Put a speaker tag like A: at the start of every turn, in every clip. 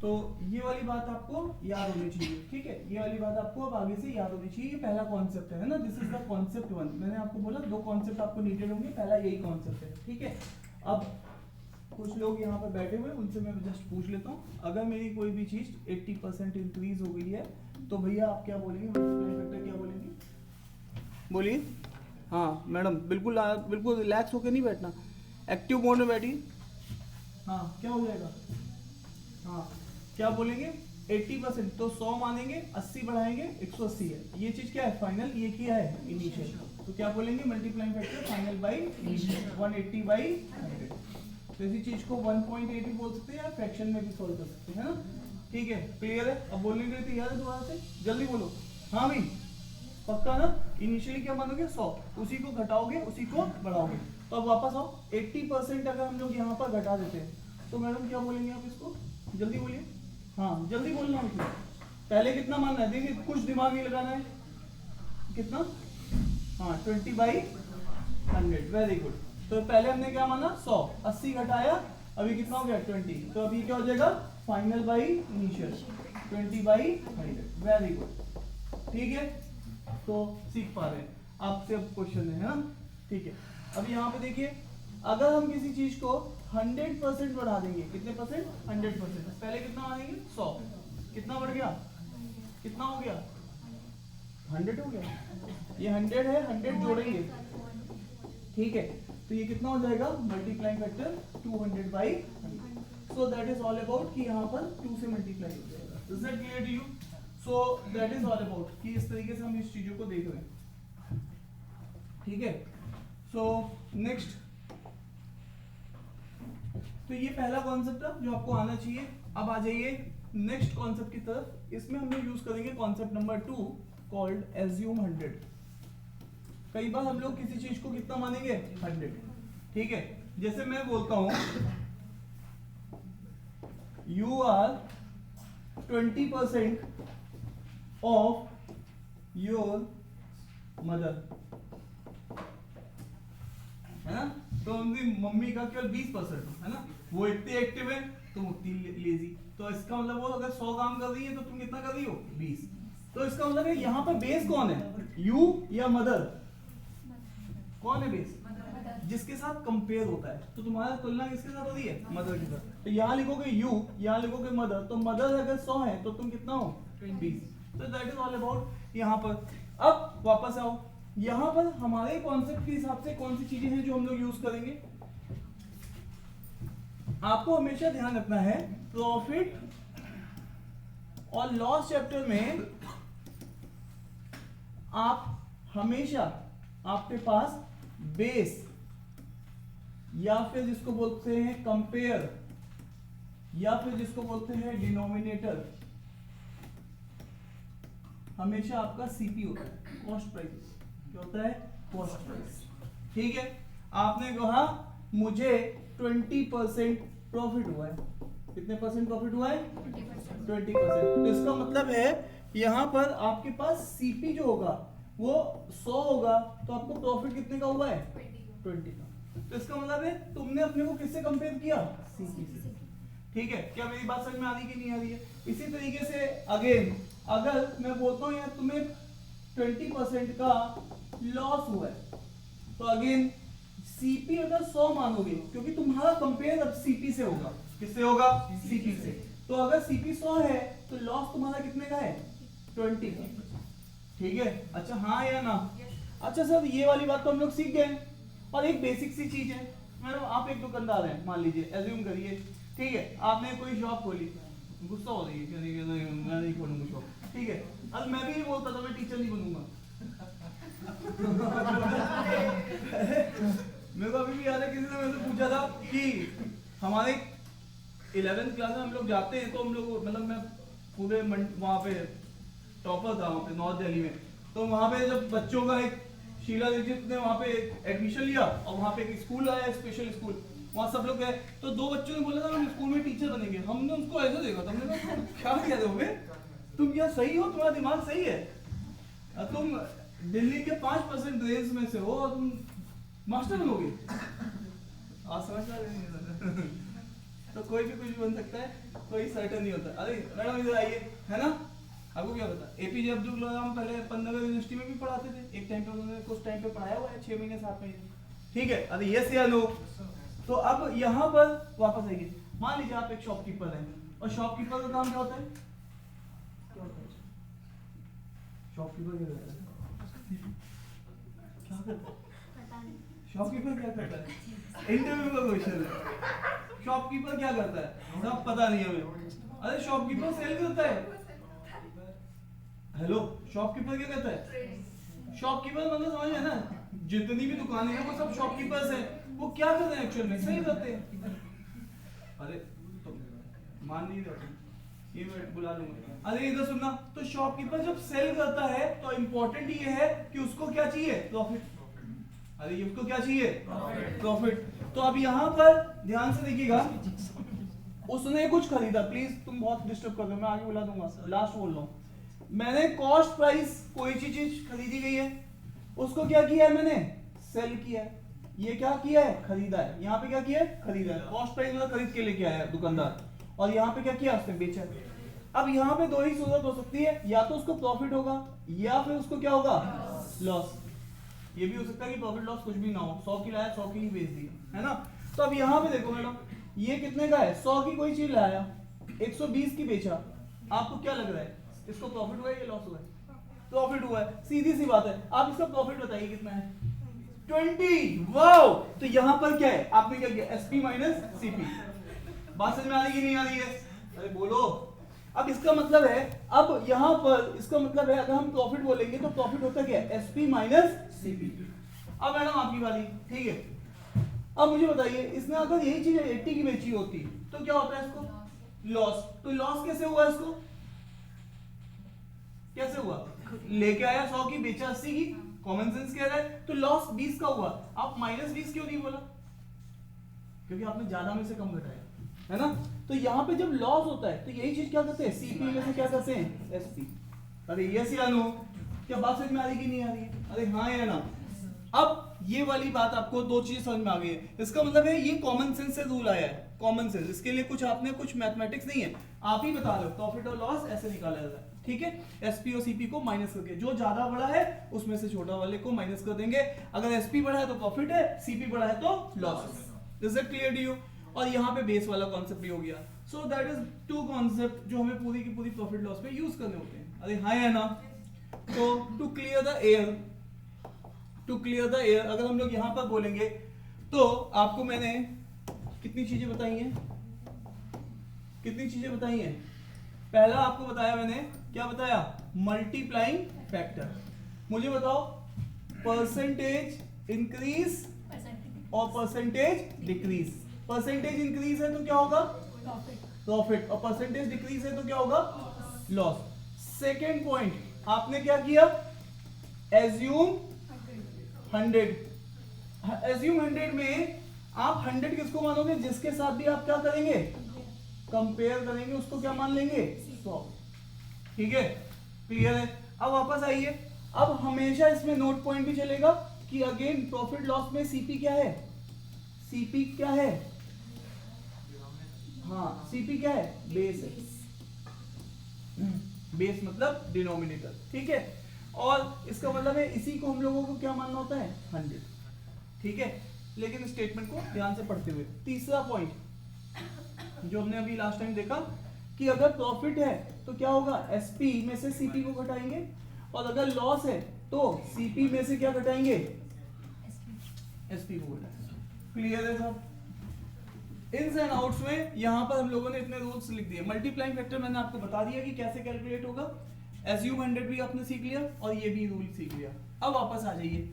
A: तो ये वाली बात आपको याद होनी चाहिए, ठीक है। ये वाली बात आपको अब आगे से याद होनी चाहिए। ये पहला कॉन्सेप्ट है ना, दिस इज द कॉन्सेप्ट 1। मैंने आपको बोला 2 कॉन्सेप्ट आपको नीडेड होंगे, पहला यही कॉन्सेप्ट है, ठीक है। अब कुछ लोग यहाँ पर बैठे हुए, उनसे मैं जस्ट पूछ लेता हूँ, अगर मेरी कोई भी चीज 80% इंक्रीज हो गई है तो भैया आप क्या बोलेंगे, मल्टीप्लाई फैक्टर क्या बोलेंगे, बोलिए। हाँ मैडम, बिल्कुल बिल्कुल रिलैक्स होकर नहीं बैठना, एक्टिव मोड में बैठिए। हाँ क्या हो जाएगा, हाँ क्या बोलेंगे 80%, तो 100 मानेंगे, 80 बढ़ाएंगे 180 है। ये चीज क्या है, फाइनल, ये क्या है इनिशियल, तो क्या बोलेंगे multiplying factor final by initial 180 by 100। तो इसी चीज को 1.8 भी बोल सकते हैं या फ्रैक्शन में भी सॉल्व कर सकते हैं ना, ठीक है। क्लियर है, अब बोलने के लिए तैयार है, दोबारा से जल्दी बोलो। हाँ भाई पक्का ना, इनिशियली क्या मानोगे 100, उसी को घटाओगे उसी को बढ़ाओगे। तो अब वापस आओ, 80% अगर हम लोग यहाँ पर घटा देते हैं तो मैडम क्या बोलेंगे आप इसको, जल्दी बोलिए। हाँ जल्दी बोलना है, पहले कितना मानना है, देखिए कुछ दिमाग नहीं लगाना है, कितना, हाँ 20/100, वेरी गुड। तो पहले हमने क्या माना 100, 80 घटाया, अभी कितना हो गया 20, तो अभी क्या हो जाएगा final by initial 20/100, very good, ठीक है। तो सीख पा रहे हैं, आपसे अब क्वेश्चन है ना, ठीक है। अब यहाँ पे देखिए, अगर हम किसी चीज को 100% बढ़ा देंगे, कितने परसेंट, 100%, पहले कितना मानेंगे 100, कितना बढ़ गया, कितना हो गया 100 हो गया, ये 100 है, 100 जोड़ेंगे, ठीक है। तो ये कितना हो जाएगा multiplying factor 200/100। So that is all about कि यहाँ पर 2 से मल्टीप्लाई हो जाएगा। Is that clear to you? So that is all about कि इस तरीके से हम इस चीजों को देख रहे हैं, ठीक है। सो नेक्स्ट, तो ये पहला कॉन्सेप्ट है जो आपको आना चाहिए। अब आ जाइए नेक्स्ट कॉन्सेप्ट की तरफ। इसमें हम लोग यूज करेंगे कॉन्सेप्ट नंबर 2 कॉल्ड एज्यूम 100। कई बार हम लोग किसी चीज को कितना मानेंगे 100, ठीक है। जैसे मैं बोलता हूं you are 20% of your mother, है ना। तो उनकी मम्मी का केवल 20% है ना, वो इतनी एक्टिव है तुम उतनी लेजी। तो इसका मतलब वो अगर 100 काम कर रही है तो तुम कितना कर रही हो 20। तो इसका मतलब है यहाँ पर बेस कौन है, यू या मदर, कौन है बेस, जिसके साथ कंपेयर होता है। तो तुम्हारा तुलना किसके साथ हो रही है, मदर के साथ। तो यहाँ लिखोगे यू, यहाँ लिखोगे मदर, तो मदर अगर 100 है तो तुम कितना हो 20। तो दैट इज ऑल अबाउट यहाँ पर। अब वापस आओ, यहाँ पर हमारे कॉन्सेप्ट के हिसाब से कौन सी चीजें हैं जो हम लोग यूज करेंगे। आपको हमेशा ध्यान रखना है प्रॉफिट और लॉस चैप्टर में आप हमेशा आपके पास बेस या फिर जिसको बोलते हैं कंपेयर या फिर जिसको बोलते हैं डिनोमिनेटर, हमेशा आपका सीपी होता है, कॉस्ट प्राइस। क्या होता है, कॉस्ट प्राइस, ठीक है। आपने कहा मुझे 20% प्रॉफिट हुआ है, कितने परसेंट प्रॉफिट हुआ है 20%। तो इसका मतलब है यहां पर आपके पास सीपी जो होगा वो 100 होगा, तो आपको प्रॉफिट कितने का हुआ है 20 का। तो इसका मतलब है तुमने अपने को किससे कंपेयर किया, सीपी से, ठीक है। क्या मेरी बात समझ में आ रही कि नहीं आ रही है? इसी तरीके से अगेन अगर मैं बोलता हूं यार तुम्हें 20% का लॉस हुआ है, तो अगेन सीपी अगर 100 मानोगे, क्योंकि तुम्हारा कंपेयर अब सीपी से होगा, किससे होगा, सीपी से। तो अगर सीपी 100 है तो लॉस तुम्हारा कितने का है 20 का, ठीक है। अच्छा हाँ या ना? अच्छा सर ये वाली बात तो हम लोग सीख गए। और एक बेसिक सी चीज है, मैडम आप एक दुकानदार हैं, मान लीजिए, एज्यूम करिए, ठीक है। आपने कोई शॉप खोली, गुस्सा हो रही है, मैं नहीं खोलूंगा शॉप, ठीक है। अब मैं भी ये बोलता था मैं टीचर नहीं बनूंगा मेरे को अभी भी याद है किसी ने मेरे से पूछा था कि हमारे 11th क्लास में हम लोग जाते हैं, तो हम लोग मतलब मैं पूरे वहाँ पे टॉपर था वहाँ पे नॉर्थ दिल्ली में। तो वहाँ पे जब बच्चों का एक शीला दीक्षित ने वहाँ पे एडमिशन लिया और वहाँ पे एक स्कूल आया, स्पेशल स्कूल, वहाँ सब लोग गए। तो 2 बच्चों ने बोला था हम स्कूल में टीचर बनेंगे। हमने उसको ऐसे देखा था, हमने कहा क्या किया दोगे तुम, क्या सही हो, तुम्हारा दिमाग सही है, तुम दिल्ली के 5% रेंज में से हो और तुम मास्टर बनोगे। आज समझ आ रही है तो कोई भी कुछ बन सकता है, कोई सर्टन नहीं होता। अरे मैडम इधर आइए, है ना, आपको क्या पता, एपीजे अब्दुल कलाम पहले पंतनगर यूनिवर्सिटी में भी पढ़ाते थे, एक टाइम पे उन्होंने कुछ टाइम पे पढ़ाया हुआ है, 6 महीने 7 महीने, ठीक है। अरे यस या नो। तो अब यहाँ पर वापस आइए, मान लीजिए आप एक शॉपकीपर हैं, और शॉपकीपर का काम क्या होता है, शॉपकीपर क्या करता है, शॉपकीपर क्या करता है, इंटरव्यू का क्वेश्चन है, शॉपकीपर क्या करता है, सब पता नहीं हमें। अरे शॉपकीपर सेल करता है, हेलो, शॉपकीपर क्या करता है, शॉपकीपर मतलब समझ है ना, जितनी भी दुकानें हैं वो सब शॉपकीपर्स हैं, वो क्या करते हैं एक्चुअल में, सेल करते हैं। अरे तो मान नहीं रहे, ये मैं बुला लूंगा। अरे इधर सुनना, तो शॉपकीपर जब सेल करता है तो इंपॉर्टेंट ये है कि उसको क्या चाहिए, प्रॉफिट। अरे ये उसको क्या चाहिए, प्रॉफिट। तो अब यहाँ पर ध्यान से देखिएगा, उसने कुछ खरीदा, प्लीज तुम बहुत डिस्टर्ब कर रहे हो, मैं आगे बुला दूंगा, लास्ट बोल रहा हूँ। मैंने कॉस्ट प्राइस कोई चीज खरीदी गई है, उसको क्या किया है मैंने, सेल किया है। ये क्या किया है, खरीदा है। यहाँ पे क्या किया है, खरीदा है, कॉस्ट प्राइस मतलब खरीद के लेके आया है दुकानदार, और यहाँ पे क्या किया, उसने बेचा है। अब यहाँ पे दो ही सूरत हो सकती है, या तो उसको प्रॉफिट होगा या फिर उसको क्या होगा, लॉस। ये भी हो सकता है कि प्रॉफिट लॉस कुछ भी ना हो, 100 की लाया 100 की ही बेच दिया, है ना। तो अब यहाँ पे देखो मैडम, ये कितने का है, 100 की कोई चीज लाया, 120 की बेचा, आपको क्या लग रहा है, इसको प्रॉफिट हुआ है या लॉस हुआ है, प्रॉफिट हुआ है, सीधी सी बात है। आप इसका प्रॉफिट बताइए कितना है, 20। वाओ, तो यहाँ पर क्या है, आपने क्या किया, एसपी माइनस सीपी। बात समझ में आ रही कि नहीं आ रही है, अरे बोलो। अब इसका मतलब है, अब यहाँ पर इसका मतलब है, अगर हम प्रॉफिट बोलेंगे तो प्रॉफिट होता क्या है, एसपी माइनस सीपी। अब मैडम आपकी बारी, ठीक है। अब मुझे बताइए, इसने अगर यही चीज 80 की बेची होती तो क्या होता है, इसको लॉस। तो लॉस कैसे हुआ, इसको कैसे हुआ, लेके आया 100 की, बेचा 80 की, कॉमन सेंस कह रहा है, तो लॉस 20 का हुआ। आप -20 क्यों नहीं बोला, क्योंकि आपने ज्यादा में से कम घटाया, है ना। तो यहाँ पे जब लॉस होता है तो यही चीज क्या करते हैं, सीपी में से क्या करते हैं, एसपी। अरे यस या नो, क्या बात समझ में आ रही कि नहीं आ रही है, अरे हाँ या ना। अब ये वाली बात आपको दो चीज समझ में आ गई है, इसका मतलब है ये कॉमन सेंस से रूल आया है, कॉमन सेंस। इसके लिए कुछ आपने कुछ मैथमेटिक्स नहीं है, आप ही बता रहे हो, प्रॉफिट और लॉस ऐसे निकाला जाता है, ठीक है। एसपी और सीपी को माइनस करके, जो ज्यादा बड़ा है उसमें से छोटा वाले को माइनस कर देंगे। अगर एसपी बड़ा है तो प्रॉफिट है, सीपी बड़ा है तो लॉस है। Is it clear to you. और यहाँ पे बेस वाला कॉन्सेप्ट भी हो गया। सो दैट इज 2 कॉन्सेप्ट जो हमें पूरी की पूरी प्रॉफिट लॉस पे यूज करने होते हैं। अरे हाँ या ना। तो to clear the air, to clear the air, अगर हम लोग यहाँ पर बोलेंगे तो आपको मैंने कितनी चीजें बताई हैं, कितनी चीजें बताई हैं। पहला आपको बताया मैंने, क्या बताया, मल्टीप्लाइंग फैक्टर। मुझे बताओ, परसेंटेज इंक्रीज और परसेंटेज डिक्रीज। परसेंटेज इंक्रीज है तो क्या होगा, प्रॉफिट, और परसेंटेज डिक्रीज है तो क्या होगा, लॉस। सेकेंड पॉइंट, आपने क्या किया, एज्यूम 100। एज्यूम 100 में आप 100 किसको मानोगे, जिसके साथ भी आप क्या करेंगे, कंपेयर करेंगे, उसको क्या मान लेंगे, 100। ठीक है, क्लियर है। अब वापस आइए, अब हमेशा इसमें नोट पॉइंट भी चलेगा कि अगेन प्रॉफिट लॉस में सीपी क्या है, सीपी क्या है, हाँ सीपी क्या है, बेस है। बेस मतलब डिनोमिनेटर, ठीक है। और इसका मतलब है इसी को हम लोगों को क्या मानना होता है, 100, ठीक है। लेकिन स्टेटमेंट को ध्यान से पढ़ते हुए, तीसरा पॉइंट जो हमने अभी लास्ट टाइम देखा कि अगर प्रॉफिट है तो क्या होगा, एसपी में से सीपी को घटाएंगे, और अगर लॉस है तो सीपी में से क्या घटाएंगे, एसपी को घटाएंगे। क्लियर है सब। इन्स एंड आउट्स में यहां पर हम लोगों ने इतने रूल्स लिख दिए। मल्टीप्लाइंग फैक्टर मैंने आपको बता दिया कि कैसे कैलकुलेट होगा। एज्यूम 100 भी आपने सीख लिया और ये भी रूल सीख लिया। अब वापस आ जाइए,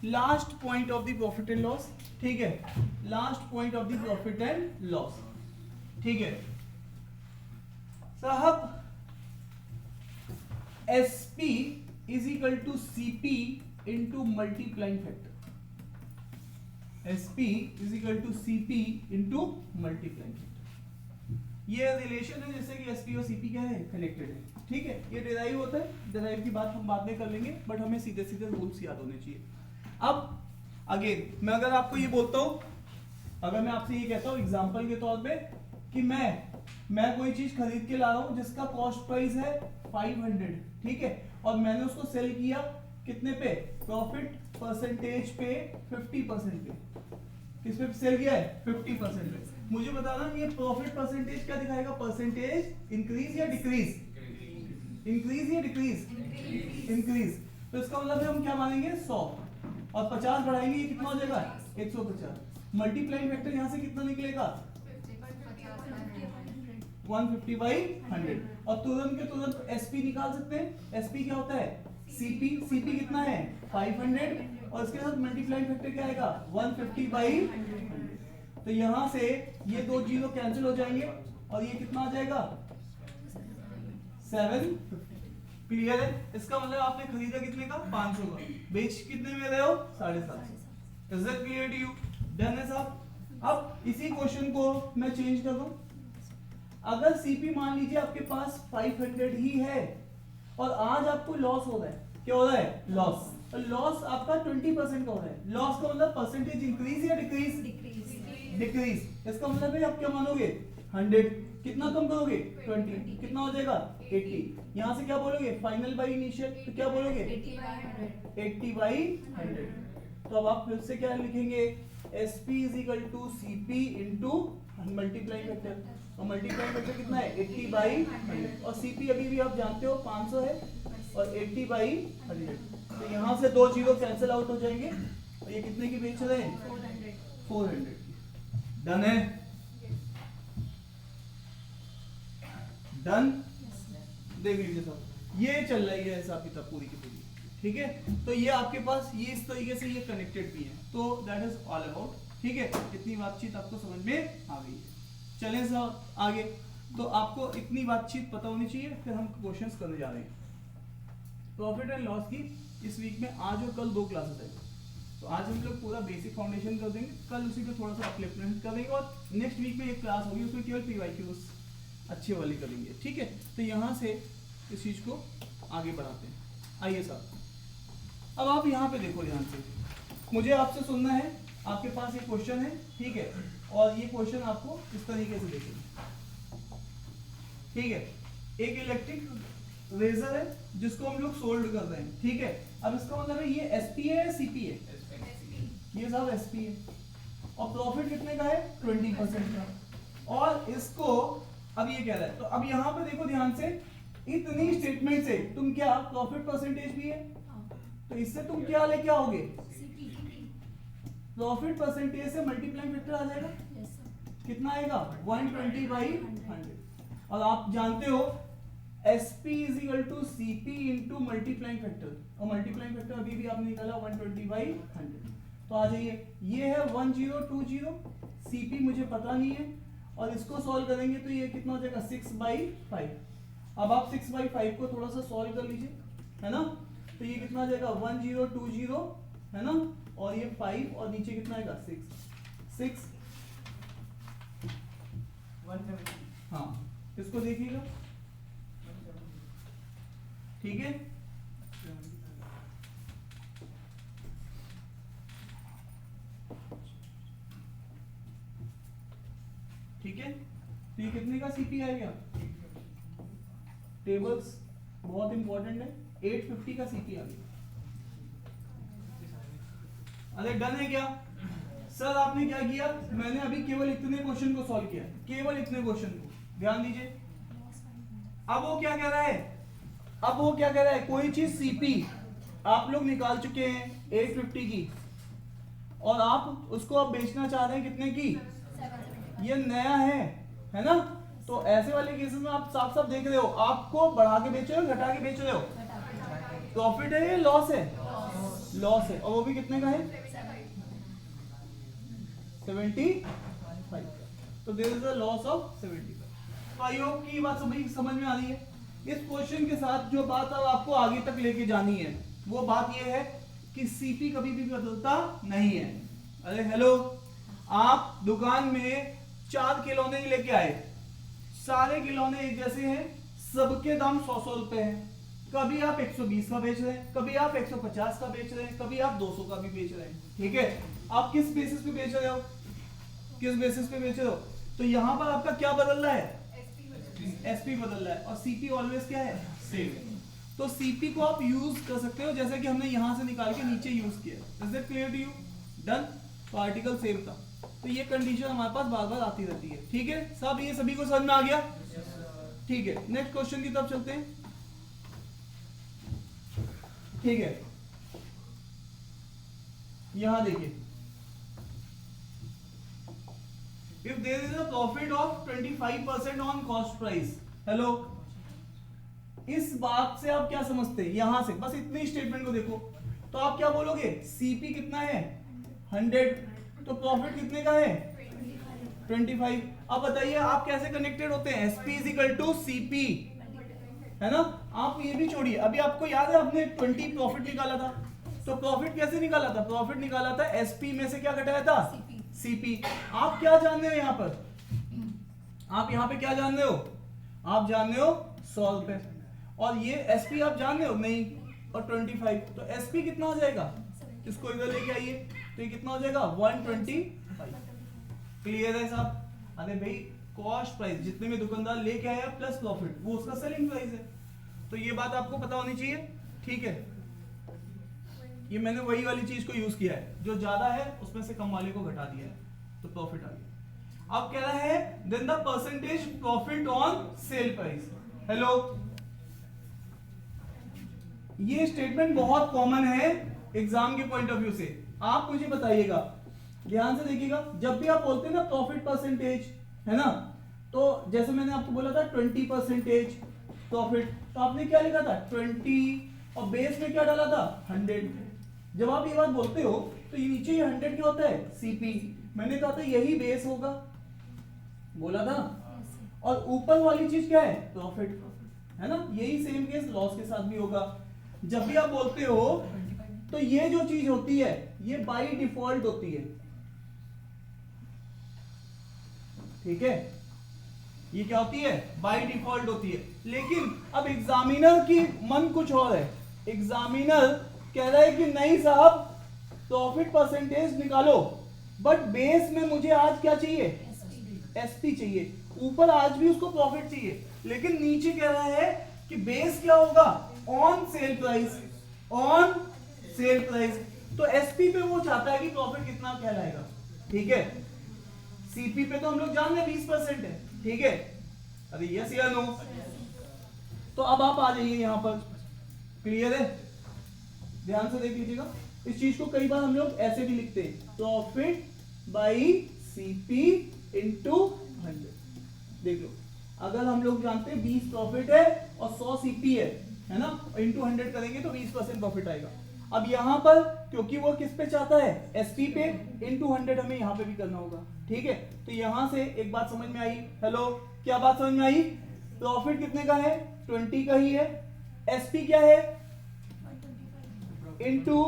A: last point of the profit and loss, ठीक है, last point of the profit and loss, ठीक है साहब। SP is equal to CP into multiplying factor. SP is equal to CP into multiplying factor. ये रिलेशन है जैसे कि SP और CP क्या है, कनेक्टेड है, ठीक है। ये डिराइव होता है, डिराइव की बात हम बाद में कर लेंगे, बट हमें सीधे सीधे रूल्स याद होने चाहिए। अब अगेन मैं अगर आपको ये बोलता हूं, अगर मैं आपसे ये कहता हूं एग्जांपल के तौर पे कि मैं कोई चीज खरीद के ला रहा हूं जिसका कॉस्ट प्राइस है 500, ठीक है, और मैंने उसको सेल किया कितने पे, प्रॉफिट परसेंटेज पे 50% पे, किस पे सेल किया है 50% पे। मुझे बताना ये प्रॉफिट परसेंटेज क्या दिखाएगा, परसेंटेज इंक्रीज या डिक्रीज, इंक्रीज या डिक्रीज, इंक्रीज। तो इसका मतलब है हम क्या मानेंगे 100 और 50 बढ़ाएंगे, ये कितना हो जाएगा 150। मल्टीप्लाइंग फैक्टर यहाँ से कितना निकलेगा 150/100। और तुरंत के तुरंत एसपी निकाल सकते हैं। एसपी क्या होता है, सीपी, सीपी कितना है 500 और इसके साथ मल्टीप्लाइंग फैक्टर क्या आएगा 150/100। तो यहां से ये दो जीरो कैंसिल हो जाएंगे और ये कितना आ जाएगा 750। क्लियर है। इसका मतलब आपने खरीदा कितने का 500 का, बेच कितने में रहे हो 750। Is that clear to you? Done है साहब। अब इसी क्वेश्चन को मैं चेंज कर दूं, अगर सीपी मान लीजिए आपके पास 500 ही है और आज आपको लॉस हो रहा है, क्या हो रहा है लॉस, तो लॉस आपका 20% का हो रहा है। लॉस का मतलब परसेंटेज इंक्रीज या डिक्रीज, डिक्रीज। इसका मतलब है आप क्या मानोगे 100, कितना कम करोगे 20, कितना हो जाएगा 80। यहां से क्या बोलोगे फाइनल बाय इनिशियल, तो क्या बोलोगे 80/100। तो अब आप फिर से क्या लिखेंगे, SP = CP * मल्टीप्लाइंग फैक्टर, और मल्टीप्लाइंग फैक्टर कितना है 80/100 और सीपी अभी भी आप जानते हो 500 है और 80/100। तो यहां से दो जीरो कैंसिल आउट हो जाएंगे और ये कितने की बेच रहे हैं 400 की। डन है, डन। देख लीजिए सब ये चल रही है हिसाब किताब पूरी की पूरी, ठीक है। तो ये आपके पास ये इस तरीके से ये कनेक्टेड भी है, तो दैट इज ऑल अबाउट, ठीक है। इतनी बातचीत आपको समझ में आ गई है। चलें साहब आगे। तो आपको इतनी बातचीत पता होनी चाहिए, फिर हम क्वेश्चंस करने जा रहे हैं। प्रॉफिट एंड लॉस की इस वीक में आज और कल 2 क्लासेस है, तो आज हम लोग पूरा बेसिक फाउंडेशन कर देंगे, कल उसी पे थोड़ा सा अपलिफ्टमेंट कर देंगे और नेक्स्ट वीक में एक क्लास होगी उसमें केवल PYQs अच्छे वाली करेंगे, ठीक है। तो यहाँ से इस चीज को आगे बढ़ाते हैं। आइए साहब, अब आप यहाँ पे देखो ध्यान से, मुझे आपसे सुनना है, आपके पास एक क्वेश्चन है, ठीक है, और ये क्वेश्चन आपको इस तरीके से देखेंगे, ठीक है। एक इलेक्ट्रिक रेजर है जिसको हम लोग सोल्ड कर रहे हैं, ठीक है। अब इसका मतलब है ये SP है या CP है, ये सब SP है और प्रॉफिट कितने का है 20% का, और इसको अब ये कह रहा है। तो अब यहाँ पे देखो ध्यान से, इतनी स्टेटमेंट से तुम क्या प्रॉफिट परसेंटेज भी है, तो इससे तुम क्या लेके आओगे प्रॉफिट परसेंटेज से मल्टीप्लाइंग फैक्टर आ जाएगा, कितना आएगा 120/100। और आप जानते हो SP = CP * मल्टीप्लाइंग फैक्टर, और मल्टीप्लाइंग फैक्टर अभी भी आपने निकाला 120/100। तो आ जाइए, ये है 1020, CP मुझे पता नहीं है, और इसको सॉल्व करेंगे तो ये कितना हो जाएगा 6/5। अब आप 6/5 को थोड़ा सा सॉल्व कर लीजिए, है ना। तो ये कितना आ जाएगा 1020, है ना, और ये 5 और नीचे कितना आएगा 6 हाँ, इसको देखिएगा, ठीक है। ठीक है, तो ये कितने का सीपी आएगा, टेबल्स बहुत इंपॉर्टेंट है, 850 का सीपी आ गया। अरे डन है क्या सर? आपने क्या किया, मैंने अभी केवल इतने क्वेश्चन को सॉल्व किया, केवल इतने क्वेश्चन को, ध्यान दीजिए। अब वो क्या कह रहा है, अब वो क्या कह रहा है, कोई चीज सीपी आप लोग निकाल चुके हैं 850 की, और आप उसको अब बेचना चाह रहे हैं कितने की, ये नया है ना। तो ऐसे वाले केसेस में आप साफ साफ देख रहे हो, आपको बढ़ा के बेच रहे हो घटा के बेच रहे हो, प्रॉफिट है या लॉस है, लॉस है, और वो भी कितने का है 75। तो there is a loss of 75। तो आई होप की बात समझ में आ रही है। इस क्वेश्चन के साथ जो बात अब आपको आगे तक लेके जानी है वो बात ये है कि सीपी कभी भी बदलता नहीं है। अरे हेलो, आप दुकान में 4 खिलौने लेके आए, सारे खिलौने एक जैसे हैं, सबके दाम 100 रुपए हैं। कभी आप 120 का बेच रहे हैं, कभी आप 150 का बेच रहे हैं, कभी आप 200 का भी बेच रहे हैं, ठीक है। आप किस बेसिस पे बेच रहे हो, किस बेसिस पे बेच रहे हो, तो यहां पर आपका क्या बदल रहा है, एसपी बदल रहा है, और सीपी ऑलवेज क्या है, सेम। तो सीपी को आप यूज कर सकते हो जैसे कि हमने यहां से निकाल के नीचे यूज किया। Is it clear to you? Done. तो आर्टिकल सेम था। तो ये कंडीशन हमारे पास बार बार आती रहती है। ठीक है सब, ये सभी को समझ में आ गया? ठीक है, नेक्स्ट क्वेश्चन की तरफ चलते हैं। ठीक है, यहां देखिए, if there is a profit of 25% on cost price, hello, इस बात से आप क्या समझते हैं? यहां से बस इतनी स्टेटमेंट को देखो तो आप क्या बोलोगे, सीपी कितना है 100, तो प्रॉफिट कितने का है 25। अब बताइए आप कैसे कनेक्टेड होते हैं, SP is equal to CP, है ना। आप ये भी छोड़िए, अभी आपको याद है आपने 20 प्रॉफिट निकाला था, तो प्रॉफिट कैसे निकाला था, प्रॉफिट निकाला था एसपी में से क्या घटाया था, सीपी। आप क्या जान रहे हो यहाँ पर, आप यहाँ पे क्या जान रहे हो, आप जान रहे हो 100 रुपए, और ये एसपी आप जान रहे हो नहीं, और 25, तो एसपी कितना हो जाएगा, इसको इधर लेके आइए, तो ये कितना हो जाएगा 125। क्लियर है साहब? अरे भाई कॉस्ट प्राइस जितने में दुकानदार लेके आया प्लस प्रॉफिट वो उसका सेलिंग प्राइस है, तो ये बात आपको पता होनी चाहिए। ठीक है, ये मैंने वही वाली चीज को यूज किया है, जो ज्यादा है उसमें से कम वाले को घटा दिया है, तो प्रॉफिट आ गया। अब कह रहा है then the percentage profit on sale price. Hello, ये स्टेटमेंट बहुत कॉमन है एग्जाम के पॉइंट ऑफ व्यू से। आप मुझे बताइएगा, ध्यान से देखिएगा, जब भी आप बोलते हैं ना प्रॉफिट परसेंटेज, है ना, तो जैसे मैंने आपको बोला था 20% प्रॉफिट, तो आपने क्या लिखा था 20, और बेस में क्या डाला था 100। जब आप ये बात बोलते हो तो ये नीचे ये 100 क्या होता है, सीपी। मैंने कहा था यही बेस होगा, बोला था, और ऊपर वाली चीज क्या है, प्रॉफिट, है ना। यही सेम केस लॉस के साथ भी होगा। जब भी आप बोलते हो तो ये जो चीज होती है ये बाय डिफॉल्ट होती है, ठीक है, ये क्या होती है, बाय डिफॉल्ट होती है। लेकिन अब एग्जामिनर की मन कुछ और है, एग्जामिनर कह रहा है कि नहीं साहब प्रॉफिट परसेंटेज निकालो, बट बेस में मुझे आज क्या चाहिए, एसपी चाहिए। ऊपर आज भी उसको प्रॉफिट चाहिए, लेकिन नीचे कह रहा है कि बेस क्या होगा, on sale price, on sale price. तो एसपी पे वो चाहता है कि प्रॉफिट कितना कहलाएगा, ठीक है। सीपी पे तो हम लोग जान रहे 20% है, ठीक है। अरे यस या नो? तो अब आप आ जाइए यहां पर, क्लियर है? ध्यान से देख लीजिएगा, इस चीज को कई बार हम लोग ऐसे भी लिखते हैं, प्रॉफिट बाय सीपी इनटू 100। देख लो, अगर हम लोग जानते हैं 20 प्रॉफिट है और 100 सीपी है ना, इनटू 100 करेंगे तो 20% प्रॉफिट आएगा। अब यहां पर क्योंकि वो किस पे चाहता है, एसपी पे, इनटू 100 हमें यहां पे भी करना होगा, ठीक है। तो यहां से एक बात समझ में आई, हेलो, क्या बात समझ में आई? प्रॉफिट कितने का है, 20 का ही है, एसपी क्या है, इनटू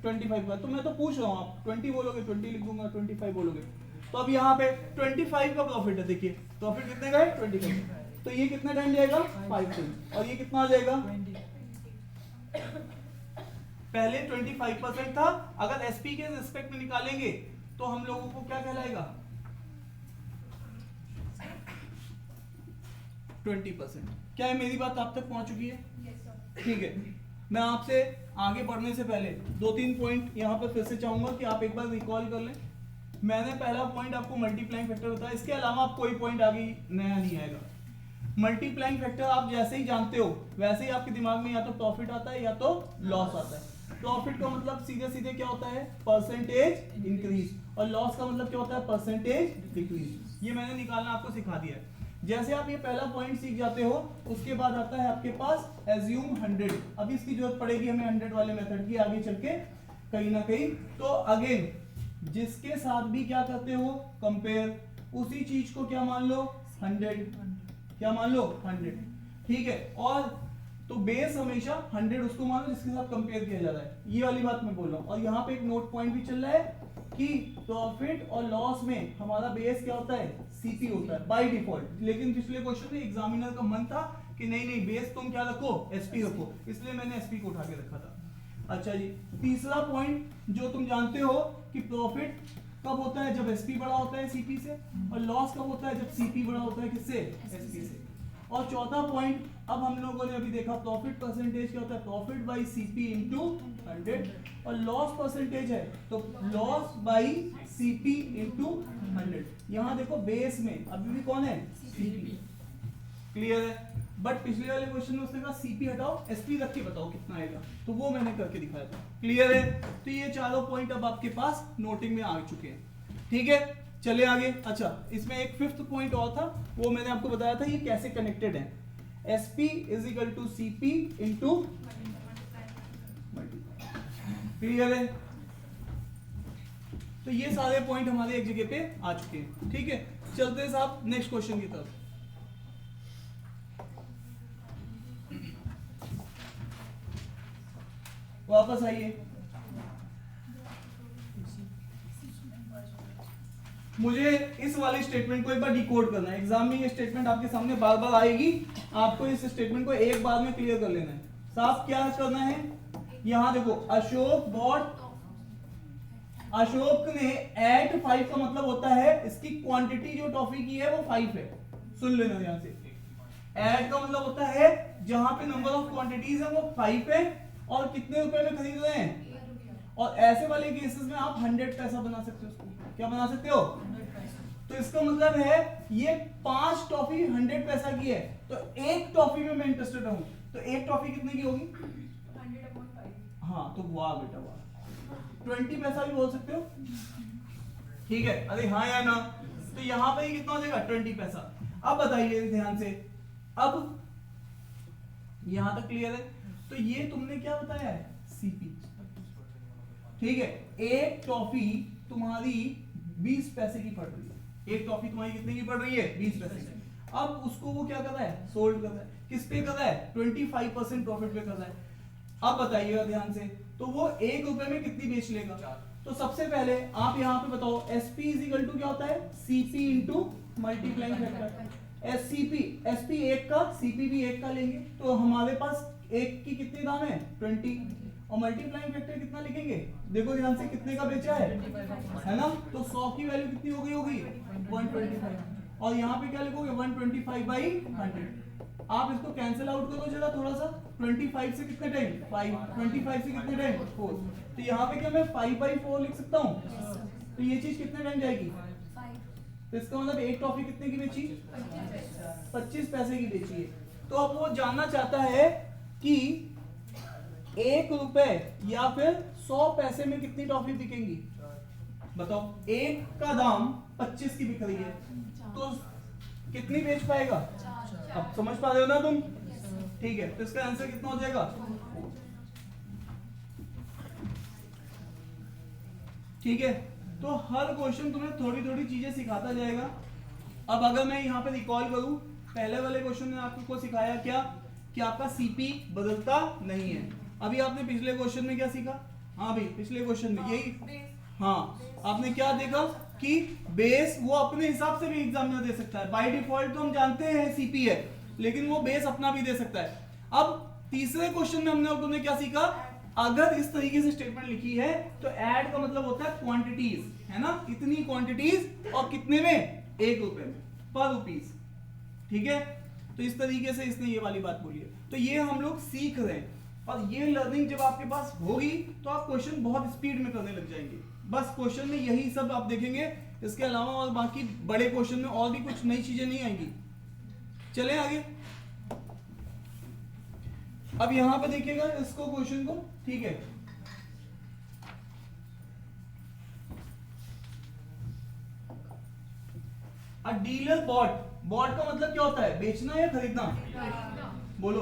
A: 25 का। तो मैं तो पूछ रहा हूं, आप 20 बोलोगे 20 लिख दूंगा, 25 बोलोगे। तो अब यहाँ पे 25 का प्रॉफिट है, देखिए प्रॉफिट कितने का है 25, तो ये कितना टाइम जाएगा 5 टाइम, और ये कितना आ जाएगा 20। पहले 25% था, अगर एसपी के रिस्पेक्ट में निकालेंगे तो हम लोगों को क्या कहलाएगा 20%। क्या है, मेरी बात आप तक पहुंच चुकी है? ठीक है, मैं आपसे आगे बढ़ने से पहले 2-3 पॉइंट यहाँ पर फिर से चाहूंगा कि आप एक बार रिकॉल कर लें। मैंने पहला पॉइंट आपको मल्टीप्लाइंग फैक्टर बताया, इसके अलावा आप कोई पॉइंट आगे नया नहीं आएगा। मल्टीप्लाइंग फैक्टर आप जैसे ही जानते हो वैसे ही आपके दिमाग में या तो प्रॉफिट आता है या तो लॉस आता है। प्रॉफिट का मतलब सीधे सीधे क्या होता है, परसेंटेज इंक्रीज, और लॉस का मतलब क्या होता है, परसेंटेज डिक्रीज। ये मैंने निकालना आपको सिखा दिया है। जैसे आप ये पहला पॉइंट सीख जाते हो, उसके बाद आता है आपके पास एज्यूम 100। अभी इसकी जरूरत पड़ेगी हमें 100 वाले मेथड की आगे चल के कहीं ना कहीं। तो अगेन जिसके साथ भी क्या करते हो, कंपेयर, उसी चीज को क्या मान लो 100, क्या मान लो 100, ठीक है। और तो बेस हमेशा 100 उसको मानो जिसके साथ कंपेयर किया जा रहा है, ये वाली बात मैं बोल रहा हूँ। और यहाँ पे एक नोट पॉइंट भी चल रहा है कि प्रॉफिट और लॉस में हमारा बेस क्या होता है, सीपी होता है बाय डिफॉल्ट। लेकिन पिछले क्वेश्चन में एग्जामिनर का मन था कि नहीं नहीं बेस तुम क्या रखो, एसपी रखो, इसलिए मैंने एसपी को उठा के रखा था। अच्छा जी, तीसरा पॉइंट जो तुम जानते हो कि प्रॉफिट कब होता है? जब एसपी बड़ा होता है सीपी से, और लॉस कब होता है? जब सीपी बड़ा होता है किससे? एसपी से। और चौथा पॉइंट, अब हम लोगों ने अभी देखा प्रॉफिट परसेंटेज क्या होता है? प्रॉफिट बाई सीपी इंटू 100, और लॉस परसेंटेज है तो लॉस बाई सीपी इंटू 100। यहां देखो बेस में अभी भी कौन है? सीपी। क्लियर है? बट पिछले वाले क्वेश्चन में उसने कहा सीपी हटाओ एसपी रख के बताओ कितना आएगा, तो वो मैंने करके दिखाया था। क्लियर है? तो ये चारों पॉइंट अब आपके पास नोटिंग में आ चुके हैं। ठीक है, चले आगे। अच्छा, इसमें एक फिफ्थ पॉइंट और था, वो मैंने आपको बताया था ये कैसे कनेक्टेड है। SP is equal to CP into. Clear है? तो ये सारे पॉइंट हमारे एक जगह पे आ चुके हैं। ठीक है, चलते हैं साहब नेक्स्ट क्वेश्चन की तरफ। वापस आइए, मुझे इस वाले स्टेटमेंट को एक बार डिकोड करना है। एग्जाम में ये स्टेटमेंट आपके सामने बार बार आएगी, आपको इस स्टेटमेंट को एक बार में क्लियर कर लेना है। साफ क्या करना है? यहां देखो, अशोक ने एट 5 का मतलब होता है इसकी क्वांटिटी जो टॉफी की है वो 5 है। सुन लेना ध्यान से, एट का मतलब होता है जहां पे नंबर ऑफ क्वांटिटीज है वो 5 है, और कितने रुपए में खरीद रहे हैं। और ऐसे वाले केसेस में आप 100 पैसा बना सकते हो। उसको क्या बना सकते हो? तो इसका मतलब है ये 5 टॉफी 100 पैसा की है, तो एक टॉफी में मैं इंटरेस्टेड रहूं, तो एक टॉफी कितने की होगी? 100/5। हाँ, तो वाह बेटा वाह, 20 पैसा भी बोल सकते हो। ठीक है, अरे हाँ या ना? तो यहां पे कितना हो जाएगा? 20 पैसा। अब बताइए ध्यान से, अब यहां तक क्लियर है? तो ये तुमने क्या बताया है? सीपी। ठीक है, एक टॉफी तुम्हारी 20 पैसे की पड़ रही है। एक टॉफी तुम्हारी कितने की पड़ रही है? 20 पैसे की। अब उसको वो क्या कर रहा है? सोल्ड कर रहा है। किस पे कर रहा है? 25% प्रॉफिट पे कर रहा है। अब बताइएगा ध्यान से, तो वो 1 रुपए में कितनी बेच लेगा? तो सबसे पहले आप यहाँ पे बताओ, एसपी इज इक्वल टू क्या होता है? CP into multiplying factor. SP 1 का, सीपी भी 1 का लेंगे, तो हमारे पास 1 की कितने दाम है? 20, और मल्टीप्लाइंग फैक्टर कितना लिखेंगे? देखो ध्यान से, कितने का बेचा है ना? तो 100 की वैल्यू कितनी हो गई होगी? 125। और यहाँ पे क्या लिखोगे? 125/100। आप इसको कैंसिल आउट करो जरा थोड़ा सा। 25 से कितने टाइम? 5। 25 से कितने टाइम? 4। तो यहाँ पे क्या मैं 5/4 लिख सकता हूँ? तो ये चीज कितने टाइम जाएगी? 5। तो इसका मतलब एक टॉफी कितने की बेची? 25 पैसे की बेची है। तो अब वो जानना चाहता है कि 1 रुपए या फिर 100 पैसे में कितनी टॉफी बिकेंगी? बताओ, एक का दाम 25 की बिक रही है, तो कितनी बेच पाएगा? अब समझ पा रहे हो ना तुम? ठीक है, तो इसका आंसर कितना हो जाएगा? ठीक है, तो हर क्वेश्चन तुम्हें थोड़ी थोड़ी चीजें सिखाता जाएगा। अब अगर मैं यहाँ पे रिकॉल करूं, पहले वाले क्वेश्चन ने आपको सिखाया क्या? कि आपका सीपी बदलता नहीं है। अभी आपने पिछले क्वेश्चन में क्या सीखा? हाँ भाई, पिछले क्वेश्चन में यही, हाँ, आपने क्या देखा कि बेस वो अपने हिसाब से भी एग्जामिनर दे सकता है। बाय डिफॉल्ट तो हम जानते हैं सीपी है, लेकिन वो बेस अपना भी दे सकता है। अब तीसरे क्वेश्चन में हमने और तुमने क्या सीखा? अगर इस तरीके से स्टेटमेंट लिखी है तो ऐड का मतलब होता है क्वांटिटीज, है ना? इतनी क्वांटिटीज, और कितने में? 1 रुपए में, पर रुपीज। ठीक है, तो इस तरीके से इसने ये वाली बात बोली है। तो ये हम लोग सीख रहे हैं, और ये लर्निंग जब आपके पास होगी तो आप क्वेश्चन बहुत स्पीड में करने लग जाएंगे। बस क्वेश्चन में यही सब आप देखेंगे, इसके अलावा और बाकी बड़े क्वेश्चन में और भी कुछ नई चीजें नहीं आएंगी। चले आगे। अब यहां पे देखिएगा इसको, क्वेश्चन को। ठीक है, अ डीलर बॉट। बॉट का मतलब क्या होता है? बेचना या खरीदना? बोलो,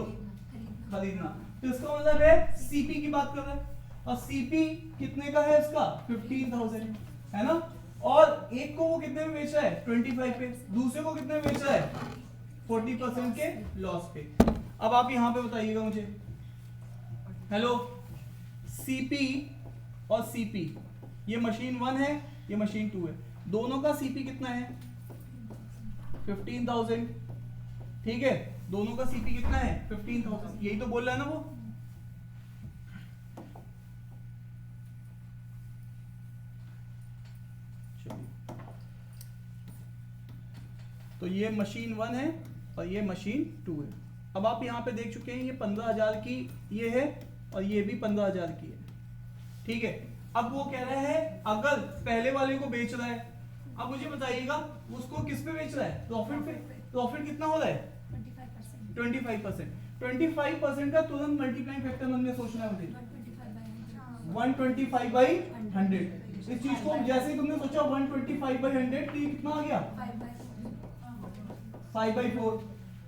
A: खरीदना। तो इसका मतलब है सीपी की बात कर रहा है, और सीपी कितने का है इसका? 15,000, है ना? और एक को वो कितने में बेच रहा है? 25 पे। दूसरे को कितने में बेच रहा है? 40% के लॉस पे। अब आप यहां पे बताइएगा मुझे, हेलो, सीपी और सीपी, ये मशीन 1 है, ये मशीन 2 है, दोनों का सीपी कितना है? 15,000। ठीक है, दोनों का सीपी कितना है? 15,000। यही तो बोल रहा है ना वो। तो ये मशीन 1 है और ये मशीन 2 है। अब आप यहाँ पे देख चुके हैं ये 15,000 की ये है और ये भी 15,000 की है, ठीक है। अब वो कह रहा है अगर पहले वाले को बेच रहा है, अब मुझे बताइएगा उसको किस पे बेच रहा है, प्रॉफिट पे। प्रॉफिट कितना हो रहा है 25%। 25% का तुरंत मल्टीप्लाइंग फैक्टर हमने सोचना है मुझे 125/100। इस चीज को जैसे ही तुमने सोचा 125/100 तो ये कितना आ गया 5/4।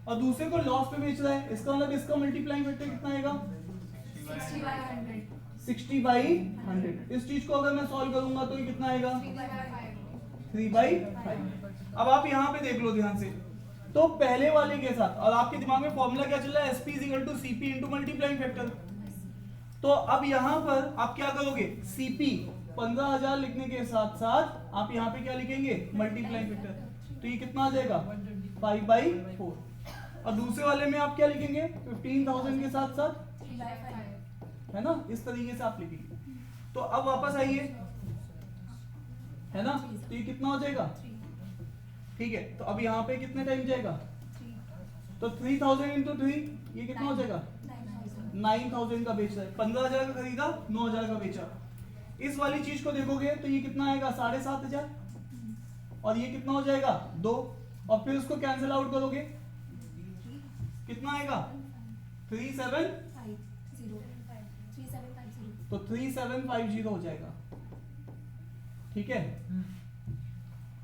A: और दूसरे को लॉस पे बेच रहा है, इसका मतलब इसका मल्टीप्लाइंग फैक्टर कितना आएगा 60/100। इस चीज को अगर मैं सॉल्व करूंगा तो ये कितना आएगा 3/5। अब आप यहाँ पे देख लो ध्यान से, तो पहले वाले के साथ और आपके दिमाग में फॉर्मूला क्या चल रहा है, SP = CP × मल्टीप्लाइंग फैक्टर। तो अब यहाँ पर आप क्या करोगे, CP 15,000 लिखने के साथ साथ आप यहाँ पे क्या लिखेंगे मल्टीप्लाइंग फैक्टर, तो ये कितना आ जाएगा 5/4। और दूसरे वाले में आप क्या लिखेंगे 15,000 के साथ साथ, है ना, इस तरीके से आप लिखेंगे। तो अब वापस आइए, है ना, तो ये कितना हो जाएगा, ठीक है। तो अब यहाँ पे कितने टाइम जाएगा, तो 3,000 × 3 ये कितना हो जाएगा 9,000 का बेचा है, 15,000 का खरीदा 9,000 का बेचा। इस वाली चीज को देखोगे तो ये कितना आएगा 7,500 और ये कितना हो जाएगा 2, और फिर उसको कैंसिल आउट करोगे कितना आएगा 3750, तो 3750 हो जाएगा, ठीक है।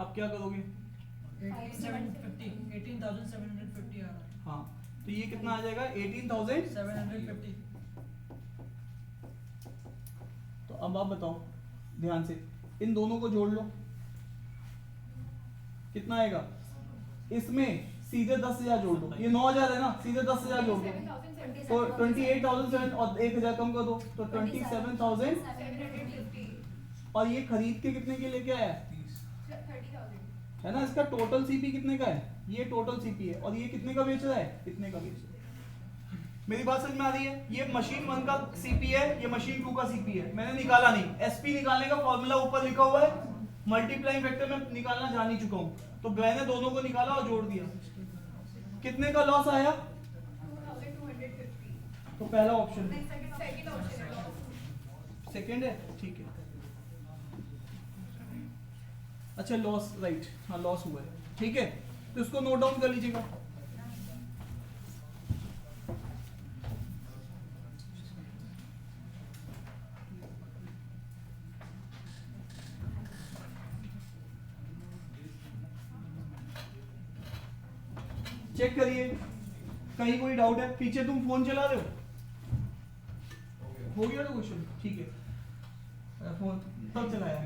A: अब क्या करोगे
B: 18,750 आ रहा है।
A: हाँ, तो ये कितना आ जाएगा 18,750। तो अब आप बताओ ध्यान से, इन दोनों को जोड़ लो कितना आएगा, इसमें सीधे 10,000 जोड़ दो, ये 9,000 है ना, सीधे 10,000 जोड़ दो तो 28,700 और 1,000 कम कर दो तो 27,000। और ये खरीद के कितने के लेके आया है ना, इसका टोटल सीपी कितने का है, ये टोटल सीपी है, और ये कितने का बेच रहा है, इतने का बेच रहा है। मेरी बात समझ में आ रही है, ये मशीन 1 का सीपी है, ये मशीन 2 का सीपी है, मैंने निकाला नहीं, एसपी निकालने का फॉर्मूला ऊपर लिखा हुआ है, मल्टीप्लाइंग फैक्टर में निकालना जान ही चुका हूं, तो मैंने दोनों को निकाला और जोड़ दिया। कितने का लॉस आया, तो पहला ऑप्शन सेकंड है, ठीक है। अच्छा लॉस, राइट, हाँ लॉस हुआ है, ठीक है, तो इसको नोट डाउन कर लीजिएगा। चेक करिए कहीं कोई डाउट है, पीछे तुम फोन चला रहे हो गया ना क्वेश्चन, ठीक है, फोन तब चलाया,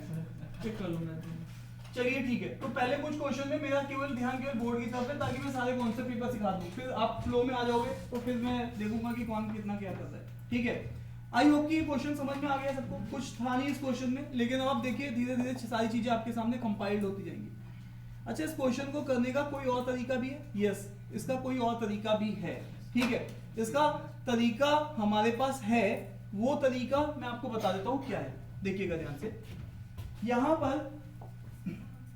A: चेक कर लो मैं। चलिए ठीक है, तो पहले कुछ क्वेश्चन में मेरा केवल ध्यान केवल बोर्ड की तरफ है, ताकि मैं सारे कॉन्सेप्ट पेपर सिखा दूं, फिर आप फ्लो में आ जाओगे तो फिर मैं देखूंगा कि कौन कितना क्या करता है, ठीक है। आई होप कि ये क्वेश्चन समझ में आ गया सबको, कुछ था नहीं इस क्वेश्चन में, लेकिन अब आप देखिए धीरे धीरे सारी चीजें आपके सामने कंपाइल्ड होती जाएंगी। अच्छा, इस क्वेश्चन को करने का कोई और तरीका भी है, यस, इसका कोई और तरीका भी है, ठीक है। इसका तरीका हमारे पास है, वो तरीका मैं आपको बता देता हूं क्या है, देखिएगा ध्यान से। यहां पर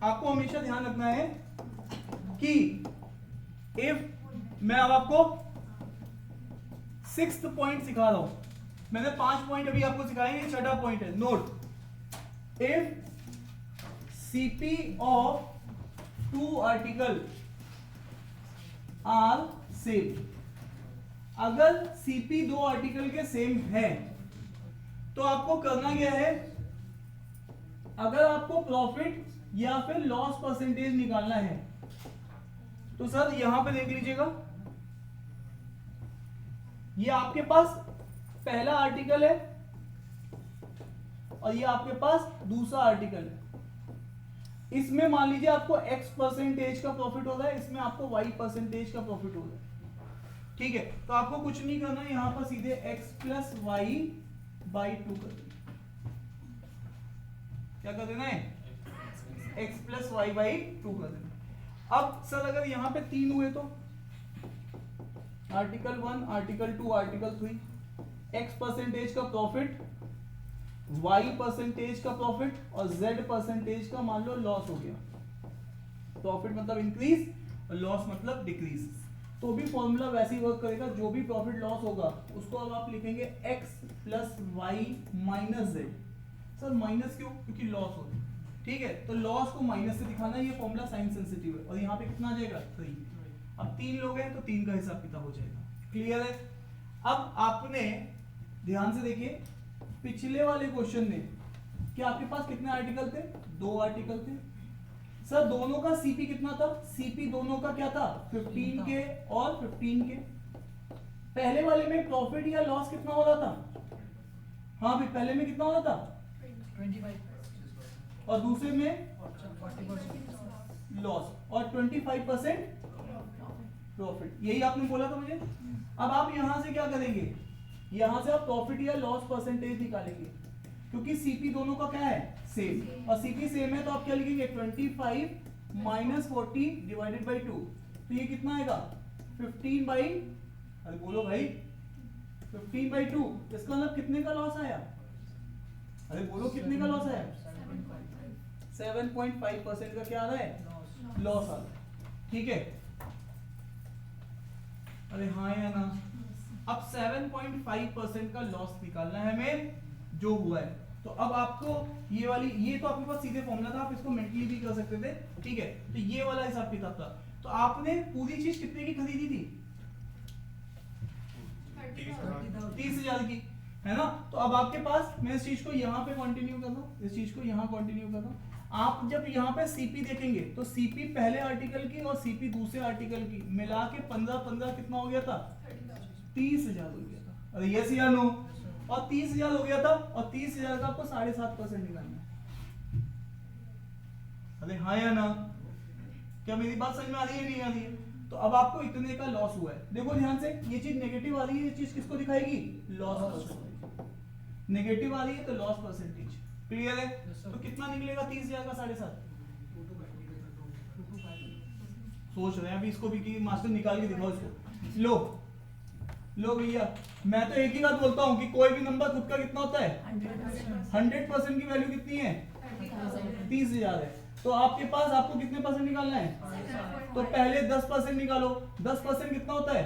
A: आपको हमेशा ध्यान रखना है कि इफ मैं अब आपको 6th पॉइंट सिखा रहा हूं, मैंने 5 पॉइंट अभी आपको सिखाए, ये 6वां पॉइंट है, note. If CP of 2 article are same, अगर सीपी 2 आर्टिकल के सेम है तो आपको करना क्या है, अगर आपको प्रॉफिट या फिर लॉस परसेंटेज निकालना है तो सर यहां पे देख लीजिएगा, ये आपके पास पहला आर्टिकल है और ये आपके पास दूसरा आर्टिकल है। इसमें मान लीजिए आपको x% का प्रॉफिट हो रहा है, इसमें आपको y% का प्रॉफिट हो रहा है, ठीक है। तो आपको कुछ नहीं करना है, यहां पर सीधे x + y/2 कर देना। क्या कर देना है, x + y/2 कर देना। अब सर अगर यहां पे 3 हुए तो आर्टिकल 1, आर्टिकल 2, आर्टिकल 3, x% का प्रॉफिट, y% का प्रॉफिट और z% का मान लो लॉस हो गया। प्रॉफिट मतलब इंक्रीज और लॉस मतलब डिक्रीज। तो भी फॉर्मूला वैसे ही वर्क करेगा, जो भी प्रॉफिट लॉस होगा उसको अब आप लिखेंगे x plus Y minus Z. Sir minus क्यों? क्योंकि लॉस हो रहा है, ठीक है, तो लॉस को माइनस से दिखाना, ये फॉर्मूला साइन सेंसिटिव है। और यहाँ पे कितना आ जाएगा 3। अब 3 लोग हैं तो 3 का हिसाब किताब हो जाएगा। क्लियर है? अब आपने ध्यान से देखिए, पिछले वाले क्वेश्चन में क्या आपके पास कितने आर्टिकल थे? 2 आर्टिकल थे। सर दोनों का सीपी कितना था? सीपी दोनों का क्या था? 15 के और 15 के। पहले वाले में प्रॉफिट या लॉस कितना हो रहा था? हाँ भाई, पहले में कितना हो रहा था?
B: 25
A: और दूसरे में
B: 40%
A: लॉस और 25% प्रॉफिट। यही आपने बोला था मुझे। अब आप यहां से क्या करेंगे? यहां से आप प्रॉफिट या लॉस परसेंटेज निकालेंगे, क्योंकि सीपी दोनों का क्या है? सेम। और सीपी सेम है तो आप क्या लिखेंगे? 25 माइनस 40 डिवाइडेड बाई 2। तो ये कितना आएगा? 15 बाई, अरे बोलो भाई, 15 बाई 2। इसका मतलब कितने का लॉस आया? अरे बोलो कितने का लॉस आया? 7.5% का क्या आ रहा है? लॉस आ रहा है। ठीक है, अरे हाँ या ना? अब 7.5% का लॉस निकालना है हमें, जो हुआ है। तो अब आपको ये वाली, ये तो आपके पास सीधे फॉर्मूला था, आप इसको मेंटली भी कर सकते थे, ठीक है। तो ये वाला हिसाब किताब था। तो आपने पूरी चीज कितने की खरीदी थी? 30,000 की, है ना? तो अब आपके पास, मैं इस चीज को यहाँ पे कंटिन्यू कर रहा हूँ, इस चीज को यहाँ कंटिन्यू कर रहा हूँ। आप जब यहाँ पे सीपी देखेंगे तो सीपी पहले आर्टिकल की और सीपी दूसरे आर्टिकल की मिला के 15 कितना हो गया था? 30,000 हो गया था। अरे यस या नो? और 30,000 हो गया था, और 30,000 का आपको 7.5% निकालना है। अरे हाँ या ना? क्या मेरी बात समझ में आ रही है, नहीं आ रही है? तो अब आपको इतने का लॉस हुआ है। देखो ध्यान से, ये चीज नेगेटिव आ रही है, ये चीज किसको दिखाएगी? Loss percentage. नेगेटिव आ रही है तो लॉस परसेंटेज। क्लियर है? तो कितना निकलेगा 30,000 का 7.5? सोच रहे हैं अभी इसको भी कि मास्टर निकाल के दिखाओ इसको। लो भैया, मैं तो एक ही बात बोलता हूँ कि कोई भी नंबर खुद का कितना होता है? 100% की वैल्यू कितनी है? 30,000 है। तो आपके पास आपको कितने परसेंट निकालना है? तो पहले 10% निकालो। 10% कितना होता है?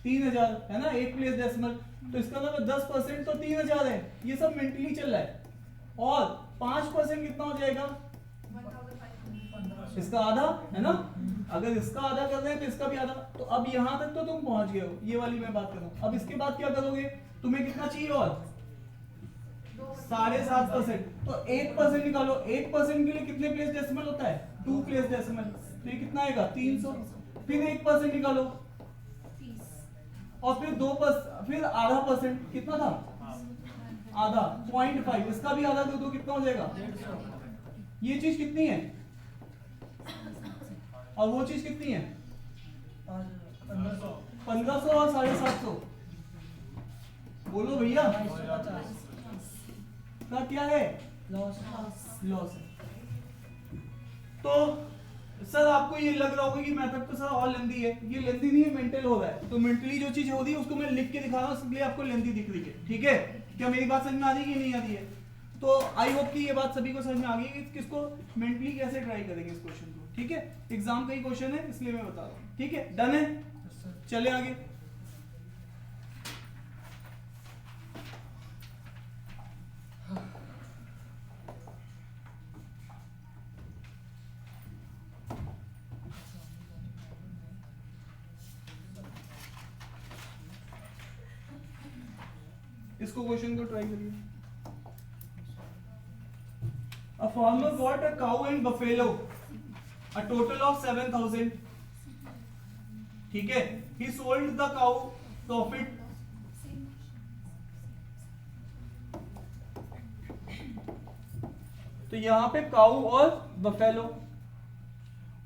A: 3,000, है ना? एक प्लेस डेसिमल। तो इसका मतलब 10% तो 3,000 है। ये सब मेंटली चल रहा है। और 5% कितना हो जाएगा? इसका आधा, है ना? अगर इसका आधा कर रहे हैं तो इसका भी आधा। तो अब यहां तक तो तुम पहुंच गए हो, ये वाली मैं बात कर रहा हूं। अब इसके बाद क्या करोगे? तुम्हें कितना चाहिए? और 7.5%। तो 1% निकालो। 1% के लिए कितने प्लेस डेसिमल होता है? 2 प्लेस डेसिमल। तो ये कितना आएगा? 300। फिर 1% निकालो, और फिर 2%, फिर आधा परसेंट। कितना था? आधा, 0.5। इसका भी आधा दो, कितना हो जाएगा? ये चीज कितनी है? और वो चीज कितनी है? 1500 और 750। बोलो भैया, का क्या है? लॉस है। तो सर आपको ये लग रहा होगा कि मेथड तो सर और लेंदी है। ये लेंदी नहीं है, मेंटल हो रहा है। तो मेंटली जो चीज हो रही है उसको मैं लिख के दिखा रहा हूँ, इसलिए आपको लेंदी दिख रही है। ठीक है, क्या मेरी बात समझ में आ रही है कि नहीं आ रही है? तो आई होप कि ये बात सभी को समझ में आ गई कि किसको मेंटली कैसे ट्राई करेंगे इस क्वेश्चन को। ठीक है, एग्जाम का ही क्वेश्चन है इसलिए मैं बता रहा हूँ। ठीक है, डन है? चले आगे। इसको क्वेश्चन को ट्राई करिए। A farmer got a cow and buffalo, a total of 7,000. ठीक है, he sold the cow profit. तो यहाँ पे काऊ और बफेलो,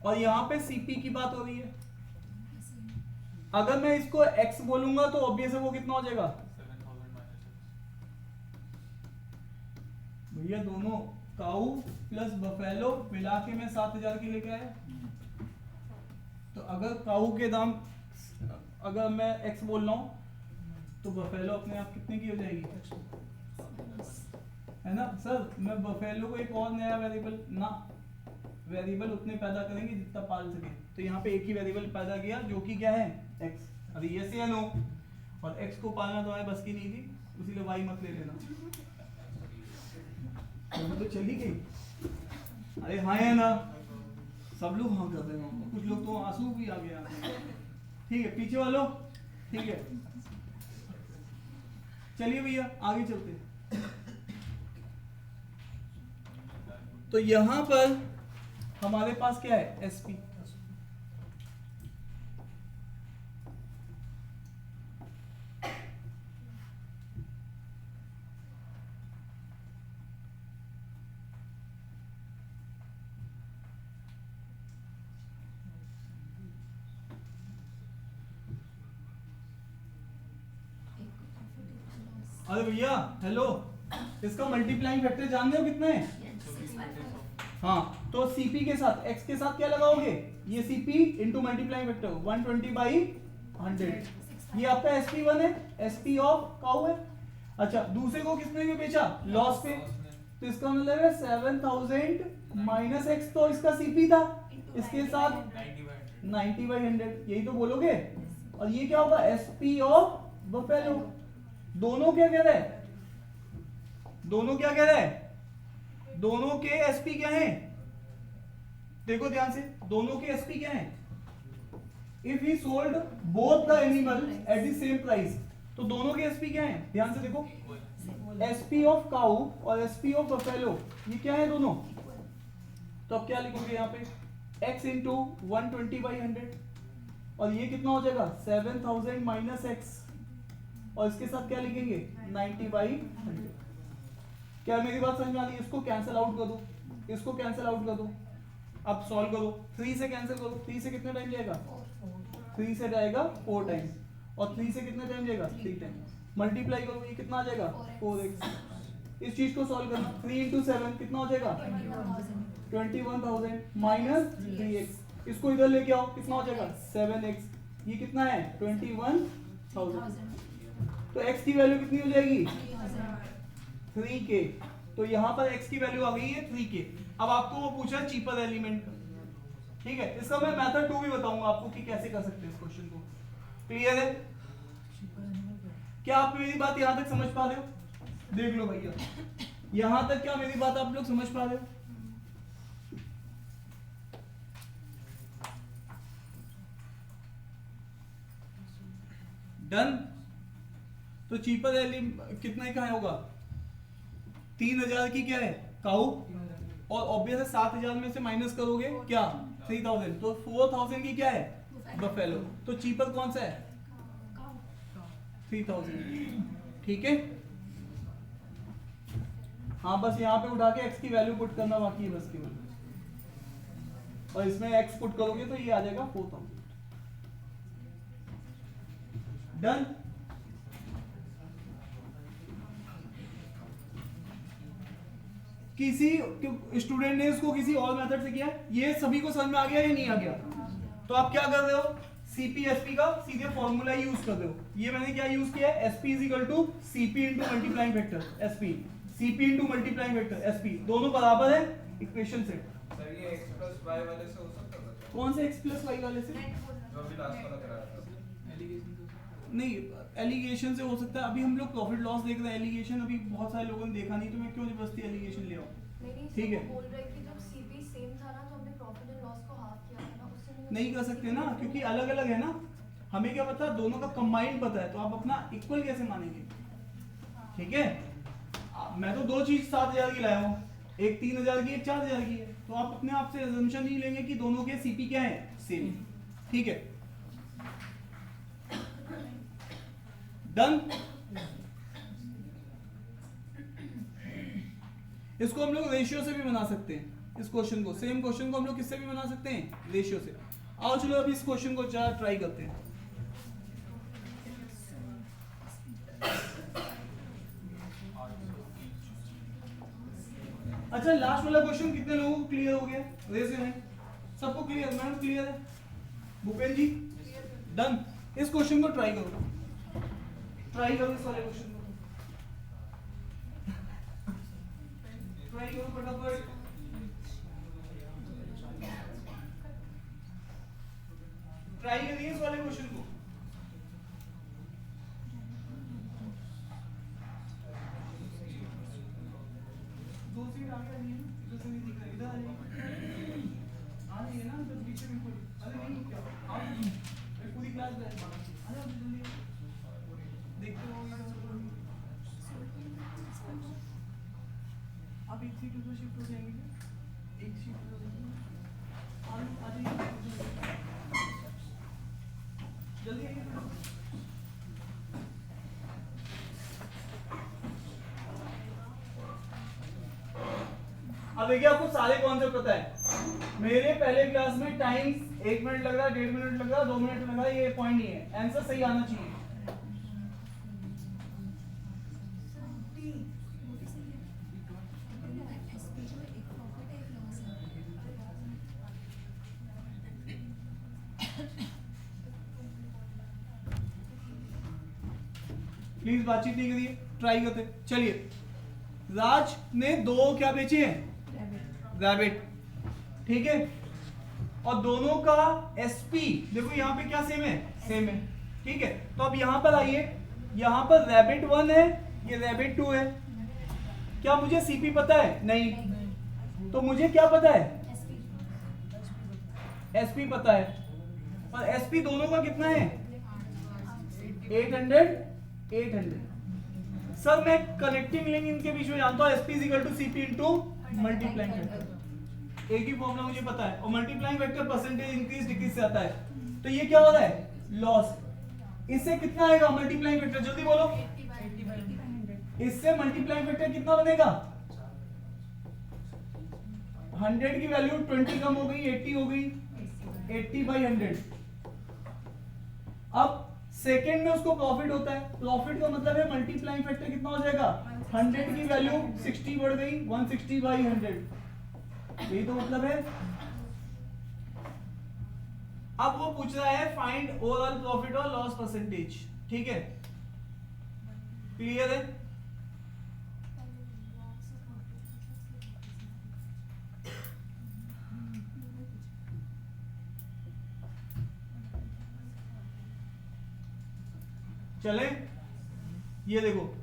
A: और यहाँ पे सीपी की बात हो रही है। अगर मैं इसको x बोलूंगा तो ऑब्वियस है वो कितना हो जाएगा? भैया दोनों काऊ प्लस बफेलो मिला के मैं 7,000 की लेके आया। तो अगर काऊ के दाम, अगर मैं x बोल रहा हूं तो बफेलो अपने आप कितने की हो जाएगी? है ना सर? मैं बफेलो को एक और नया वेरिएबल ना, वेरिएबल उतने पैदा करेंगे जितना पाल सके। तो यहाँ पे एक ही वेरिएबल पैदा किया जो कि क्या है x। अरे ये से या नो, और x को पालना तो हमारे बस की नहीं थी, इसीलिए y मत ले लेना। तो चली गई। अरे हाँ है ना, सब लोग हाँ कर रहे हैं, कुछ लोग तो आंसू भी आ गया। ठीक है पीछे वालों, ठीक है चलिए भैया आगे चलते हैं। तो यहां पर हमारे पास क्या है SP। अरे भैया हेलो, इसका मल्टीप्लाइंग फैक्टर जानते हो कितना है? हाँ तो CP के साथ x के साथ क्या लगाओगे, ये CP इंटू मल्टीप्लाइंग फैक्टर 120/100। ये आपका SP1 है, SP ऑफ काउ है। अच्छा दूसरे को किसने भी बेचा, लॉस पे, तो इसका मतलब है 7000 माइनस x, तो इसका CP था, इसके साथ 90/100, यही तो बोलोगे। और ये क्या होगा, SP ऑफ बफेलो। दोनों क्या कह रहे हैं, दोनों क्या कह रहे हैं, दोनों के SP क्या हैं, देखो ध्यान से, दोनों के SP क्या हैं। If he sold both the animal at the same price, तो दोनों के SP क्या हैं, ध्यान से देखो, SP ऑफ काउ और SP ऑफ बफेलो, ये क्या है दोनों। तो अब क्या लिखोगे यहाँ पे, x इंटू 120/100, और ये कितना हो जाएगा 7000 माइनस x, और इसके साथ क्या लिखेंगे 90/100। क्या मेरी बात समझ में आ रही है? इसको कैंसिल आउट कर दो, इसको कैंसिल आउट कर दो, अब सॉल्व करो, 3 से कैंसिल करो, 3 से कितने टाइम जाएगा, 3 से जाएगा 4 टाइम, और 3 से कितने टाइम जाएगा 3 टाइम, मल्टीप्लाई करो, ये कितना आ जाएगा 4x। इस चीज को सॉल्व करना, 3 इंटू 7 कितना हो जाएगा 21,000 माइनस 3x, इसको इधर लेके आओ, कितना हो जाएगा 7x, ये कितना है 21,000। तो x की वैल्यू कितनी हो जाएगी 3k, तो यहाँ पर x की वैल्यू आ गई है 3k। अब आपको वो पूछा है चीपर एलिमेंट, ठीक है, इसका मैं मेथड 2 भी बताऊंगा आपको कि कैसे कर सकते हैं इस क्वेश्चन को। क्लियर है? क्या आप मेरी बात यहां तक समझ पा रहे हो? देख लो भैया, यहां तक क्या मेरी बात आप लोग समझ पा रहे हो? डन। तो चीपर एलिमेंट कितने का होगा, 3000 की क्या है काउ, और ऑब्वियस है 7000 में से माइनस करोगे क्या 3000, तो 4000 की क्या है बफेलो। तो चीपर कौन सा है 3000, ठीक है। हाँ बस यहाँ पे उठा के x की वैल्यू पुट करना बाकी है बस केवल, और इसमें x पुट करोगे तो ये आ जाएगा 4000। डन। किसी स्टूडेंट ने इसको किसी और मेथड से किया, ये सभी को समझ में आ गया या नहीं आ गया? तो आप क्या कर रहे हो, CP/SP का सीधे फॉर्मूला यूज कर रहे हो। ये मैंने क्या यूज किया है, SP is to CP into multiplying factor SP, CP into multiplying factor SP, दोनों बराबर है इक्वेशन सेट।
C: सर ये x प्लस y वाले से हो सकता है?
A: कौन से x प्लस y वाले से?
C: जो अभी लास्ट वाला कराया था।
A: नहीं एलिगेशन से हो सकता है, अभी हम लोग प्रॉफिट लॉस देख रहे हैं, एलिगेशन अभी बहुत सारे लोगों ने देखा नहीं, तो मैं क्यों जबरदस्ती एलिगेशन ले आऊं। ठीक है
B: बोल रहे कि जब CP सेम था ना तो हमने प्रॉफिट एंड लॉस को हाफ किया था ना, उससे
A: नहीं कर सकते ना, क्योंकि अलग अलग है ना, हमें क्या पता, दोनों का कंबाइंड पता है, तो आप अपना इक्वल कैसे मानेंगे। ठीक है, मैं तो दो चीज 7000 की लाया हूँ, एक 3000 की एक 4000 की है, तो आप अपने आप से अजम्पशन नहीं लेंगे कि दोनों के CP क्या है सेम। ठीक है डन। इसको हम लोग रेशियो से भी बना सकते हैं, इस क्वेश्चन को, सेम क्वेश्चन को हम लोग किससे भी बना सकते हैं, रेशियो से। आओ चलो अभी इस क्वेश्चन को ट्राई करते हैं। अच्छा लास्ट वाला क्वेश्चन कितने लोगों को क्लियर हो गया, रेज योर हैंड। सबको क्लियर, मैडम क्लियर है, भूपेन जी डन। इस क्वेश्चन को ट्राई करो, ट्राई करो इस वाले क्वेश्चन को, ट्राई करो फटाफट। ट्राई करिए इस वाले क्वेश्चन को। दूसरी आगे नहीं है, इधर से नहीं दिख रहा, इधर आ जाइए, आ जाइए ना, इधर पीछे बिल्कुल। अरे नहीं क्या आप पूरी क्लास बैठ आ जाओ जल्दी, देखते रहो ना आप एक सीट ऊपर शिफ्ट हो जाएंगे, एक सीट ऊपर आ जाइए जल्दी आइए। अब देखिए आपको सारे कॉन्सेप्ट पता है। मेरे पहले क्लास में टाइम्स 1 मिनट लग रहा, 1.5 मिनट लग रहा, 2 मिनट लग रहा, ये पॉइंट नहीं है, आंसर सही आना चाहिए। प्लीज बातचीत नहीं करिए, ट्राई करते चलिए। राज ने 2 क्या बेचे हैं? रैबिट, ठीक है, और दोनों का एसपी देखो यहाँ पे क्या सेम है, सेम है, ठीक है। तो अब यहाँ पर आइए, यहाँ पर रैबिट 1 है, ये रैबिट 2 है। क्या मुझे सीपी पता है? नहीं। तो मुझे क्या पता है? एसपी पता है। और एसपी दोनों का कितना है? 800। सर मैं कनेक्टिंग लिंक इनके बीच में जानता हूं, SP is equal to CP into multiplying vector. एक ही फॉर्मूला मुझे पता है, और multiplying vector percentage increase decrease से आता है। तो ये क्या हो रहा है? लॉस। इससे कितना आएगा मल्टीप्लाइंग वेक्टर? जल्दी बोलो। इससे मल्टीप्लाइंग वेक्टर कितना बनेगा? 100 की वैल्यू 20 कम हो गई, 80 हो गई, 80/100। अब सेकेंड में उसको प्रॉफिट होता है, प्रॉफिट का मतलब है मल्टीप्लाइंग फैक्टर कितना हो जाएगा? 100 की वैल्यू 60 बढ़ गई, 160/100, यही तो मतलब है। अब वो पूछ रहा है फाइंड ओवरऑल प्रॉफिट और लॉस परसेंटेज, ठीक है, क्लियर है? चले, ये देखो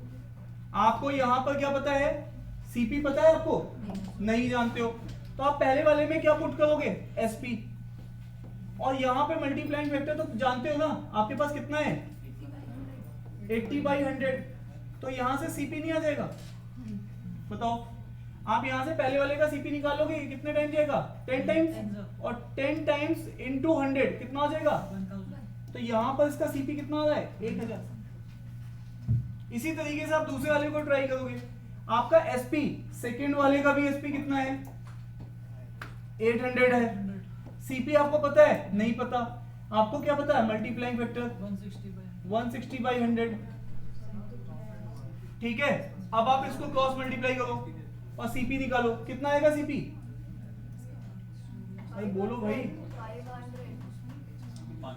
A: आपको यहां पर क्या पता है? सीपी पता है आपको? नहीं जानते हो, तो आप पहले वाले में क्या पुट करोगे? एसपी। और यहां पे मल्टीप्लाइंग फैक्टर तो जानते हो ना, आपके पास कितना है? 80/100। तो यहां से सीपी नहीं आ जाएगा? बताओ, आप यहां से पहले वाले का सीपी निकालोगे, कितने टाइम जाएगा? 10 टाइम्स, और 10 टाइम्स इंटू 100 कितना आ जाएगा? तो यहां पर इसका सीपी कितना आ रहा है? 1000। इसी तरीके से आप दूसरे वाले को ट्राई करोगे, आपका एसपी, सेकंड वाले का भी एसपी कितना है? 800 है। सीपी आपको पता है? नहीं पता। आपको क्या पता है? मल्टीप्लाइंग फैक्टर 160/100, ठीक है। अब आप इसको क्रॉस मल्टीप्लाई करो और सीपी निकालो, कितना आएगा सीपी? अरे बोलो भाई,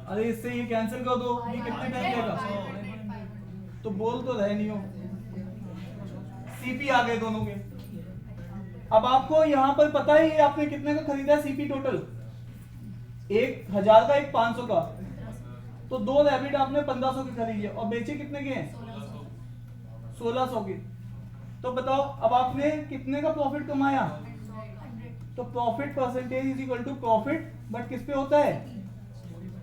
A: अरे इससे ये कैंसिल कर दो, ये कितने टाइम लेगा? तो बोल तो रहे नहीं हो। सीपी आ गए दोनों के। अब आपको यहां पर पता है ये आपने कितने का खरीदा है सीपी टोटल? 1000 का, एक 500 का। तो 2 रैबिट आपने 1500 के खरीदे और बेचे कितने के हैं? 1600 के। तो बताओ अब आपने कितने का प्रॉफिट कमाया? तो profit percentage is equal to profit but किस पे होता है?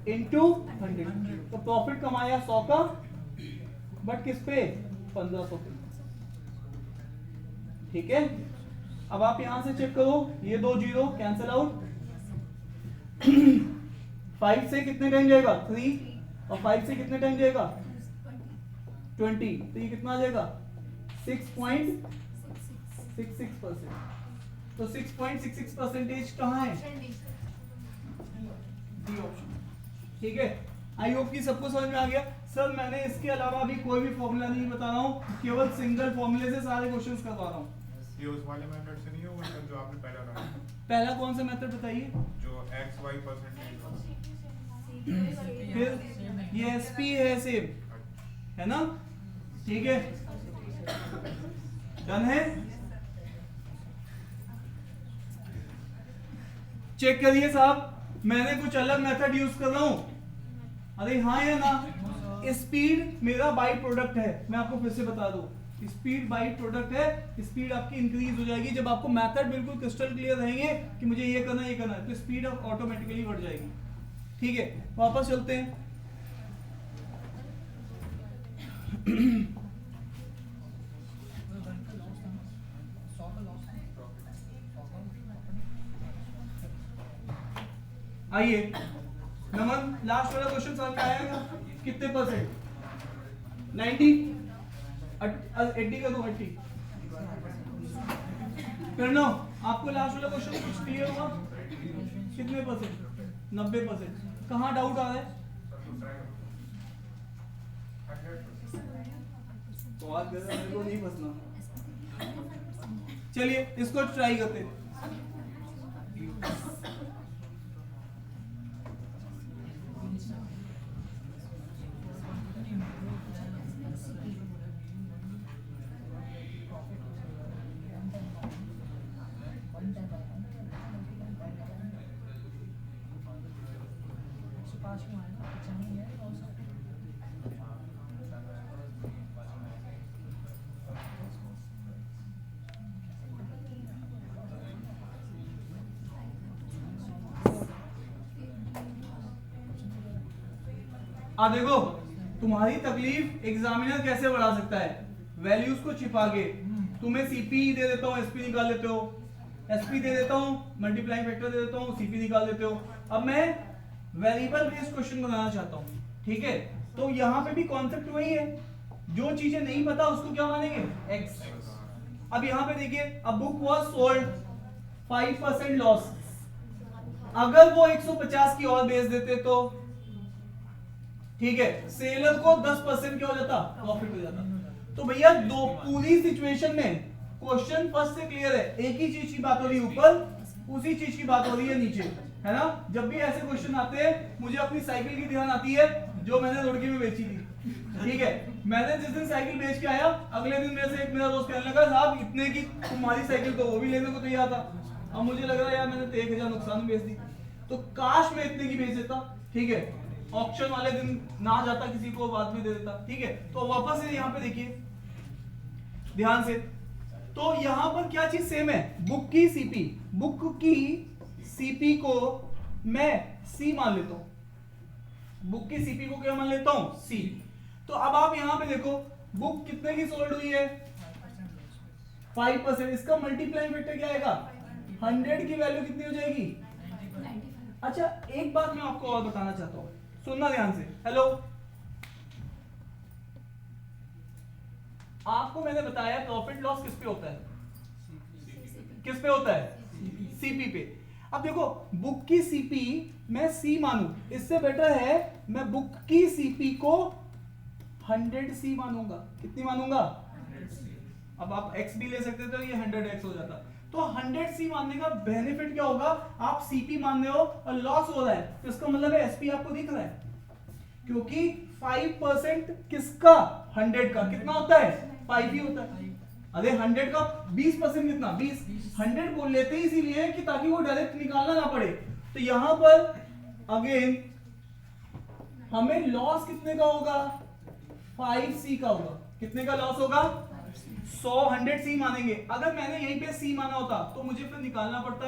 A: इनटू 100। तो प्रॉफिट कमाया 100 का, बट किस पे? 1500 पे, ठीक है। अब आप यहां से चेक करो, ये 2 जीरो कैंसिल आउट। 5 से कितने टाइम जाएगा? 3, और 5 से कितने टाइम जाएगा? 20। तो ये कितना आ जाएगा? 6.66%। तो 6.66% कहाँ है? डी ऑप्शन, ठीक है। आई होप कि सबको समझ में आ गया। सर मैंने इसके अलावा अभी कोई भी फॉर्मूला नहीं बता रहा हूँ, केवल सिंगल फॉर्मूले से सारे क्वेश्चंस करवा रहा हूँ।
D: ये उस वाले मेथड से नहीं होगा सर जो आपने पहला रखा?
A: पहला कौन सा मेथड बताइए?
D: जो XY परसेंटेज वाला।
A: फिर ये एसपी है सेम, है ना? ठीक है, डन है। चेक करिए साहब, मैंने कुछ अलग मेथड यूज कर रहा हूं, अरे हाँ या ना? स्पीड मेरा बाई प्रोडक्ट है, मैं आपको फिर से बता दूं, स्पीड बाई प्रोडक्ट है। स्पीड आपकी इंक्रीज हो जाएगी जब आपको मेथड बिल्कुल क्रिस्टल क्लियर रहेंगे कि मुझे ये करना है तो स्पीड ऑटोमेटिकली बढ़ जाएगी। ठीक है, वापस चलते हैं। आइए नमन, लास्ट वाला क्वेश्चन सॉल्व आएगा कितने परसेंट? 90 80 का दो 80। करना आपको लास्ट वाला क्वेश्चन कुछ क्लियर हुआ? कितने परसेंट? 90%। कहाँ डाउट आ रहा है? तो आज मेरे को नहीं फंसना। चलिए इसको ट्राई करते हैं। देखो तुम्हारी तकलीफ एग्जामिनर कैसे बढ़ा सकता है, वैल्यूज को छिपा के। तुम्हें सीपी दे देता हूं, एसपी निकाल लेते हो, एसपी दे देता हूं, मल्टीप्लाइंग फैक्टर दे देता हूं, सीपी निकाल लेते हो। अब मैं वेरिएबल बेस्ड क्वेश्चन बनाना चाहता हूं, ठीक है? तो यहां पे भी कॉन्सेप्ट वही है, जो चीजें नहीं पता उसको क्या मानेंगे? एक्स। अब यहां पे देखिए, a book was sold 5% loss. अगर वो 150 की और बेच देते तो ठीक है, सेलर को 10% क्या हो जाता? प्रॉफिट हो जाता। तो भैया दो पूरी सिचुएशन में क्वेश्चन फर्स्ट से क्लियर है, एक ही चीज की बात हो रही है ऊपर, उसी चीज की बात हो रही है नीचे, है ना? जब भी ऐसे क्वेश्चन आते हैं मुझे अपनी साइकिल की ध्यान आती है जो मैंने रुड़की में बेची थी, ठीक है? मैंने जिस दिन साइकिल बेच के आया, अगले दिन मेरे से एक मेरा दोस्त कहने लगा साहब इतने की तुम्हारी साइकिल, तो वो भी लेने को तैयार था। अब मुझे लग रहा है यार मैंने तो 1000 नुकसान में बेच दी, तो काश मैं इतने की बेच देता, ठीक है? ऑक्शन वाले दिन ना जाता, किसी को बाद में दे देता, ठीक है? तो वापस से यहाँ पे देखिए ध्यान से, तो यहां पर क्या चीज सेम है? बुक की सीपी, बुक की सीपी को मैं सी मान लेता हूं, बुक की सीपी को क्या मान लेता हूं? सी। तो अब आप यहां पे देखो बुक कितने की सोल्ड हुई है? 5%। इसका मल्टीप्लाइंग फैक्टर क्या आएगा? 100 की वैल्यू कितनी हो जाएगी? अच्छा एक बात मैं आपको और बताना चाहता हूं, सुनना ध्यान से। हेलो, आपको मैंने बताया प्रॉफिट लॉस किस पे होता है? किस पे होता है? सीपी पे। अब देखो बुक की सीपी मैं सी मानूं, इससे बेटर है मैं बुक की सीपी को 100 सी मानूंगा। कितनी मानूंगा? अब आप x भी ले सकते थे तो ये 100x हो जाता। तो 100 सी मानने का बेनिफिट क्या होगा? आप सीपी मान रहे हो और लॉस हो रहा है, तो इसका मतलब है एसपी आपको दिख रहा है, क्योंकि 5% किसका? 100 का। कितना होता है? 5 ही होता है। अरे 100 का 20% कितना? 20। 100 बोल लेते ही इसीलिए कि ताकि वो डायरेक्ट निकालना ना पड़े। तो यहां पर अगेन हमें लॉस कितने का होगा? 5c का होगा। कितने का लॉस होगा? 100 मानेंगे। अगर मैंने यहीं पे c माना होता तो मुझे फिर निकालना पड़ता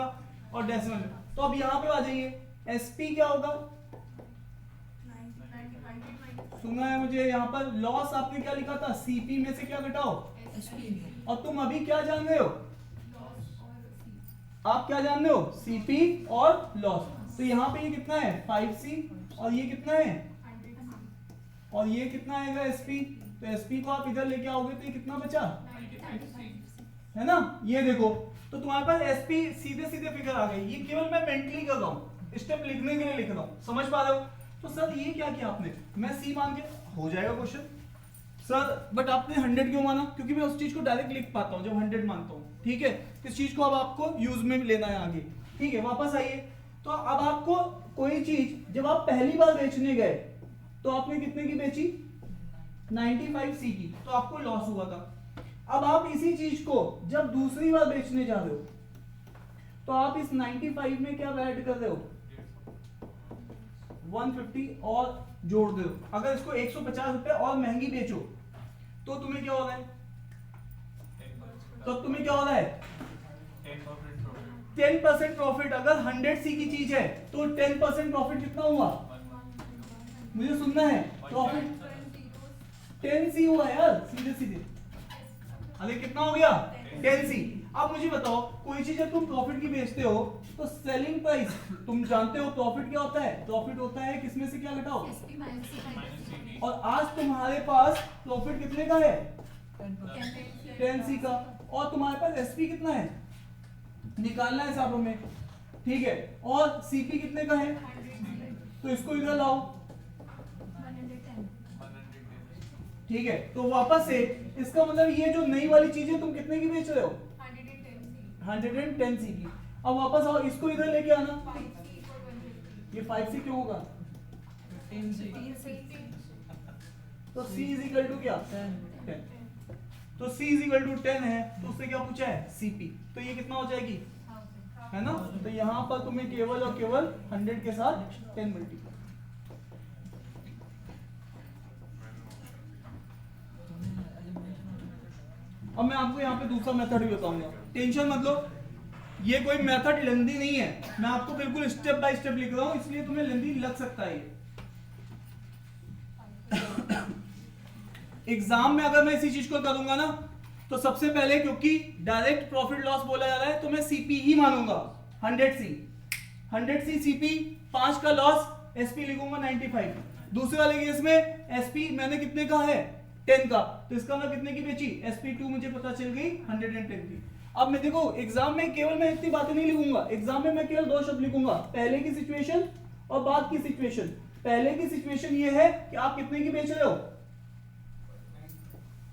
A: और डेसिमल। तो अब यहां पे आ जाइए, एसपी क्या होगा? सुना है मुझे, यहाँ पर लॉस आपने क्या लिखा था? सीपी में से क्या घटाओ? और तुम अभी क्या जान रहे हो? आप क्या जान रहे हो? सीपी और लॉस। तो यहाँ पे ये कितना है? 5c। और ये कितना है? और ये कितना आएगा? एसपी। तो एसपी को आप इधर लेके आओगे तो ये कितना बचा? है ना? ये देखो, तो तुम्हारे पास एसपी सीधे सीधे फिगर आ गई। ये केवल मैं मेंटली कर रहा हूँ, स्टेप लिखने के लिए लिख रहा हूँ। समझ पा रहे हो? तो सर ये क्या किया आपने? मैं सी मान के हो जाएगा क्वेश्चन सर, बट आपने 100 क्यों माना? क्योंकि मैं उस चीज को डायरेक्ट लिख पाता हूँ जब 100 मानता हूँ, ठीक है? इस चीज को अब आपको यूज में लेना है आगे, ठीक है? वापस आइए। तो अब आपको कोई चीज जब आप पहली बार बेचने गए तो आपने कितने की बेची? 95c की, तो आपको लॉस हुआ था। अब आप इसी चीज को जब दूसरी बार बेचने जा रहे हो तो आप इस 95 में क्या ऐड कर रहे हो? 150 और जोड़ दो। अगर इसको 150 रुपए और महंगी बेचो तो तुम्हें क्या हो रहा है? तो तुम्हें क्या हो रहा है? 10% प्रॉफिट। अगर 100 सी की चीज है तो 10% प्रॉफिट कितना हुआ? मुझे सुनना है। प्रॉफिट 10 सी हुआ यार, सीधे सीधे। अरे कितना हो गया? 10 सी। अब मुझे बताओ, कोई चीज जब तुम प्रॉफिट की बेचते हो तो सेलिंग प्राइस, तुम जानते हो प्रॉफिट क्या होता है? प्रॉफिट होता है किसमें से क्या घटाओ। और आज तुम्हारे पास प्रॉफिट कितने का है? 10 सी का। और तुम्हारे पास एसपी कितना है? निकालना है हिसाबों में, ठीक है। और सीपी कितने का है? तो इसको इधर लाओ, ठीक है। तो वापस से इसका मतलब ये जो नई वाली चीजें तुम कितने की बेच रहे हो? 110 सी की। अब वापस आओ, इसको इधर लेके आना। ये 5 सी क्यों होगा? तो C इज इक्वल टू क्या? 10। तो C इज इक्वल टू 10 है, तो उससे क्या पूछा है? CP। तो ये कितना हो जाएगी? है ना? तो यहां पर तुम्हें केवल और केवल 100 के साथ 10 मल्टीप्लाई। अब मैं आपको यहाँ पे दूसरा मेथड भी बताऊंगा, टेंशन मत लो। ये कोई मेथड लेंदी नहीं है, मैं आपको बिल्कुल स्टेप बाय स्टेप लिख रहा हूं, इसलिए तुम्हें लेंदी लग सकता है ये। एग्जाम में अगर मैं इसी चीज को करूंगा ना, तो सबसे पहले क्योंकि डायरेक्ट प्रॉफिट लॉस बोला जा रहा है तो मैं सीपी ही मानूंगा। 100 सी सीपी, 5 का लॉस, एसपी लिखूंगा 95। दूसरे वाले केस में एसपी मैंने कितने का है? 10 का। तो इसका मैं कितने की बेची? SP2 मुझे पता चल गई 110 की। अब मैं देखो एग्जाम में केवल मैं इतनी बातें नहीं लिखूंगा, एग्जाम में मैं केवल 2 शब्द लिखूंगा, पहले की सिचुएशन और बाद की सिचुएशन। पहले की सिचुएशन ये है कि आप कितने की बेच रहे हो?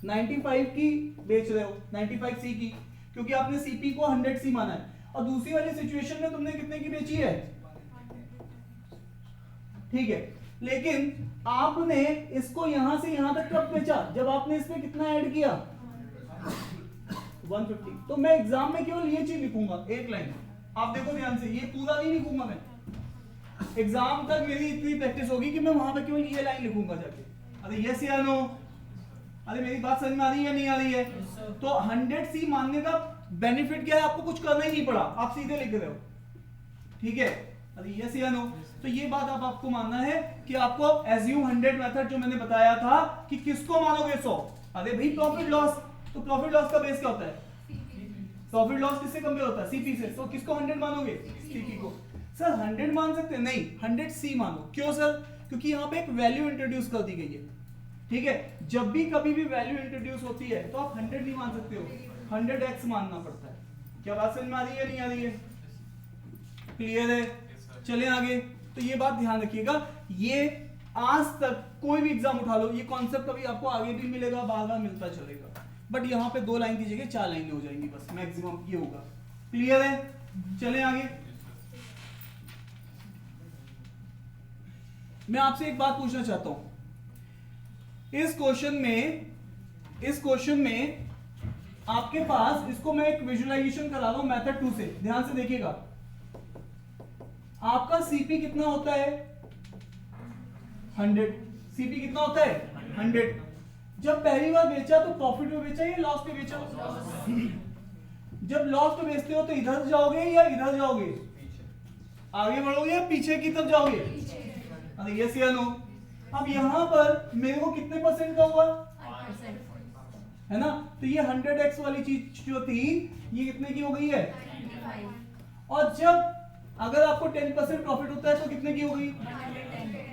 A: 95 की बेच रहे हो, 95 सी की, क्योंकि आपने सीपी को 100 सी माना है। और दूसरी वाली सिचुएशन में तुमने कितने की बेची है? ठीक है, लेकिन आपने इसको यहां से यहां तक कब बेचा? जब आपने इसमें कितना ऐड किया? 150। तो मैं एग्जाम में केवल ये चीज लिखूंगा, एक लाइन। आप देखो ध्यान से, ये पूरा नहीं लिखूंगा मैं। एग्जाम तक मेरी इतनी प्रैक्टिस होगी कि मैं वहां पे केवल ये लाइन लिखूंगा जाके। अरे यस या नो? अरे मेरी बात समझ में आ रही है या नहीं आ रही है? तो 100 सी मानने का बेनिफिट क्या है? आपको कुछ करना ही नहीं पड़ा, आप सीधे लिख रहे हो, ठीक है। अरे यस या नो? तो ये बात अब आपको मानना है कि आपको एज्यूम 100 मेथड जो मैंने बताया था कि किसको मानोगे 100? अरे भाई प्रॉफिट लॉस। तो प्रॉफिट लॉस का बेस क्या होता है? प्रॉफिट लॉस किससे कंपेयर होता है? सीपी से। तो किसको 100 मानोगे? सीपी को। सर 100 मान सकते हैं? नहीं, 100 सी मानो। क्यों सर? क्योंकि यहाँ पे एक वैल्यू इंट्रोड्यूस कर दी गई है, ठीक है। जब भी कभी भी वैल्यू इंट्रोड्यूस होती है तो आप 100 नहीं मान सकते हो, 100x मानना पड़ता है। क्या बात समझ में आ रही है नहीं आ रही है? क्लियर है? चलें आगे। तो ये बात ध्यान रखिएगा, ये आज तक कोई भी एग्जाम उठा लो, ये कॉन्सेप्ट कभी आपको आगे भी मिलेगा, बार बार मिलता चलेगा। बट यहाँ पे 2 लाइन की जगह 4 लाइनें हो जाएंगी बस, मैक्सिमम ये होगा। क्लियर है? चलें आगे। मैं आपसे एक बात पूछना चाहता हूं, इस क्वेश्चन में आपके पास, इसको मैं एक विजुअलाइजेशन करा रहा हूं मेथड 2 से, ध्यान से देखिएगा। आपका सीपी कितना होता है? 100। सीपी कितना होता है? 100। जब पहली बार बेचा तो प्रॉफिट में बेचा या लॉस पे बेचा? जब लॉस पे बेचते हो तो इधर जाओगे या इधर जाओगे? आगे बढ़ोगे या पीछे की तरफ जाओगे? अरे यस या नो? अब यहां पर मेरे को कितने % का हुआ? 5%, है ना? तो ये 100x वाली चीज जो थी ये कितने की हो गई है? 95। और जब अगर आपको 10% प्रॉफिट होता है तो कितने की हो गई? 110।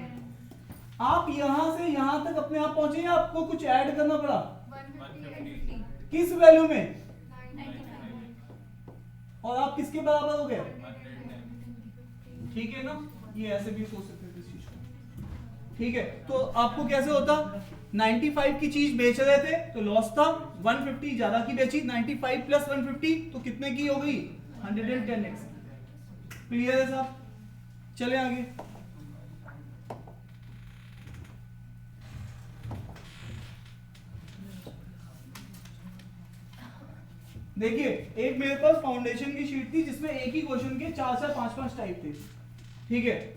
A: आप यहां से यहां तक अपने आप पहुंचे या आपको कुछ ऐड करना पड़ा? 150। किस वैल्यू में? 99। और आप किसके बराबर हो गए? 110। ठीक है ना? ये ऐसे भी सोच सकते थे इस चीज को, ठीक है। तो आपको कैसे होता? 95 की चीज बेच रहे थे तो लॉस था, 150 ज्यादा की बेची, 95 प्लस 150 तो कितने की हो गई? 110x। क्लियर है साहब? चले आगे। देखिए, एक मेरे पास फाउंडेशन की शीट थी जिसमें एक ही क्वेश्चन के 4-4, 5-5 टाइप थे, ठीक है।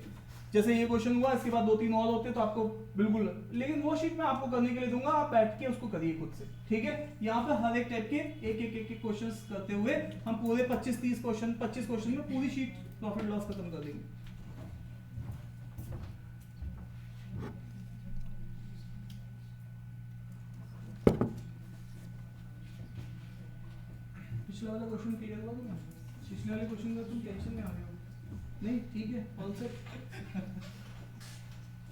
A: जैसे ये क्वेश्चन हुआ, इसके बाद 2-3 और होते तो आपको बिल्कुल, लेकिन वो शीट मैं आपको करने के लिए दूंगा, आप बैठ के उसको करिए खुद से, ठीक है। यहाँ पे हर एक टाइप के एक क्वेश्चंस करते हुए हम पूरे 25 क्वेश्चन में पूरी शीट प्रॉफिट लॉस खत्म कर देंगे। पिछले वाला क्वेश्चन क्लियर हुआ तुम्हें? पिछले वाले क्वेश्चन का तुम टेंशन में आ रहे हो? नहीं, ठीक है, ऑल सेट।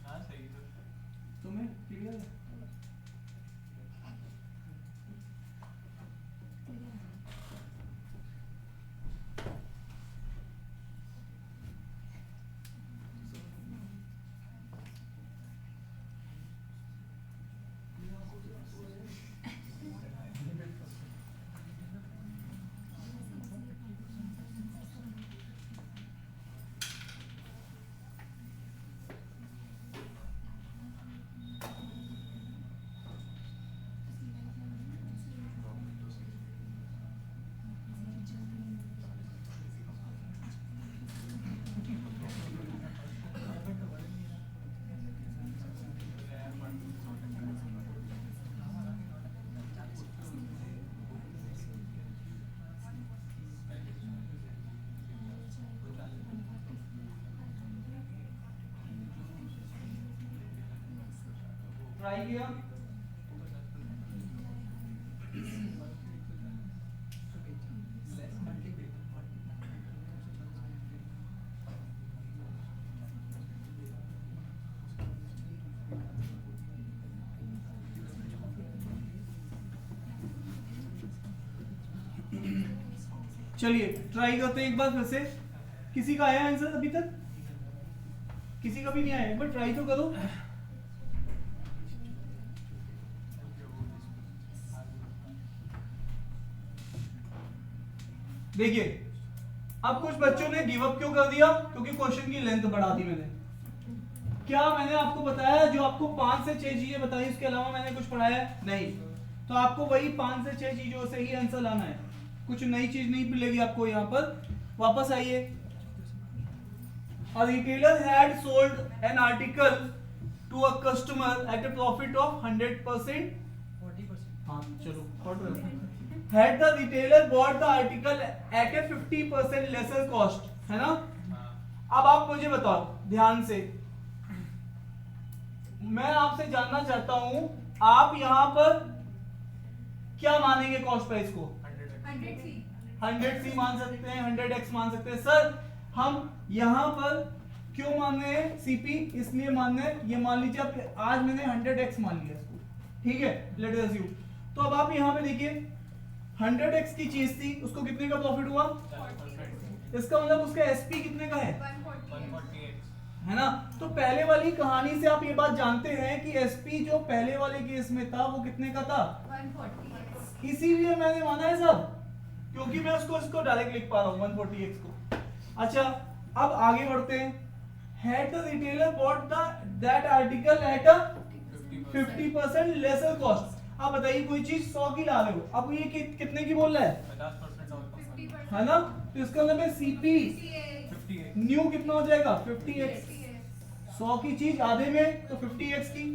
E: हाँ सही है।
A: तुम्हें क्लियर है? ट्राई किया? चलिए ट्राई करते हैं एक बार फिर से। किसी का आया आंसर अभी तक? किसी का भी नहीं आया? एक बार ट्राई तो करो। देखिए, अब कुछ बच्चों ने गिव अप क्यों कर दिया? क्योंकि क्वेश्चन की लेंथ बढ़ा दी मैंने। क्या मैंने आपको बताया जो आपको 5 से 6 चीजें बताई, उसके अलावा मैंने कुछ पढ़ाया? नहीं। तो आपको वही 5 से 6 चीजों से ही आंसर लाना है, कुछ नई चीज नहीं मिलेगी आपको यहाँ पर। वापस आइए। A retailer had sold an article to a customer at a profit of 100%.
E: 40%.
A: हाँ चलो। Had the retailer bought the article at a 50% lesser cost, है ना? अब आप मुझे बताओ ध्यान से, मैं आपसे जानना चाहता हूं आप यहां पर क्या मानेंगे कॉस्ट प्राइस को? 100C मान सकते हैं, 100x मान सकते हैं। सर हम यहां पर क्यों मान रहे हैं सीपी? इसलिए मान रहे हैं, ये मान लीजिए आप, आज मैंने 100x मान लिया इसको, ठीक है, लेट अस अज्यूम। तो अब आप यहां पे देखिए 100x की चीज थी, उसको कितने का प्रॉफिट हुआ?
E: 40%.
A: इसका मतलब उसका एसपी कितने का है?
E: 148.
A: है ना? तो पहले वाली कहानी से आप ये बात जानते हैं कि एसपी जो पहले वाले केस में था वो कितने का था?
B: 140.
A: इसीलिए मैंने माना है सब, क्योंकि मैं इसको डायरेक्ट लिख पा रहा हूं 140x को। अच्छा अब आगे बढ़ते हैं। Had the retailer bought that article at a 50% lesser cost? आप बताइए कोई चीज 100 की ला रहे हो, अब ये कितने की बोल रहा है?
E: 50% और कम.
B: 50%.
A: है ना? तो इसका मतलब है सीपी
E: 58.
A: न्यू कितना हो जाएगा? 50x। 100 की चीज आधे में तो 50x की।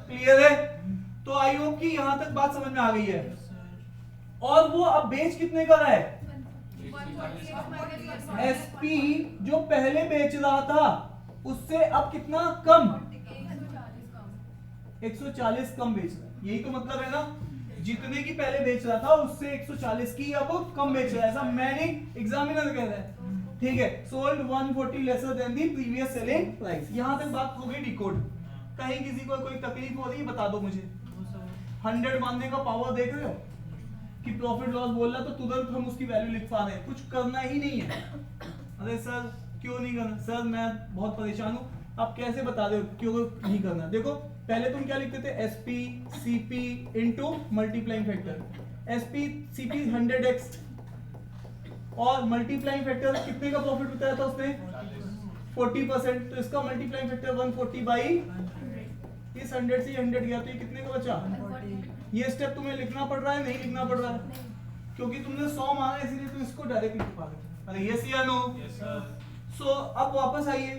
A: क्लियर है? तो आई होप कि यहां तक बात समझ में आ गई है। और वो अब बेच कितने का रहा है? एसपी जो पहले बेच रहा था उससे अब कितना कम? 140 कम बेच रहा है। यही तो मतलब है ना, जितने की पहले बेच रहा था उससे 140 की अब कम बेच रहा है, ऐसा मैंने एग्जामिनर कह रहा है। ठीक है, sold 140 lesser than the previous selling price. यहां तक बात हो गई डिकोड। कहीं किसी को कोई तकलीफ हो रही है बता दो मुझे। 100 मानने का पावर देख रहे हो कि प्रॉफिट लॉस बोल रहा तो तुरंत हम उसकी वैल्यू लिख पा रहे हैं, कुछ करना ही नहीं है। अरे सर क्यों नहीं करना? सर मैं बहुत परेशान हूँ। आप कैसे बता रहे हो क्यों नहीं करना? देखो पहले तुम क्या लिखते थे? SP CP into multiplying factor. SP CP 100x और मल्टीप्लाइंग फैक्टर कितने का प्रॉफिट बताया था उसने? 40%। तो इसका मल्टीप्लाइंग फैक्टर 140 बाई इस 100 से 100 गया तो ये कितने का बचा? ये स्टेप तुम्हें लिखना पड़ रहा है? नहीं लिखना पड़ रहा है क्योंकि तुमने 100 मांगा इसीलिए तुम इसको डायरेक्ट लिख पा रहे। अरे यस या नो?
E: Yes sir.
A: सो अब वापस आइए।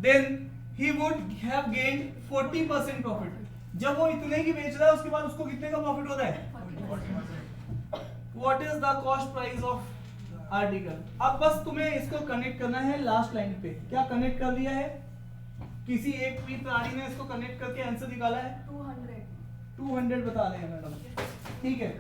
A: then he would have gained 40% profit. जब वो इतने की बेच रहा है उसके बाद उसको कितने का प्रॉफिट होता है? 40%। What is the cost price of article? अब बस तुम्हें इसको कनेक्ट करना है लास्ट लाइन पे। क्या कनेक्ट कर दिया है? किसी एक भी प्राणी ने इसको कनेक्ट करके आंसर निकाला है? 200 बता रहे हैं मैडम, ठीक है।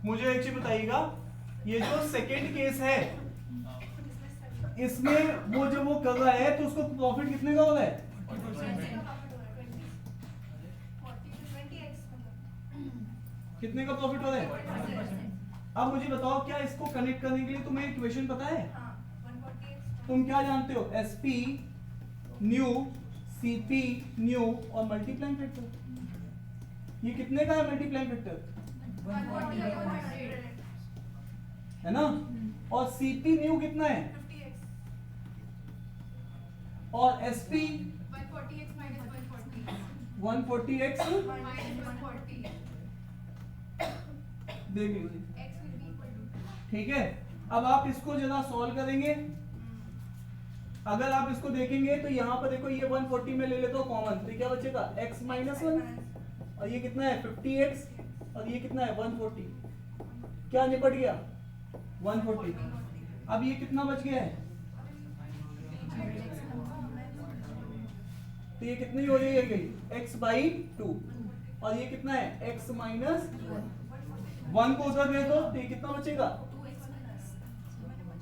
A: मुझे एक चीज बताइएगा, ये जो सेकेंड केस है इसमें वो जब वो कर रहा है तो उसको प्रॉफिट कितने का हो रहा है? कितने का प्रॉफिट हो रहा है? अब मुझे बताओ, क्या इसको कनेक्ट करने के लिए तुम्हें इक्वेशन पता है? तुम क्या जानते हो? एसपी न्यू, सीपी न्यू और मल्टीप्लाइंग फैक्टर। ये कितने का है मल्टीप्लाइंग फैक्टर? है ना? और सीपी न्यू कितना है? और एसपी 140x देख लीजिए, ठीक है। अब आप इसको जरा सॉल्व करेंगे। अगर आप इसको देखेंगे तो यहाँ पर देखो, ये 140 में ले लेते हो कॉमन, तो क्या बचेगा? x -1 और ये कितना है? 50x और ये कितना है? 140। क्या निपट गया? 140। अब ये कितना बच गया है? तो ये कितनी हो जाएगी? x/2 और ये कितना है? x - 1 को उधर दे दो तो ये कितना बचेगा?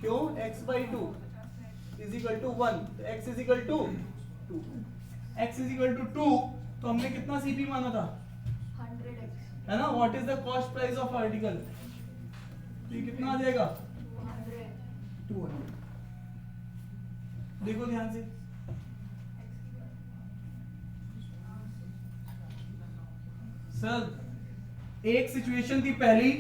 A: क्यों? x/2 = 1, तो x = 2। x = 2 तो हमने कितना सीपी माना था?
B: 100x
A: है ना? What is the cost price of article? तो ये कितना आ जाएगा? 200। देखो ध्यान से, सर एक सिचुएशन थी पहली,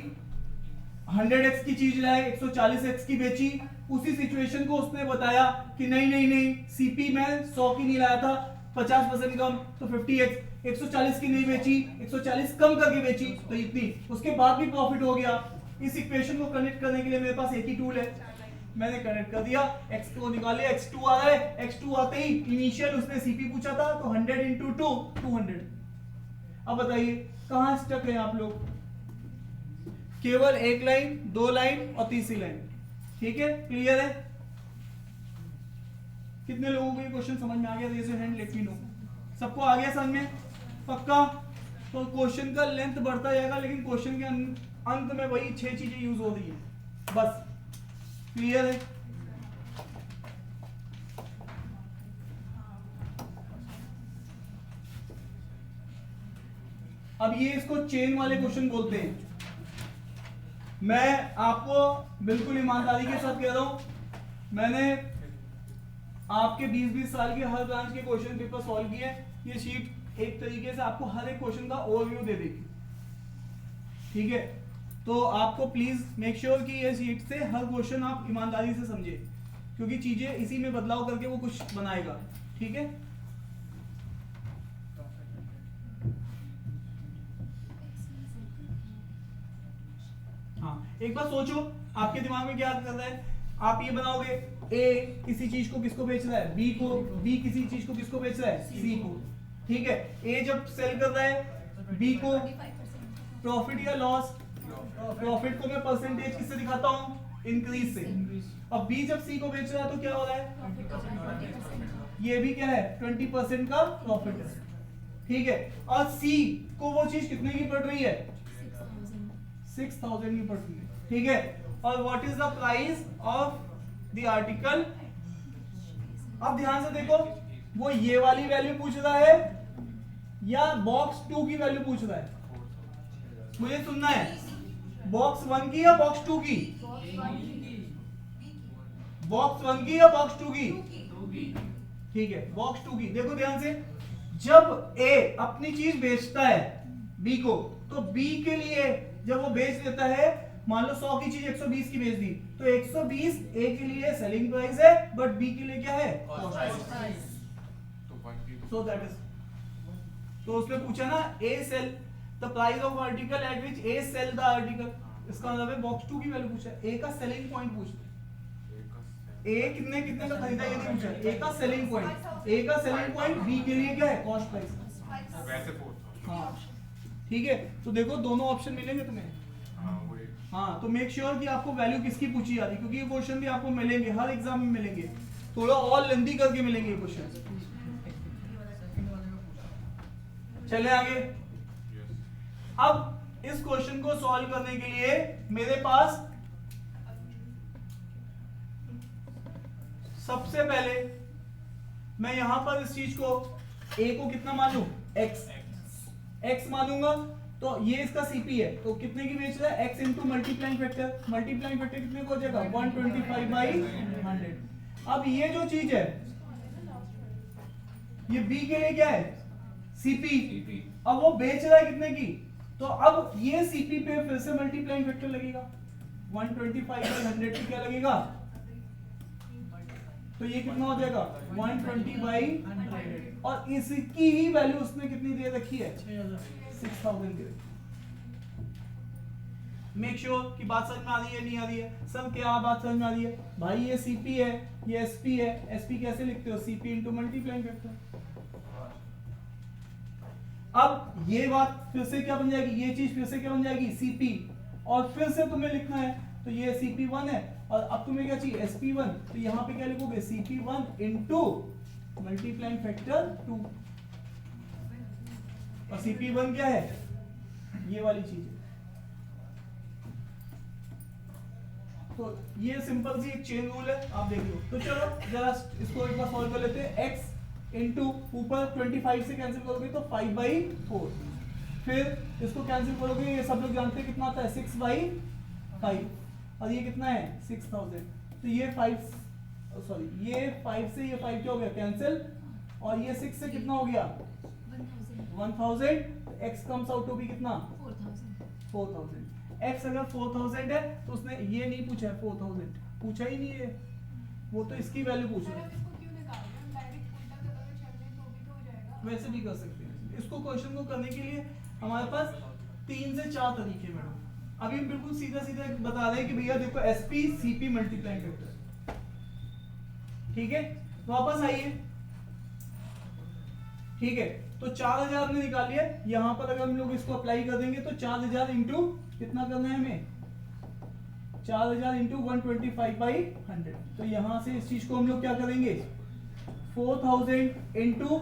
A: 100x की चीज लाए, 140x की बेची। उसी सिचुएशन को उसने बताया कि नहीं सीपी मैं 100 की नहीं लाया था, 50% कम, तो 50x। 140 की नहीं बेची, 140 कम करके बेची तो इतनी, उसके बाद भी प्रॉफिट हो गया। इस इक्वेशन को कनेक्ट करने के लिए मेरे पास एक ही टूल है, मैंने कनेक्ट कर दिया। x को निकाले, x2 आ रहा है, x2 आते ही इनिशियल उसने सीपी पूछा था तो 100 × 2 200। अब बताइए कहां स्टक है आप लोग? केवल एक लाइन, 2 लाइन और तीसरी लाइन, ठीक है? क्लियर है? कितने लोगों को ये क्वेश्चन समझ में आ गया? Raise your hand, let me know. सबको आ गया समझ में? पक्का? तो क्वेश्चन का लेंथ बढ़ता जाएगा लेकिन क्वेश्चन के अंत में वही 6 चीजें यूज हो रही है बस। क्लियर है? अब ये इसको चेन वाले क्वेश्चन बोलते हैं। मैं आपको बिल्कुल ईमानदारी के साथ कह रहा हूं, मैंने आपके 20-20 साल के हर ब्रांच के क्वेश्चन पेपर सॉल्व किए। ये शीट एक तरीके से आपको हर एक क्वेश्चन का ओवरव्यू दे देगी, ठीक है? तो आपको प्लीज मेक श्योर कि ये शीट से हर क्वेश्चन आप ईमानदारी से समझे, क्योंकि चीजें इसी में बदलाव करके वो कुछ बनाएगा, ठीक है? हाँ, एक बार सोचो आपके दिमाग में क्या कर रहा है। आप ये बनाओगे, ए किसी चीज को किसको बेच रहा है? बी को। बी किसी चीज को किसको बेच रहा है? सी को, ठीक है? ए जब सेल कर रहा है बी को, प्रॉफिट या लॉस? प्रॉफिट को मैं परसेंटेज किससे दिखाता हूँ? इंक्रीज से। अब बी जब सी को बेच रहा है तो क्या हो रहा है? ये भी क्या है? 20% का प्रॉफिट है, ठीक है? और सी को वो चीज कितने की पड़ रही है? 6000 की पड़ रही है, ठीक है? और what is the price of the article? अब ध्यान से देखो, वो ये वाली वैल्यू पूछ रहा है या बॉक्स 2 की वैल्यू पूछ रहा है? मुझे सुनना है, बॉक्स 1 की या बॉक्स 2 की? बॉक्स 1 की या बॉक्स 2 की? ठीक है, बॉक्स 2 की। देखो ध्यान से, जब ए अपनी चीज बेचता है बी को, तो बी के लिए जब वो बेच देता है, मान लो 100 की चीज 120 की बेच दी, तो 120 ए के लिए सेलिंग प्राइस है, बट बी के लिए क्या है? Cost price. So that is तो उसने पूछा ना A sell the price of article at which A sell the article, इसका मतलब है बॉक्स 2 की वैल्यू पूछा है, ए का सेलिंग पॉइंट पूछा, ए कितने कितने का खरीदा ये नहीं पूछा, ए का सेलिंग पॉइंट, ए का सेलिंग पॉइंट बी के लिए क्या है कॉस्ट प्राइस।
D: वैसे 4,000।
A: हाँ ठीक है, तो देखो दोनों ऑप्शन मिलेंगे तुम्हें।
D: हाँ वही।
A: हाँ तो मेक श्योर कि आपको वैल्यू किसकी पूछी जा रही है, क्योंकि ये क्वेश्चन भी आपको मिलेंगे हर एग्जाम में मिलेंगे, थोड़ा और लेंदी करके मिलेंगे ये क्वेश्चन। चले आगे।
D: Yes.
A: अब इस क्वेश्चन को सॉल्व करने के लिए मेरे पास सबसे पहले मैं यहां पर इस चीज को a को कितना मानूं, x मानूंगा, तो ये इसका सीपी है, तो कितने की बेच रहा है x इंटू मल्टीप्लाइंग फैक्टर कितने को हो जाएगा 125/100। अब ये जो चीज है ये b के लिए क्या है सीपी, अब वो बेच रहा है कितने की, तो अब ये सीपी पे फिर से मल्टीप्लाइंग फैक्टर लगेगा 125/100 की क्या लगेगा, तो ये कितना हो जाएगा 120/100 और इसकी ही वैल्यू उसने कितनी दे रखी है 6000 की। मेक श्योर कि बात समझ में आ रही है नहीं आ रही है, सब क्या बात समझ में आ रही है भाई, ये सीपी है ये एसपी है, एसपी कैसे लिखते हो सीपी इंटू मल्टीप्लाइंग फैक्टर। अब ये बात फिर से क्या बन जाएगी, ये चीज फिर से क्या बन जाएगी सीपी, और फिर से तुम्हें लिखना है तो ये CP1 है और अब तुम्हें क्या चाहिए SP1, तो यहाँ पे क्या लिखोगे CP1 इंटू मल्टीप्लाइंग फैक्टर 2, और CP1 क्या है ये वाली चीज है। तो ये सिंपल सी एक चेन रूल है, आप देख लो। तो चलो जरा इसको एक बार सॉल्व कर लेते हैं। x इंटू ऊपर 25 से कैंसिल करोगे तो 5/4, फिर इसको कैंसिल करोगे ये सब लोग जानते हैं कितना आता है 6/5, और ये कितना है 6000, तो ये 5 से ये 5 क्या हो गया कैंसिल, और ये 6 से कितना हो गया 1000, x comes out to be कितना 4000। x अगर 4000 है तो उसने ये नहीं पूछा है 4000, पूछा ही नहीं है, वो तो इसकी वैल्यू पूछ रहा है। वैसे भी कर सकते हैं इसको, क्वेश्चन को करने के लिए हमारे पास 3 से 4 तरीके मैडम। अभी हम बिल्कुल सीधा सीधा बता रहे हैं कि भैया देखो एसपी सीपी मल्टीप्लाइंग फैक्टर, ठीक है वापस आइए, ठीक है तो 4000 हमने निकाल लिया, यहां पर अगर हम लोग इसको अप्लाई कर देंगे तो 4000 इंटू कितना करना है हमें 4000 इंटू 125/100, तो यहां से इस चीज को हम लोग क्या करेंगे 4000 इंटू,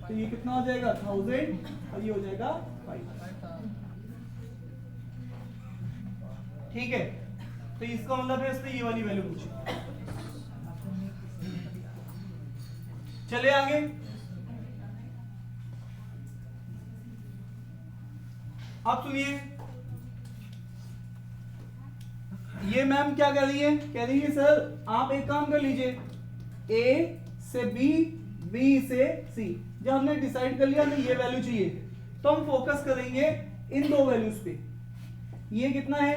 A: तो ये कितना हो जाएगा 1000 और ये हो जाएगा 5, ठीक है। तो इसका मतलब है इसने ये वाली वैल्यू पूछी। चले आगे, अब सुनिए ये मैम क्या कह रही है, कह रही है सर आप एक काम कर लीजिए ए से बी, बी से सी, जब हमने डिसाइड कर लिया हमें ये वैल्यू चाहिए तो हम फोकस करेंगे इन दो वैल्यूज पे। ये कितना है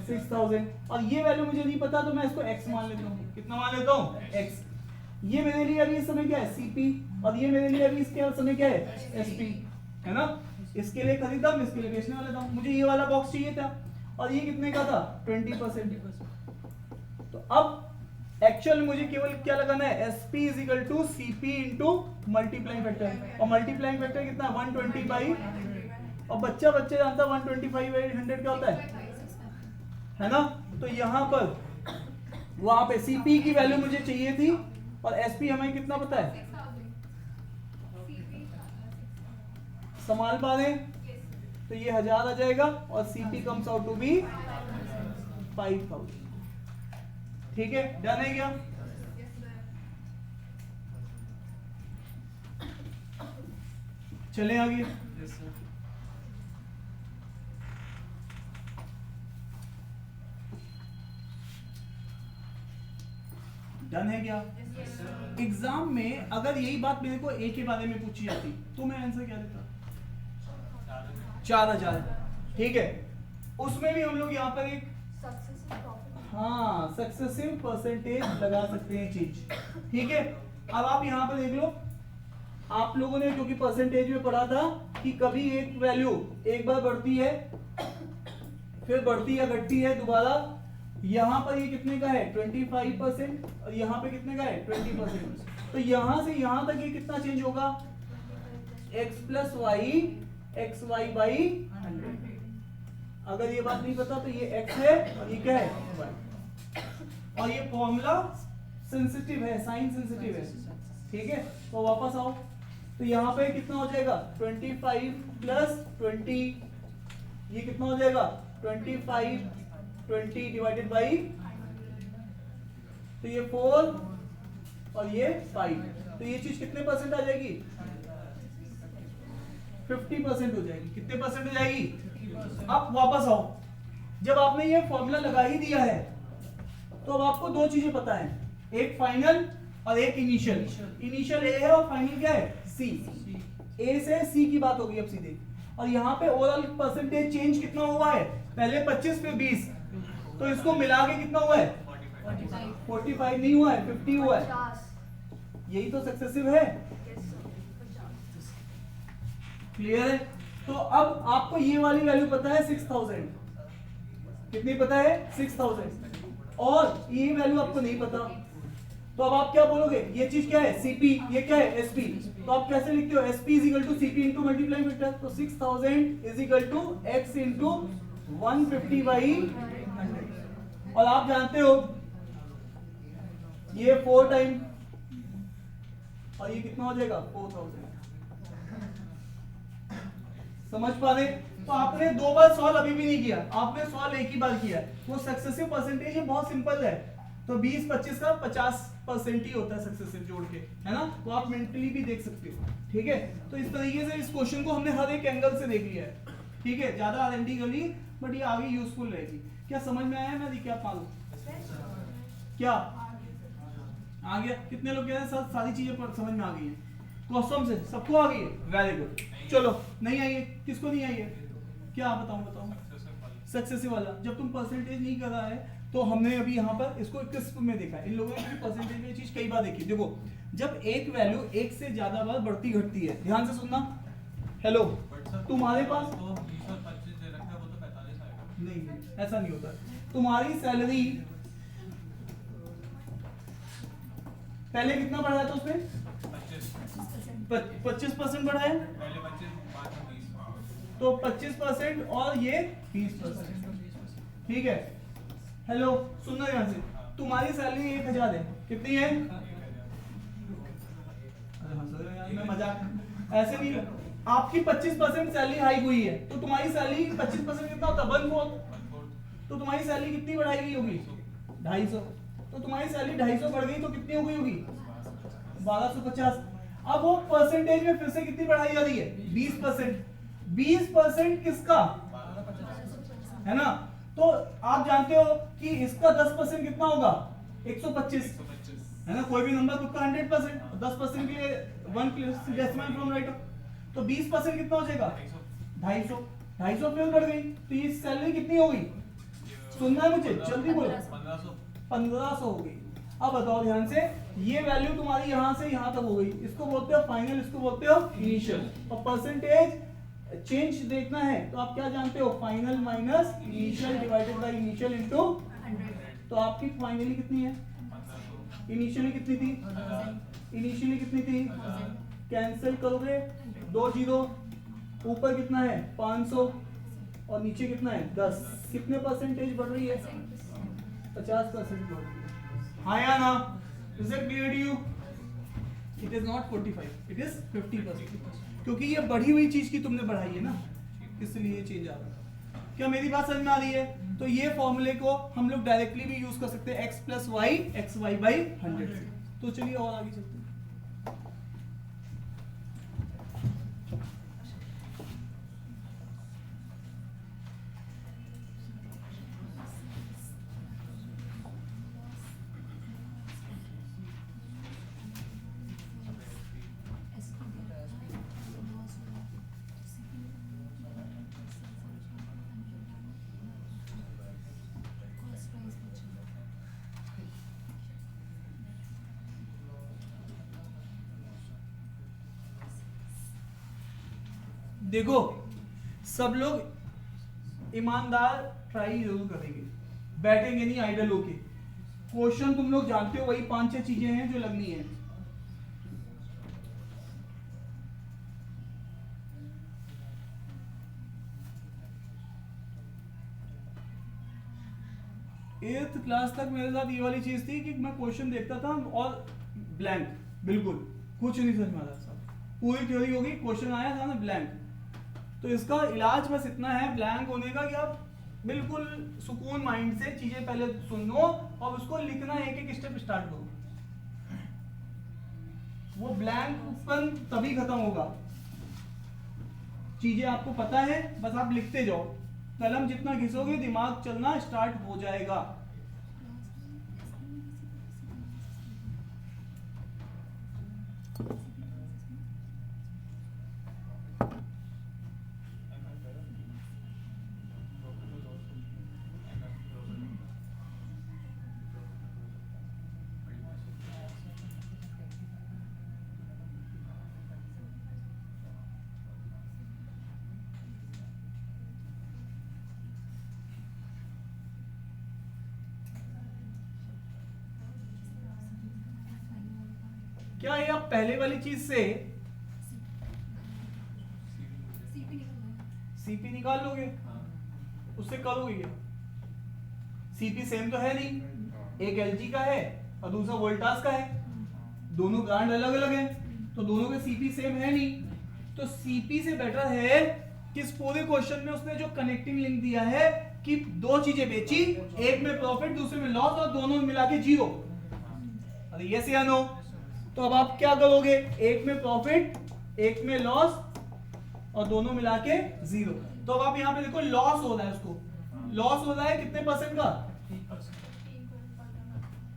A: 6000 और ये वैल्यू मुझे नहीं पता तो मैं इसको x मान लेता हूँ, कितना मान लेता हूँ x। ये मेरे लिए अभी इस समय क्या है CP और ये मेरे लिए अभी इसके समय क्या है SP, है ना। इसके लिए खरीदा मैं इसके लिए बेचने वाला था, मुझे ये वाला बॉक्स चाहिए था और ये कितने का था 20%। तो अब एक्चुअल मुझे केवल क्या लगाना है SP = CP into multiplying factor, और मल्टीप्लाइंग फैक्टर कितना 120/, और बच्चा जानता 125/100 क्या होता है ना। तो यहाँ पर वहां पे CP की वैल्यू मुझे चाहिए थी और SP हमें कितना पता है, संभाल पा रहे, तो ये 1000 आ जाएगा और CP comes out to be 5000, ठीक है डन है क्या। चले आगे, डन है क्या। एग्जाम में अगर यही बात मेरे को ए के बारे में पूछी जाती तो मैं आंसर क्या देता 4000, ठीक है। उसमें भी हम लोग यहाँ पर एक हाँ सक्सेसिव परसेंटेज लगा सकते हैं चीज, ठीक है। अब आप यहाँ पर देख लो, आप लोगों ने क्योंकि परसेंटेज में पढ़ा था कि कभी एक वैल्यू एक बार बढ़ती है फिर बढ़ती या घटती है दोबारा। यहां पर ये कितने का है 25% और यहां पे कितने का है 20%। तो यहां से यहां तक ये कितना चेंज होगा x plus Y X Y by 100। अगर ये बात नहीं पता तो ये x है और ये क्या है y। और ये फॉर्मूला सेंसिटिव है, साइन सेंसिटिव है, ठीक है। तो वापस आओ, तो यहाँ पे कितना हो जाएगा 25 प्लस 20, ये कितना हो जाएगा 25 20 डिवाइडेड बाई, तो ये 4 और ये 5, तो ये चीज कितने परसेंट आ जाएगी 50% हो जाएगी। कितने परसेंट हो जाएगी? अब वापस आओ, जब आपने ये फॉर्मूला लगा ही दिया है तो अब आपको दो चीजें पता है, एक फाइनल और एक इनिशियल। इनिशियल ए है और फाइनल क्या है सी। ए से सी की बात होगी अब सीधे। और यहाँ पे ओवरऑल परसेंटेज चेंज कितना हुआ है, पहले 25 फिर 20, तो इसको मिला के कितना हुआ है 45 नहीं हुआ है 50 हुआ है।
B: 50।
A: यही तो सक्सेसिव है,
B: Yes, sir. 50।
A: क्लियर है। तो अब आपको ये वाली वैल्यू पता है 6000, कितनी पता है 6000, और ये वैल्यू आपको नहीं पता। तो अब आप क्या बोलोगे, ये चीज क्या है सीपी, ये क्या है एसपी। तो आप कैसे लिखते हो SP is equal to CP into multiply factor. तो 6000 is equal to X into 150 by 100। और आप जानते हो ये 4 टाइम और ये कितना हो जाएगा 4000। समझ पा रहे? तो आपने 2 बार सॉल्व अभी भी नहीं किया, आपने सॉल्व एक ही बार किया। वो सक्सेसिव परसेंटेज है, बहुत सिंपल है। तो 20-25 का 50% ही होता है सक्सेसिव जोड़ के, है ना। तो आप मेंटली भी देख सकते हो, ठीक है। तो इस तरीके से इस क्वेश्चन को हमने हर एक एंगल से देख लिया है, ठीक है। ज्यादा आरएनडी गली, बट ये आगे यूजफुल रहेगी। क्या समझ में आया? मैं क्या मालूम क्या आ गया? कितने लोग कह रहे हैं सारी चीजें समझ में आ गई है? क्वेश्चन से सबको आ गई है? Very good. चलो, नहीं आई है? किसको नहीं आई है? क्या बताऊं? सक्सेसिव वाला। जब तुम परसेंटेज नहीं कर रहा है तो हमने अभी यहाँ पर इसको किस में देखा है, इन लोगों ने भी परसेंटेज में चीज कई बार देखी। देखो, जब एक वैल्यू एक से ज्यादा बार बढ़ती घटती है, ध्यान से सुनना। हेलो, तुम्हारे पास
E: तो 20 और 25 दे रखा है, वो तो 45 आएगा।
A: नहीं, ऐसा नहीं होता। तुम्हारी सैलरी पहले कितना बढ़ाया था उसमें 25% बढ़ाया,
E: पहले 25 बाद में 20।
A: तो 25% और ये 20%, ठीक है। हेलो, सुनना ध्यान से। तुम्हारी सैलरी 1000 है, कितनी है? अरे हंस रहे हो यार, मैं मजाक ऐसे नहीं। आपकी 25% सैलरी हाइक हुई है, तो तुम्हारी सैलरी 25% कितना होता है 1/4। तो तुम्हारी सैलरी कितनी बढ़ाई गई होगी 250। तो तुम्हारी सैलरी 250 बढ़ गई तो कितनी हो गई होगी 1250। अब वो परसेंटेज में फिर से कितनी बढ़ाई जा रही है 20%। 20% किसका है ना। तो आप जानते हो कि इसका 10% कितना होगा 125, है ना। कोई भी नंबर खुद का 100%, 10% के लिए 1 डेसिमल फ्रॉम राइट। तो 20% कितना हो जाएगा 250। 250 फिर बढ़ गई, तो ये सैलरी कितनी हो गई? सुनना है मुझे, जल्दी बोलो। 1500 हो गई। अब बताओ ध्यान से, ये वैल्यू तुम्हारी यहां से यहां तक हो गई। इसको बोलते हो फाइनल, इसको बोलते हो इनिशियल। और परसेंटेज चेंज देखना है तो आप क्या जानते हो, final minus initial divided by initial into 100। तो आपकी फाइनली कितनी है, इनिशियली कितनी थी, इनिशियली कितनी थी, कैंसिल करोगे 2 जीरो, ऊपर कितना है 500 और नीचे कितना है 10। कितने परसेंटेज बढ़ रही है 50% बढ़ रही है। हाँ या ना? Is it clear to you? It is not 45, it is 50%, क्योंकि ये बढ़ी हुई चीज की तुमने बढ़ाई है ना, इसलिए ये चेंज आ रहा है। क्या मेरी बात समझ में आ रही है? तो ये फॉर्मूले को हम लोग डायरेक्टली भी यूज कर सकते हैं, x plus Y X Y by 100। तो चलिए और आगे चलते हैं। देखो सब लोग ईमानदार ट्राई जरूर करेंगे, बैठेंगे नहीं आइडल होके। क्वेश्चन तुम लोग जानते हो, वही 5-6 चीजें हैं जो लगनी है। एट्थ क्लास तक मेरे साथ ये वाली चीज थी कि मैं क्वेश्चन देखता था और ब्लैंक, बिल्कुल कुछ नहीं समझ में आ रहा था। पूरी थ्योरी होगी, क्वेश्चन आया था ना ब्लैंक। तो इसका इलाज बस इतना है ब्लैंक होने का कि आप बिल्कुल सुकून माइंड से चीजें पहले सुनो और उसको लिखना एक एक स्टेप स्टार्ट करो। वो ब्लैंक तभी खत्म होगा, चीजें आपको पता है, बस आप लिखते जाओ। कलम जितना घिसोगे दिमाग चलना स्टार्ट हो जाएगा। क्या ये आप पहले वाली चीज से सीपी निकाल लोगे? उससे करोगे क्या? सीपी सेम तो है नहीं, एक एलजी का है और दूसरा वोल्टास का है, दोनों ब्रांड अलग अलग हैं, तो दोनों के सीपी सेम है नहीं। तो सीपी से बेटर है कि इस पूरे क्वेश्चन में उसने जो कनेक्टिंग लिंक दिया है कि दो चीजें बेची, एक में प्रॉफिट दूसरे में लॉस और दोनों मिला के 0। अरे यस या नो? तो अब आप क्या करोगे, एक में प्रॉफिट एक में लॉस और दोनों मिला के 0। तो अब आप यहाँ पे देखो लॉस हो रहा है, उसको लॉस हो रहा है कितने परसेंट का?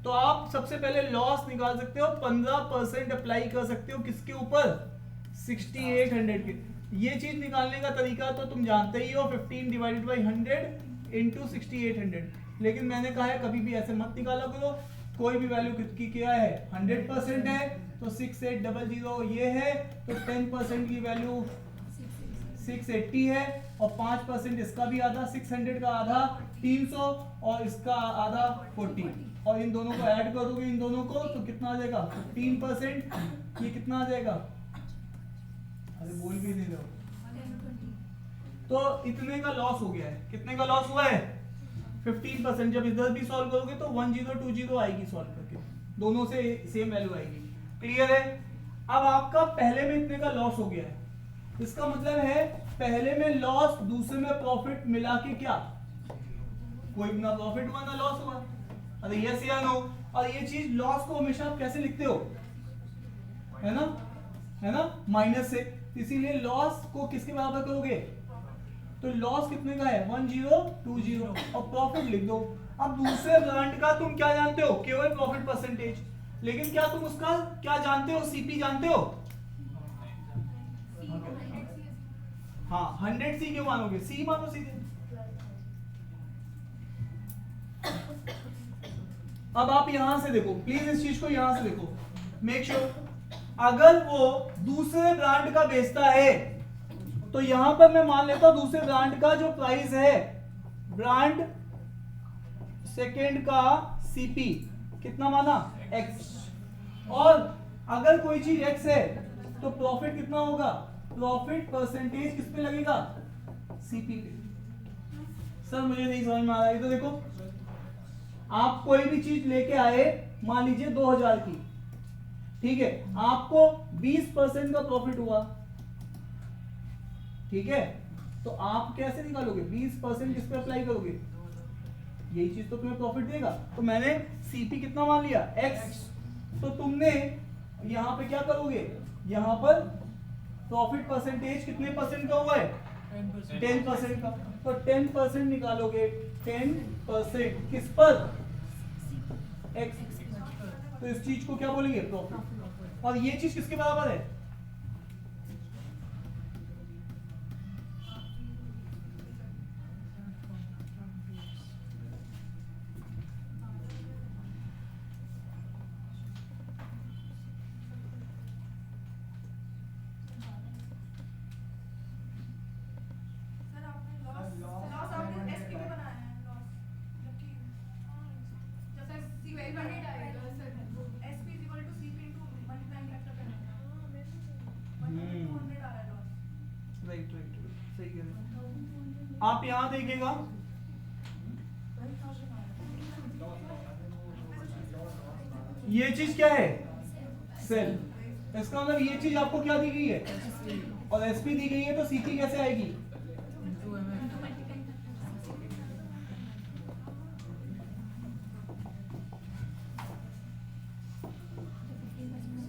A: तो आप सबसे पहले लॉस निकाल सकते हो, 15% अप्लाई कर सकते हो किसके ऊपर? 6800 के। ये चीज निकालने का तरीका तो तुम जानते ही हो, 15 डिवाइडेड बाई 100 इंटू 6800। लेकिन मैंने कहा है कभी भी ऐसे मत निकाला करो, कोई भी वैल्यू कितनी क्या है 100% है तो 6800 ये है, तो 10% की वैल्यू 680 है और 5% इसका भी आधा, 600 का आधा 300 और इसका आधा 40, और इन दोनों को ऐड करोगे इन दोनों को तो कितना आ जाएगा 15%। ये कितना आ जाएगा? अरे बोल भी नहीं रहे हो। तो इतने का लॉस हो गया है। कितने का लॉस हुआ है? 15%। जब इधर भी सॉल्व करोगे तो 1020 आएगी सॉल्व करके, दोनों से सेम वैल्यू आएगी। क्लियर है? अब आपका पहले में इतने का लॉस हो गया है, इसका मतलब है पहले में लॉस दूसरे में प्रॉफिट मिला के क्या कोई ना प्रॉफिट हुआ ना लॉस हुआ। अरे यस या नो? और ये चीज लॉस को हमेशा आप कैसे लिखते हो, है ना, माइनस से। इसीलिए लॉस को किसके बराबर करोगे? तो लॉस कितने का है 1020 और प्रॉफिट लिख दो। अब दूसरे ब्रांड का तुम क्या जानते हो? केवल प्रॉफिट परसेंटेज। लेकिन क्या तुम उसका क्या जानते हो? सीपी जानते हो? हाँ, 100C क्यों मानोगे? सी मानो सीधे। अब आप यहां से देखो, प्लीज इस चीज को यहां से देखो, मेक श्योर अगर वो दूसरे ब्रांड का बेचता है तो यहां पर मैं मान लेता हूं दूसरे ब्रांड का जो प्राइस है, ब्रांड सेकेंड का सीपी कितना माना? एक्स। और अगर कोई चीज एक्स है तो प्रॉफिट कितना होगा? प्रॉफिट परसेंटेज किस पे लगेगा? सीपी पे। सर मुझे नहीं समझ में आ रहा है। तो देखो आप कोई भी चीज लेके आए, मान लीजिए 2000 की, ठीक है, आपको 20% का प्रॉफिट हुआ, ठीक है, तो आप कैसे निकालोगे? 20% किस पे अप्लाई करोगे? यही चीज तो तुम्हें प्रॉफिट देगा। तो मैंने सीपी कितना मान लिया? एक्स। तो तुमने यहां पे क्या करोगे? यहां पर प्रॉफिट परसेंटेज कितने परसेंट का हुआ है? 10% का। तो 10% निकालोगे, 10% किस पर? एक्स। तो इस चीज को क्या बोलेंगे? प्रॉफिट। और ये चीज किसके बराबर है? आप यहां देखिएगा, ये चीज क्या है, सेल। इसका मतलब ये चीज आपको क्या दी गई है और एसपी दी गई है, तो सीपी कैसे आएगी,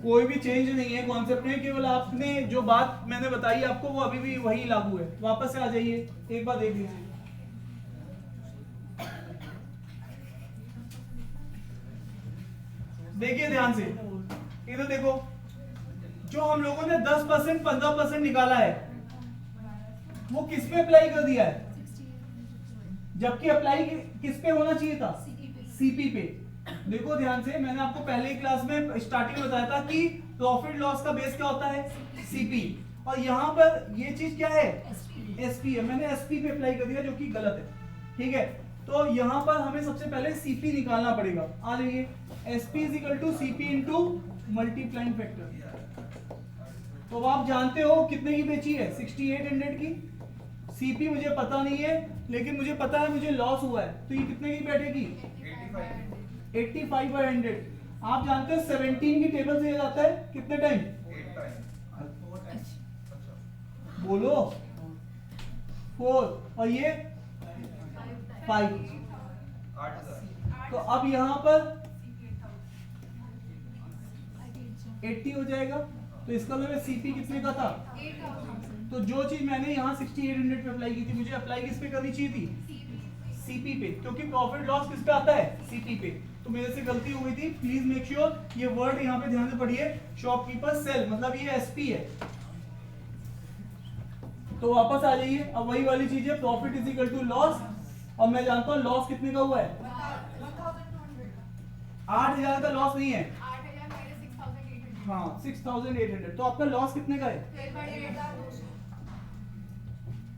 A: कोई भी चेंज नहीं है कॉन्सेप्ट में, केवल आपने जो बात मैंने बताई आपको वो अभी भी वही लागू है। वापस से आ जाइए, एक बार देख लीजिए। देखिए ध्यान से, इधर देखो, जो हम लोगों ने 10% 15% निकाला है वो किस पे अप्लाई कर दिया है, जबकि अप्लाई किस पे होना चाहिए था, सीपी पे। देखो ध्यान से, मैंने आपको पहले ही क्लास में स्टार्टिंग में बताया था कि प्रॉफिट लॉस का बेस क्या होता है, सीपी, और यहाँ पर ये चीज क्या है, एसपी है। मैंने एसपी पे अप्लाई कर दिया जो कि गलत है, ठीक है। तो यहाँ पर हमें सबसे पहले सीपी निकालना पड़ेगा। आ जाइए, SP is equal to CP into multiplying factor. तो आप जानते हो कितने की बेची है, 6800 की। सीपी मुझे पता नहीं है, लेकिन मुझे पता है मुझे लॉस हुआ है, तो ये कितने की बैठेगी, 85/100। आप जानते हो 17 की टेबल से जाता है कितने टाइम,
C: 8 टाइम।
A: बोलो 4, और ये 5।
C: 8000।
A: तो अब यहाँ पर 80 हो जाएगा, तो इसका मतलब सीपी कितने का था, तो जो चीज मैंने यहाँ 6800 पे अप्लाई की थी, मुझे अप्लाई किस पे करनी चाहिए थी, सीपी पे, क्योंकि प्रॉफिट लॉस किस पे आता है, सीपी पे। तो मेरे से गलती हो गई थी, प्लीज मेक श्योर ये वर्ड यहाँ पे ध्यान से पढ़िए, शॉपकीपर सेल, मतलब ये एसपी है। तो वापस आ जाइए, अब वही वाली चीज है, profit is equal to loss, और मैं जानता हूँ लॉस कितने का हुआ है, 8000 का लॉस नहीं है, हाँ 6800। तो आपका लॉस कितने का है,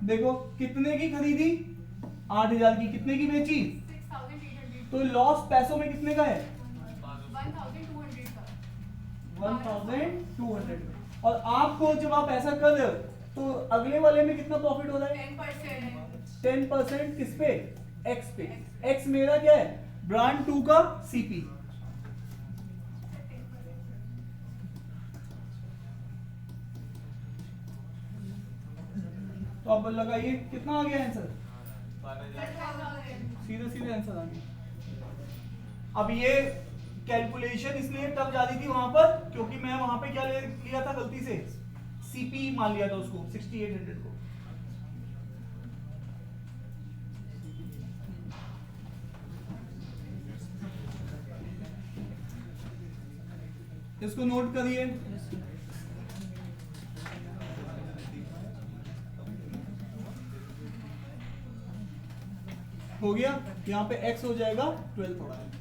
A: देखो कितने की खरीदी, 8000 की, कितने की बेची, तो लॉस पैसों में कितने का है, 1200। और आपको जब आप ऐसा कर रहे हो तो अगले वाले में कितना प्रॉफिट हो रहा है, 10% किस पे, एक्स पे। एक्स मेरा क्या है, ब्रांड 2 का सीपी। तो अब लगाइए कितना आ गया आंसर,
E: 12,000।
A: सीधे सीधे आंसर आ गया। अब ये कैलकुलेशन इसलिए तब जाती थी वहां पर, क्योंकि मैं वहां पे क्या लिया था गलती से, सीपी मान लिया था उसको, 6800 को। इसको नोट करिए, हो गया। यहाँ पे x हो जाएगा 12,000।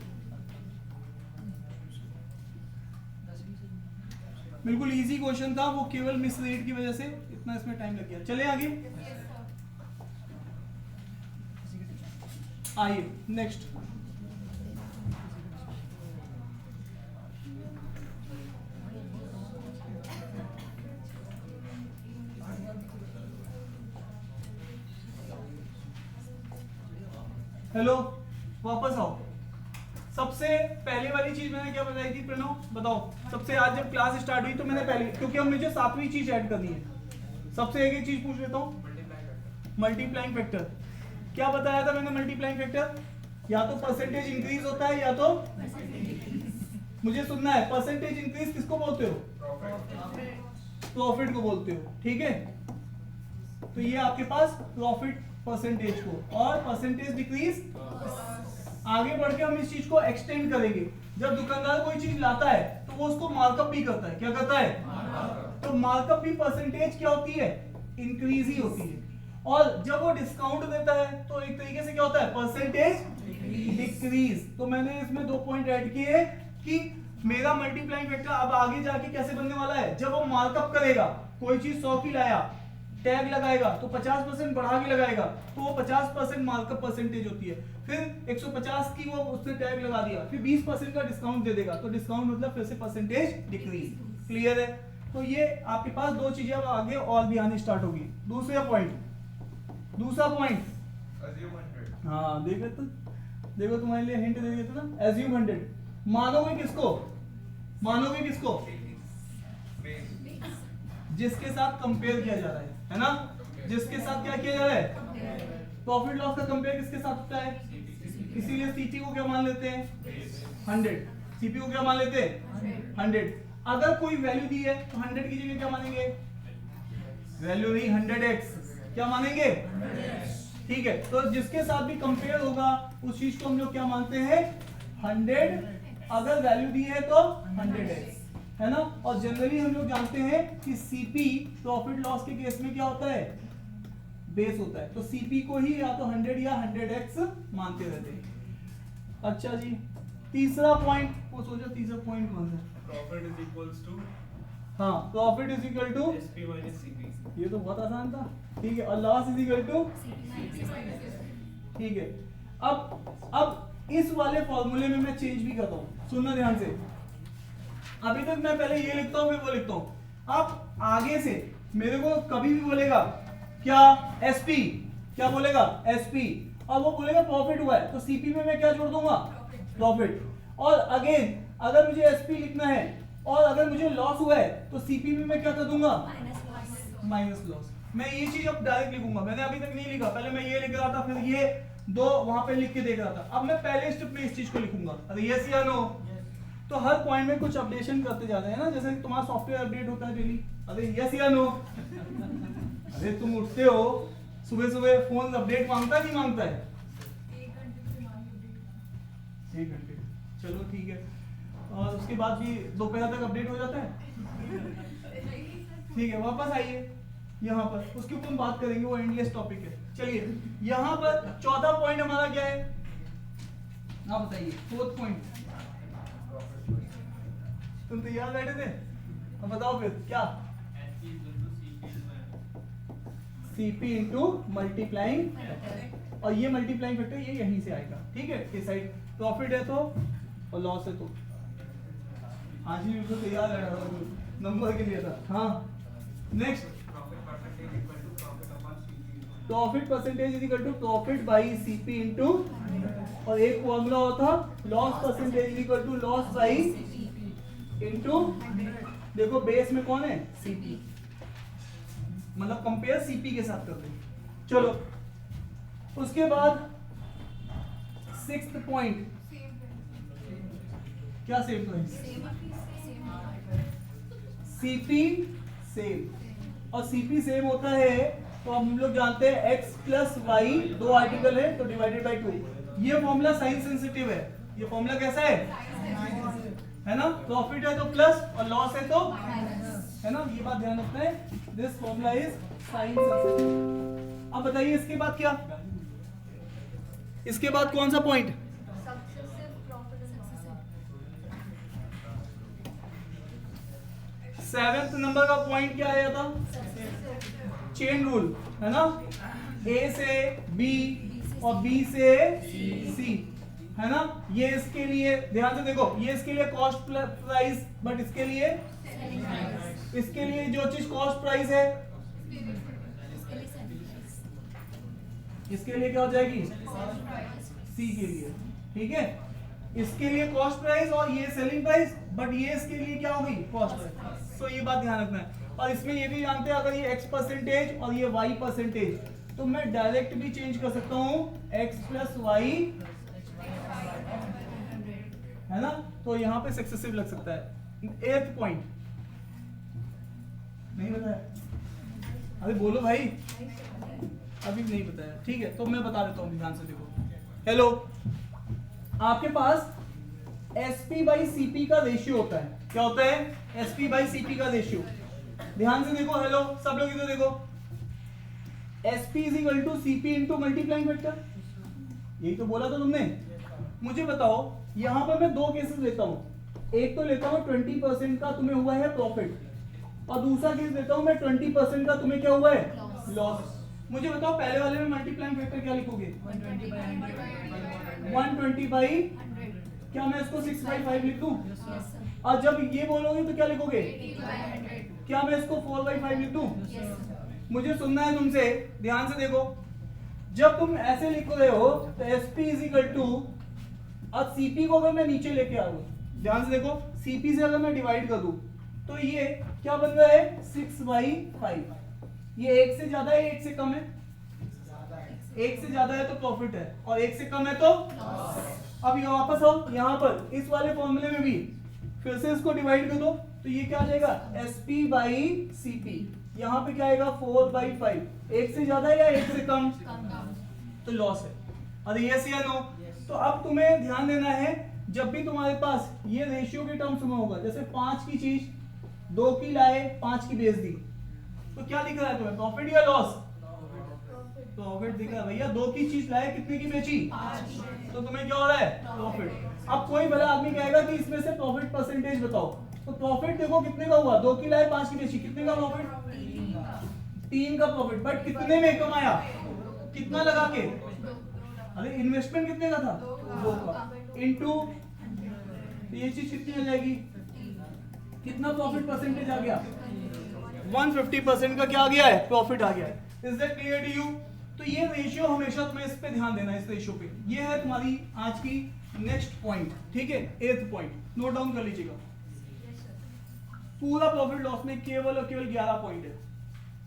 A: बिल्कुल इजी क्वेश्चन था, वो केवल मिसरीड की वजह से इतना इसमें टाइम लग गया। चले आगे, आइए नेक्स्ट। हेलो, वापस आओ। सबसे पहले वाली चीज मैंने क्या बताई थी प्रणव, बताओ। सबसे आज जब क्लास स्टार्ट हुई तो मैंने पहले, क्योंकि अब मुझे 7वीं चीज ऐड करनी है, सबसे एक चीज पूछ लेता हूँ, मल्टीप्लाइंग फैक्टर। क्या बताया था मैंने, मल्टीप्लाइंग फैक्टर या तो परसेंटेज इंक्रीज होता है, या तो मुझे सुनना है, परसेंटेज इंक्रीज किसको बोलते हो, प्रॉफिट को बोलते हो, ठीक है। तो ये आपके पास प्रॉफिट परसेंटेज को, और परसेंटेज डिक्रीज। आगे बढ़ के हम इस चीज को एक्सटेंड करेंगे। जब दुकानदार कोई चीज लाता है तो वो उसको मार्कअप भी करता है, क्या करता है, तो मार्कअप भी परसेंटेज क्या होती है, इंक्रीज ही होती है। और जब वो डिस्काउंट देता है तो एक तरीके से क्या होता है, परसेंटेज डिक्रीज। तो मैंने इसमें 2 पॉइंट ऐड किए कि मेरा मल्टीप्लाइंग फैक्टर अब आगे जाके कैसे बनने वाला है, जब वो मार्कअप करेगा, कोई चीज 100 की लाया, टैग लगाएगा तो 50% बढ़ा के लगाएगा, तो वो 50% मार्कअप परसेंटेज होती है। फिर 150 की वो उसने टैग लगा दिया, फिर 20% का डिस्काउंट दे देगा, तो डिस्काउंट मतलब फिर से परसेंटेज डिक्रीज। क्लियर है। तो ये आपके पास 2 चीजें अब आगे और भी आनी स्टार्ट होगी। दूसरा पॉइंट, दूसरा पॉइंट,
C: assume 100
A: हाँ देखो तुम्हारे लिए हिंट दे दिया था ना, एज्यूम 100। मानोगे किसको, मानोगे किसको,
C: base
A: जिसके साथ कंपेयर किया जा रहा है ना, जिसके साथ क्या किया जा रहा है, प्रॉफिट लॉस का कंपेयर किसके साथ होता है, इसीलिए सीपी को क्या मान लेते हैं 100, सीपी को क्या मान लेते हैं 100। अगर कोई वैल्यू दी है तो 100 की जगह क्या मानेंगे, वैल्यू नहीं 100x क्या मानेंगे, ठीक है। तो जिसके साथ भी कंपेयर होगा उस चीज को हम लोग क्या मानते हैं 100, अगर वैल्यू दी है तो 100x, है ना। और जनरली हम लोग जानते हैं कि सीपी प्रॉफिट लॉस के केस में क्या होता है, बेस होता है, तो सीपी को ही या तो 100 या 100x मानते रहते हैं। अच्छा जी, तीसरा पॉइंट, वो सोचो तीसरा पॉइंट कौन सा,
E: Profit is equals to
A: हाँ profit is equal to,
E: SP minus CP.
A: ये तो बहुत आसान था, ठीक है। और लॉस इज इक्वल टू, ठीक है। अब इस वाले फॉर्मूले में मैं चेंज भी करता हूँ, सुनना ध्यान से। अभी तक मैं पहले ये लिखता हूँ फिर वो लिखता हूँ। अब आगे से मेरे को कभी भी बोलेगा क्या एसपी, क्या बोलेगा एसपी, और वो बोलेगा प्रॉफिट हुआ है तो सीपी में मैं क्या जोड़ दूंगा प्रॉफिट। और अगेन अगर मुझे एसपी लिखना है और अगर मुझे लॉस हुआ है तो सीपी में मैं क्या कर दूंगा माइनस लॉस। मैं ये चीज अब डायरेक्ट लिखूंगा, मैंने अभी तक नहीं लिखा, पहले मैं ये लिख रहा था फिर ये दो वहां पे लिख के देख रहा था। अब मैं पहले स्टेप में इस चीज को लिखूंगा, अरे यस या नो। तो हर पॉइंट में कुछ अपडेशन करते जाते हैं ना, जैसे तुम्हारा सॉफ्टवेयर अपडेट होता है डेली, अरे यस या नो। अरे तुम उठते हो सुबह सुबह, फोन अपडेट मांगता है नहीं मांगता है, 1 घंटे, चलो ठीक है। और उसके बाद भी दोपहर तक अपडेट हो जाता है, ठीक है। वापस आइए यहाँ पर, उसके ऊपर हम बात करेंगे, वो एंडलेस टॉपिक है। चलिए यहाँ पर चौथा पॉइंट हमारा क्या है, आप बताइए, फोर्थ पॉइंट। तुम तैयार बैठे थे, अब बताओ फिर क्या, CP इंटू मल्टीप्लाइंग, और ये मल्टीप्लाइंग फैक्टर ये यहीं से आएगा, ठीक है। इस साइड प्रॉफिट है तो और लॉस है तो, आज ही बिल्कुल तैयार है, नंबर के लिए था। हाँ next, profit percentage is equal to profit by CP into, और एक फॉर्मूला होता loss percentage is equal to loss by into, देखो बेस में कौन है सीपी, मतलब कंपेयर सीपी के साथ करते हैं। चलो उसके बाद 6th पॉइंट, क्या सेम प्राइस, सीपी सेम, और सीपी सेम होता है तो हम लोग जानते हैं x प्लस वाई, दो आर्टिकल है तो डिवाइडेड बाई 2। ये फॉर्मूला साइन सेंसिटिव है, ये फॉर्मूला कैसा है ना, प्रॉफिट है तो प्लस और लॉस है तो है ना, ये बात ध्यान रखना है, this formula is sine sensitive. अब बताइए इसके बाद क्या, इसके बाद कौन सा पॉइंट, सेवेंथ नंबर का पॉइंट क्या आया था, चेन रूल, है ना, ए से बी और बी से सी, है ना। ये इसके लिए ध्यान से देखो, ये इसके लिए कॉस्ट प्राइस, बट इसके लिए जो चीज कॉस्ट प्राइस है इसके लिए क्या हो जाएगी सी के लिए, ठीक है। इसके लिए कॉस्ट प्राइस और ये सेलिंग प्राइस, बट ये इसके लिए क्या होगी कॉस्ट प्राइस। तो ये बात ध्यान रखना है। और इसमें ये भी जानते हैं अगर ये x परसेंटेज और ये y परसेंटेज, तो मैं डायरेक्ट भी चेंज कर सकता हूँ x प्लस वाई, है ना, तो यहाँ पे सक्सेसिव लग सकता है। 8th पॉइंट नहीं बताया, अरे बोलो भाई, अभी नहीं बताया, ठीक है। तो मैं बता देता हूँ, ध्यान से देखो। हेलो, आपके पास SP बाई CP का रेशियो होता है, क्या होता है SP बाई CP का रेशियो, ध्यान से देखो। हेलो सब लोग इधर देखो, SP is equal to CP into multiplying factor, यही तो बोला था तुमने। मुझे बताओ यहाँ पर मैं दो केसेस लेता हूँ, एक तो लेता हूँ 20% का तुम्हें हुआ है प्रॉफिट, और दूसरा केस लेता हूँ मैं 20% का तुम्हें क्या हुआ है लॉस। मुझे बताओ पहले वाले में मल्टीप्लाइंग फैक्टर क्या लिखोगे 120 बाई, क्या मैं इसको 6/5 लिख दूं, और जब ये बोलोगे तो क्या लिखोगे, क्या मैं इसको 4/5 लिख दूं। मुझे सुनना है तुमसे, ध्यान से देखो, जब तुम ऐसे लिख रहे हो तो SP इज इक्वल टू, अब CP को अगर मैं नीचे लेके आऊं, ध्यान से देखो, CP से अगर मैं डिवाइड कर दूं तो ये क्या बन रहा है 6/5। ये 1 से ज्यादा है 1 से कम है? 1 से ज्यादा है तो प्रॉफिट है और 1 से कम है तो अब ये वापस आओ यहाँ पर इस वाले फॉर्मूले में भी फिर से इसको डिवाइड कर दो तो ये क्या आ जाएगा SP/CP। यहाँ पे क्या आएगा 4/5। 1 से ज्यादा या 1 से कम तो लॉस है। अरे यस या नो? तो अब तुम्हें ध्यान देना है जब भी तुम्हारे पास ये रेशियो के टर्म्स में होगा, जैसे 5 की चीज 2 की लाए 5 की बेच दी, तो क्या दिख रहा है तुम्हें, प्रॉफिट या लॉस? प्रॉफिट दिख रहा है भैया। 2 की चीज लाए कितने की बेची? 5 तो तुम्हें क्या हो रहा है? प्रॉफिट। अब कोई भला आदमी कहेगा कि इसमें से प्रॉफिट परसेंटेज बताओ, तो प्रॉफिट देखो कितने का हुआ, 2 की लाए 5 की बेची, कितने का प्रॉफिट? 3 का प्रॉफिट। बट कितने में कमाया, कितना लगा के? अरे इन्वेस्टमेंट कितने का था? 2 का इनटू ये चीज कितनी हो जाएगी, कितना प्रॉफिट परसेंटेज आ गया? 150% का क्या आ गया है? प्रॉफिट आ गया है। Is that clear to you? तो ये रेशियो हमेशा तुम्हें इस पे ध्यान देना है, इस रेशियो पे। ये है तुम्हारी आज की नेक्स्ट पॉइंट, ठीक है, 8th पॉइंट नोट डाउन कर लीजिएगा। पूरा प्रॉफिट लॉस में केवल और केवल 11 पॉइंट है,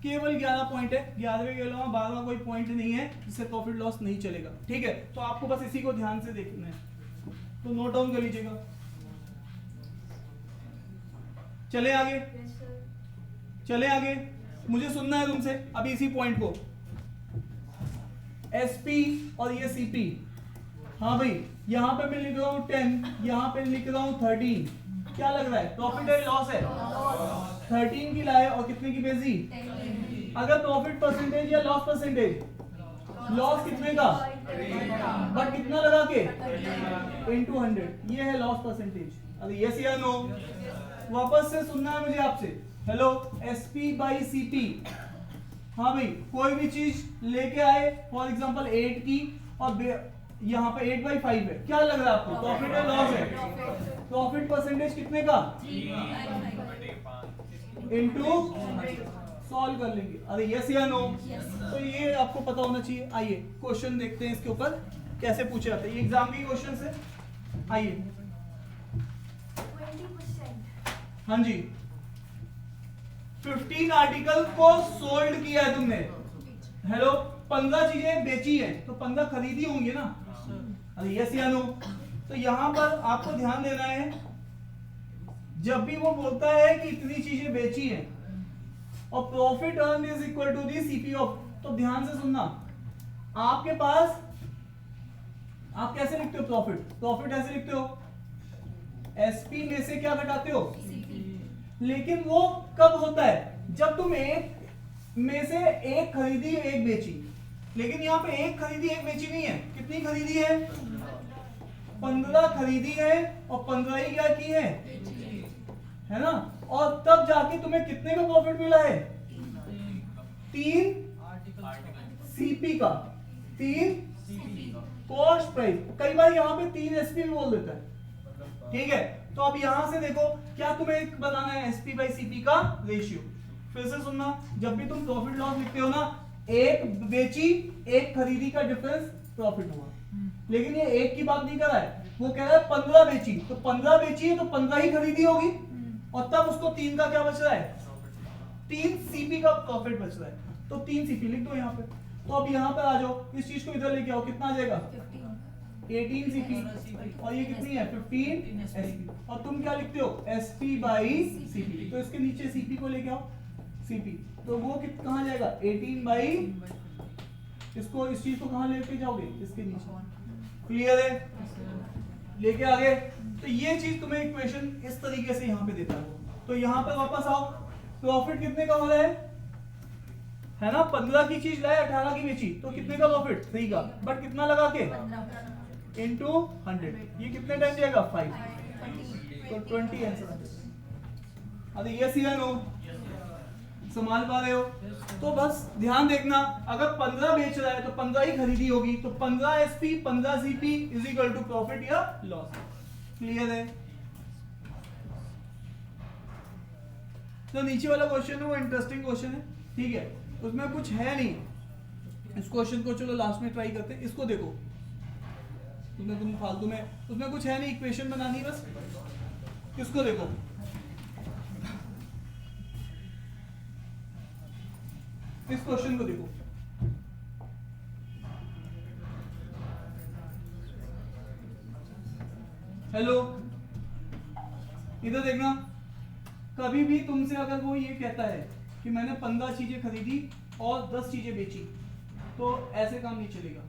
A: केवल 11 पॉइंट है। 11वें के अलावा 12वां कोई पॉइंट नहीं है जिससे प्रॉफिट लॉस नहीं चलेगा, ठीक है। तो आपको बस इसी को ध्यान से देखना है, तो नोट डाउन कर लीजिएगा। चले आगे, चले आगे, मुझे सुनना है तुमसे अभी इसी पॉइंट को। SP और ये CP, हाँ भाई, यहाँ पे मैं लिख रहा हूँ 10, यहाँ पे लिख रहा हूँ 13, क्या लग रहा है, प्रॉफिट है लॉस है? 13 की लाए और कितने की बेची? अगर प्रॉफिट परसेंटेज या लॉस परसेंटेज, लॉस कितने का, बट कितना लगा के? इनटू 100, ये है लॉस परसेंटेज। अरे यस या नो? वापस से सुनना है मुझे आपसे। हेलो, SP/CP, हाँ भाई, कोई भी चीज लेके आए, फॉर एग्जांपल 8 की और यहाँ पे 8/5 है, क्या लग रहा है आपको, प्रॉफिट है लॉस है? प्रॉफिट परसेंटेज कितने का? इनटू, सॉल्व कर लेंगे। अरे यस या नो? तो ये आपको पता होना चाहिए। आइए क्वेश्चन देखते हैं इसके ऊपर कैसे पूछे जाते हैं, ये एग्जाम के क्वेश्चन है। आइए,
B: 20%।
A: हाँ जी, 15 आर्टिकल को सोल्ड किया है तुमने। हेलो, 15 चीजें बेची है तो 15 खरीदी होंगी ना? अरे यस या नो? तो यहां पर आपको ध्यान देना है, जब भी वो बोलता है कि इतनी चीजें बेची हैं और profit earn is equal to the CP of, तो ध्यान से सुनना। आपके पास आप कैसे लिखते हो प्रॉफिट? प्रॉफिट ऐसे लिखते हो, SP में से क्या घटाते हो? लेकिन वो कब होता है, जब तुम एक में से एक खरीदी एक बेची। लेकिन यहाँ पे एक खरीदी एक बेची नहीं है, कितनी खरीदी है? 15 खरीदी है और 15 ही क्या की है ना? और तब जाके तुम्हें कितने का प्रॉफिट मिला है? 3 CP का, 3 कॉस्ट प्राइस। कई बार यहाँ पे 3 SP भी बोल देता है, ठीक है। तो अब यहां से देखो, क्या तुम्हें एक बनाना है SP/CP का रेशियो। फिर से सुनना, जब भी तुम प्रॉफिट लॉस लिखते हो ना, एक बेची एक खरीदी का डिफरेंस प्रॉफिट हुआ। लेकिन ये एक की बात नहीं कर रहा है, वो कह रहा है 15 बेची, तो 15 बेची है तो 15 ही खरीदी होगी और तब उसको 3 का क्या बच रहा है? 3 CP का प्रॉफिट बच रहा है, तो 3 CP लिख दो यहाँ पे। तो अब यहाँ पर आ जाओ, इस चीज को इधर लेके आओ, कितना आ जाएगा? 18 CP और ये कितनी है? 15 SP। और तुम क्या लिखते हो? SP/CP। तो इसके नीचे CP को लेके आओ, CP, तो वो कहाँ जाएगा? 18 इसको, इस चीज को कहाँ लेके जाओगे? इसके नीचे। क्लियर है? लेके आगे। तो ये चीज तुम्हें इक्वेशन इस तरीके से यहाँ पे देता है। तो यहाँ पे वापस आओ, प्रॉफिट कितने का हो रहा है ना? 15 की चीज लाए 18 की बेची, तो कितने का प्रॉफिट? 3 का, बट कितना लगा के? इनटू 100, ये कितने टाइम जाएगा? 5, तो 20 आंसर आ जाएगा। अरे यस या नो? संभाल पा रहे हो? तो बस ध्यान देखना, अगर 15 बेच रहा है तो 15 ही खरीदी होगी, तो 15 SP 15 CP is equal to profit या लॉस। क्लियर है? तो नीचे वाला क्वेश्चन है वो इंटरेस्टिंग क्वेश्चन है, ठीक है, उसमें कुछ है नहीं, इस क्वेश्चन को चलो लास्ट में ट्राई करते हैं। इसको देखो, तुम फालतू में, उसमें कुछ है नहीं, इक्वेशन बनानी बस। इसको देखो, इस क्वेश्चन को देखो, हेलो, इधर देखना। कभी भी तुमसे अगर वो ये कहता है कि मैंने 15 चीजें खरीदी और 10 चीजें बेची, तो ऐसे काम नहीं चलेगा।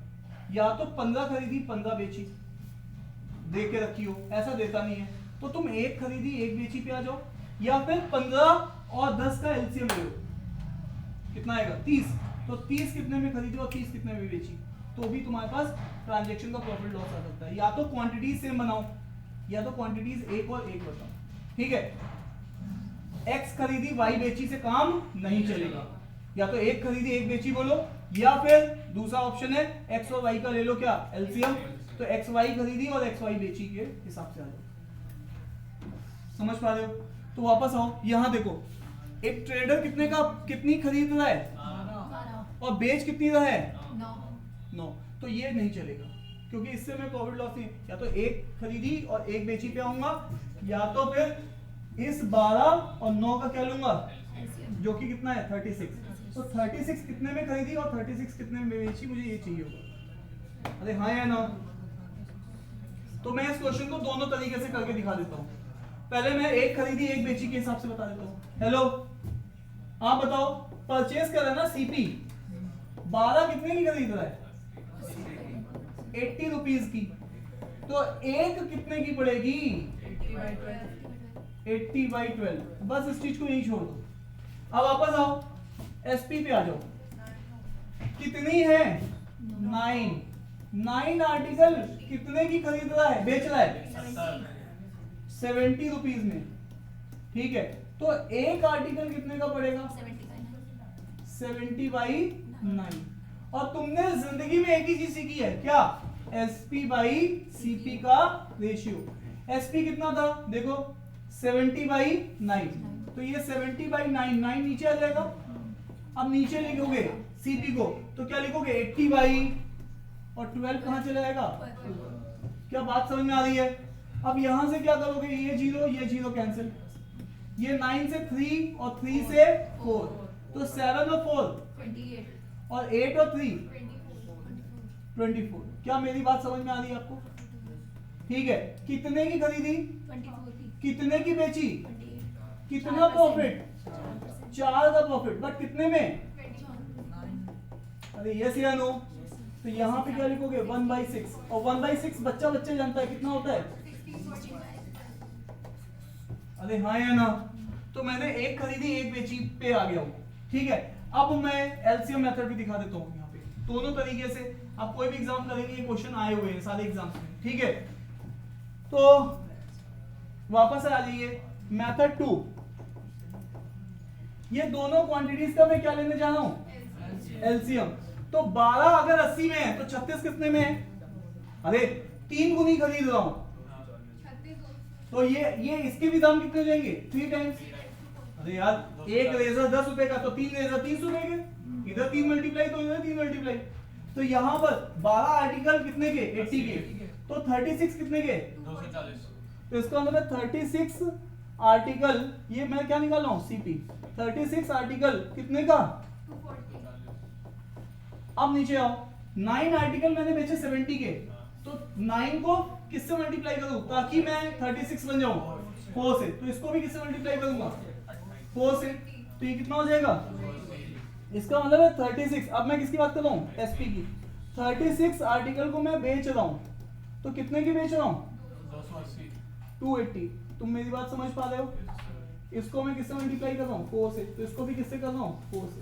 A: या तो 15 खरीदी 15 बेची, दे के रखी हो, ऐसा देता नहीं है। तो तुम एक खरीदी एक बेची पे आ जाओ, या फिर 15 और 10 का एलसीएम ले लो, कितना आएगा 30। तो 30 कितने में खरीदी और 30 कितने में बेची, तो भी तुम्हारे पास ट्रांजैक्शन का प्रॉफिट लॉस आ सकता है। या तो क्वांटिटीज सेम बनाओ, या तो क्वांटिटीज एक और एक बताओ, ठीक है। एक्स खरीदी वाई बेची से काम नहीं चलेगा, या तो एक खरीदी एक बेची बोलो, या फिर दूसरा ऑप्शन है एक्स और वाई का ले लो, क्या एलसीएम। तो एक्स वाई खरीदी और एक्स वाई बेची के हिसाब से आ जाओ। समझ पा रहे हो? तो वापस आओ, यहां देखो, एक ट्रेडर कितनी खरीद रहा है और बेच कितनी रहा है 9। तो ये नहीं चलेगा, क्योंकि इससे मैं प्रॉफिट लॉस नहीं, या तो एक खरीदी और एक बेची पे आऊंगा, या तो फिर इस 12 और 9 का क्या लूंगा, जो कि कितना है 36। तो 36 कितने में खरीदी और 36 कितने में बेची, मुझे ये चाहिए होगा। अरे हाँ या ना? तो मैं इस क्वेश्चन को दोनों तरीके से करके दिखा देता हूँ। पहले मैं एक खरीदी एक बेची के हिसाब से बता देता हूँ। हेलो, आप बताओ, परचेज कर रहा है ना सीपी, 12 कितने की खरीद रहा है 80 रुपीज की, तो एक कितने की पड़ेगी 80/12। बस इस चीज को यही छोड़ दो। अब वापस आओ, एसपी पे आ जाओ, कितनी है 9 आर्टिकल कितने की खरीद रहा है, बेच रहा है 70 रुपीज में, ठीक है। तो एक आर्टिकल कितने का पड़ेगा 70/9। और तुमने जिंदगी में एक ही चीज सीखी है, क्या, SP/CP का रेशियो। SP कितना था देखो 70/9, तो ये 70/9, 9 नीचे आ जाएगा। अब नीचे लिखोगे CP को, तो क्या लिखोगे 80/, और 12 कहां चला जाएगा। क्या बात समझ में आ रही है? अब यहां से क्या करोगे, ये जीरो कैंसिल, ये 9 से 3 और 3 से 4, तो 7 और 4 और 8 और 3 24। क्या मेरी बात समझ में आ रही है आपको? ठीक है, कितने की खरीदी, कितने की बेची, कितना प्रॉफिट, 4 का प्रॉफिट, बट कितने में, अरे यस या नो? तो यहाँ पे क्या लिखोगे 1/6, और 1/6 बच्चा जानता है कितना होता है, अरे हाँ या ना? तो मैंने एक खरीदी एक बेची पे आ गया हूँ, ठीक है। अब मैं एलसीएम मेथड भी दिखा देता हूँ यहाँ पे, दोनों तरीके से। आप कोई भी एग्जाम करेंगे, ये क्वेश्चन आए हुए हैं सारे एग्जाम्स में, ठीक है। तो वापस आ जाइए, मेथड 2। ये दोनों क्वांटिटीज का मैं क्या लेने जा रहा हूं, एलसीएम। तो 12 अगर 80 में है तो 36 कितने में है, अरे 3 गुनी खरीद रहा हूं, तो ये इसके भी दाम कितने हो जाएंगे 3 टाइम्स। अरे यार एक रेजर 10 रुपए का, तो 3 रेजर 30 रुपए के, इधर 3 मल्टीप्लाई तो इधर 3 मल्टीप्लाई। तो यहां पर 12 आर्टिकल कितने के 80 के, तो 36 कितने के
E: 240।
A: तो इसका मतलब 36 आर्टिकल, ये मैं क्या निकाल रहा हूं सीपी, 36 आर्टिकल कितने का। अब नीचे आओ, 9 आर्टिकल मैंने बेचे 70 के, तो 9 को किससे मल्टीप्लाई करूं ताकि मैं 36 बन जाऊं, 4 से। तो इसको भी किससे मल्टीप्लाई करूंगा 4 से, तो ये कितना हो जाएगा, इसका मतलब है 36। अब मैं किसकी बात कर रहा हूं, एसपी की। 36 आर्टिकल को मैं बेच रहा हूं, तो कितने की बेच रहा हूं 280। तुम मेरी बात समझ पा रहे हो? इसको मैं किससे मल्टीप्लाई कर रहा हूं 4 से, तो इसको भी किससे कर रहा हूं 4 से,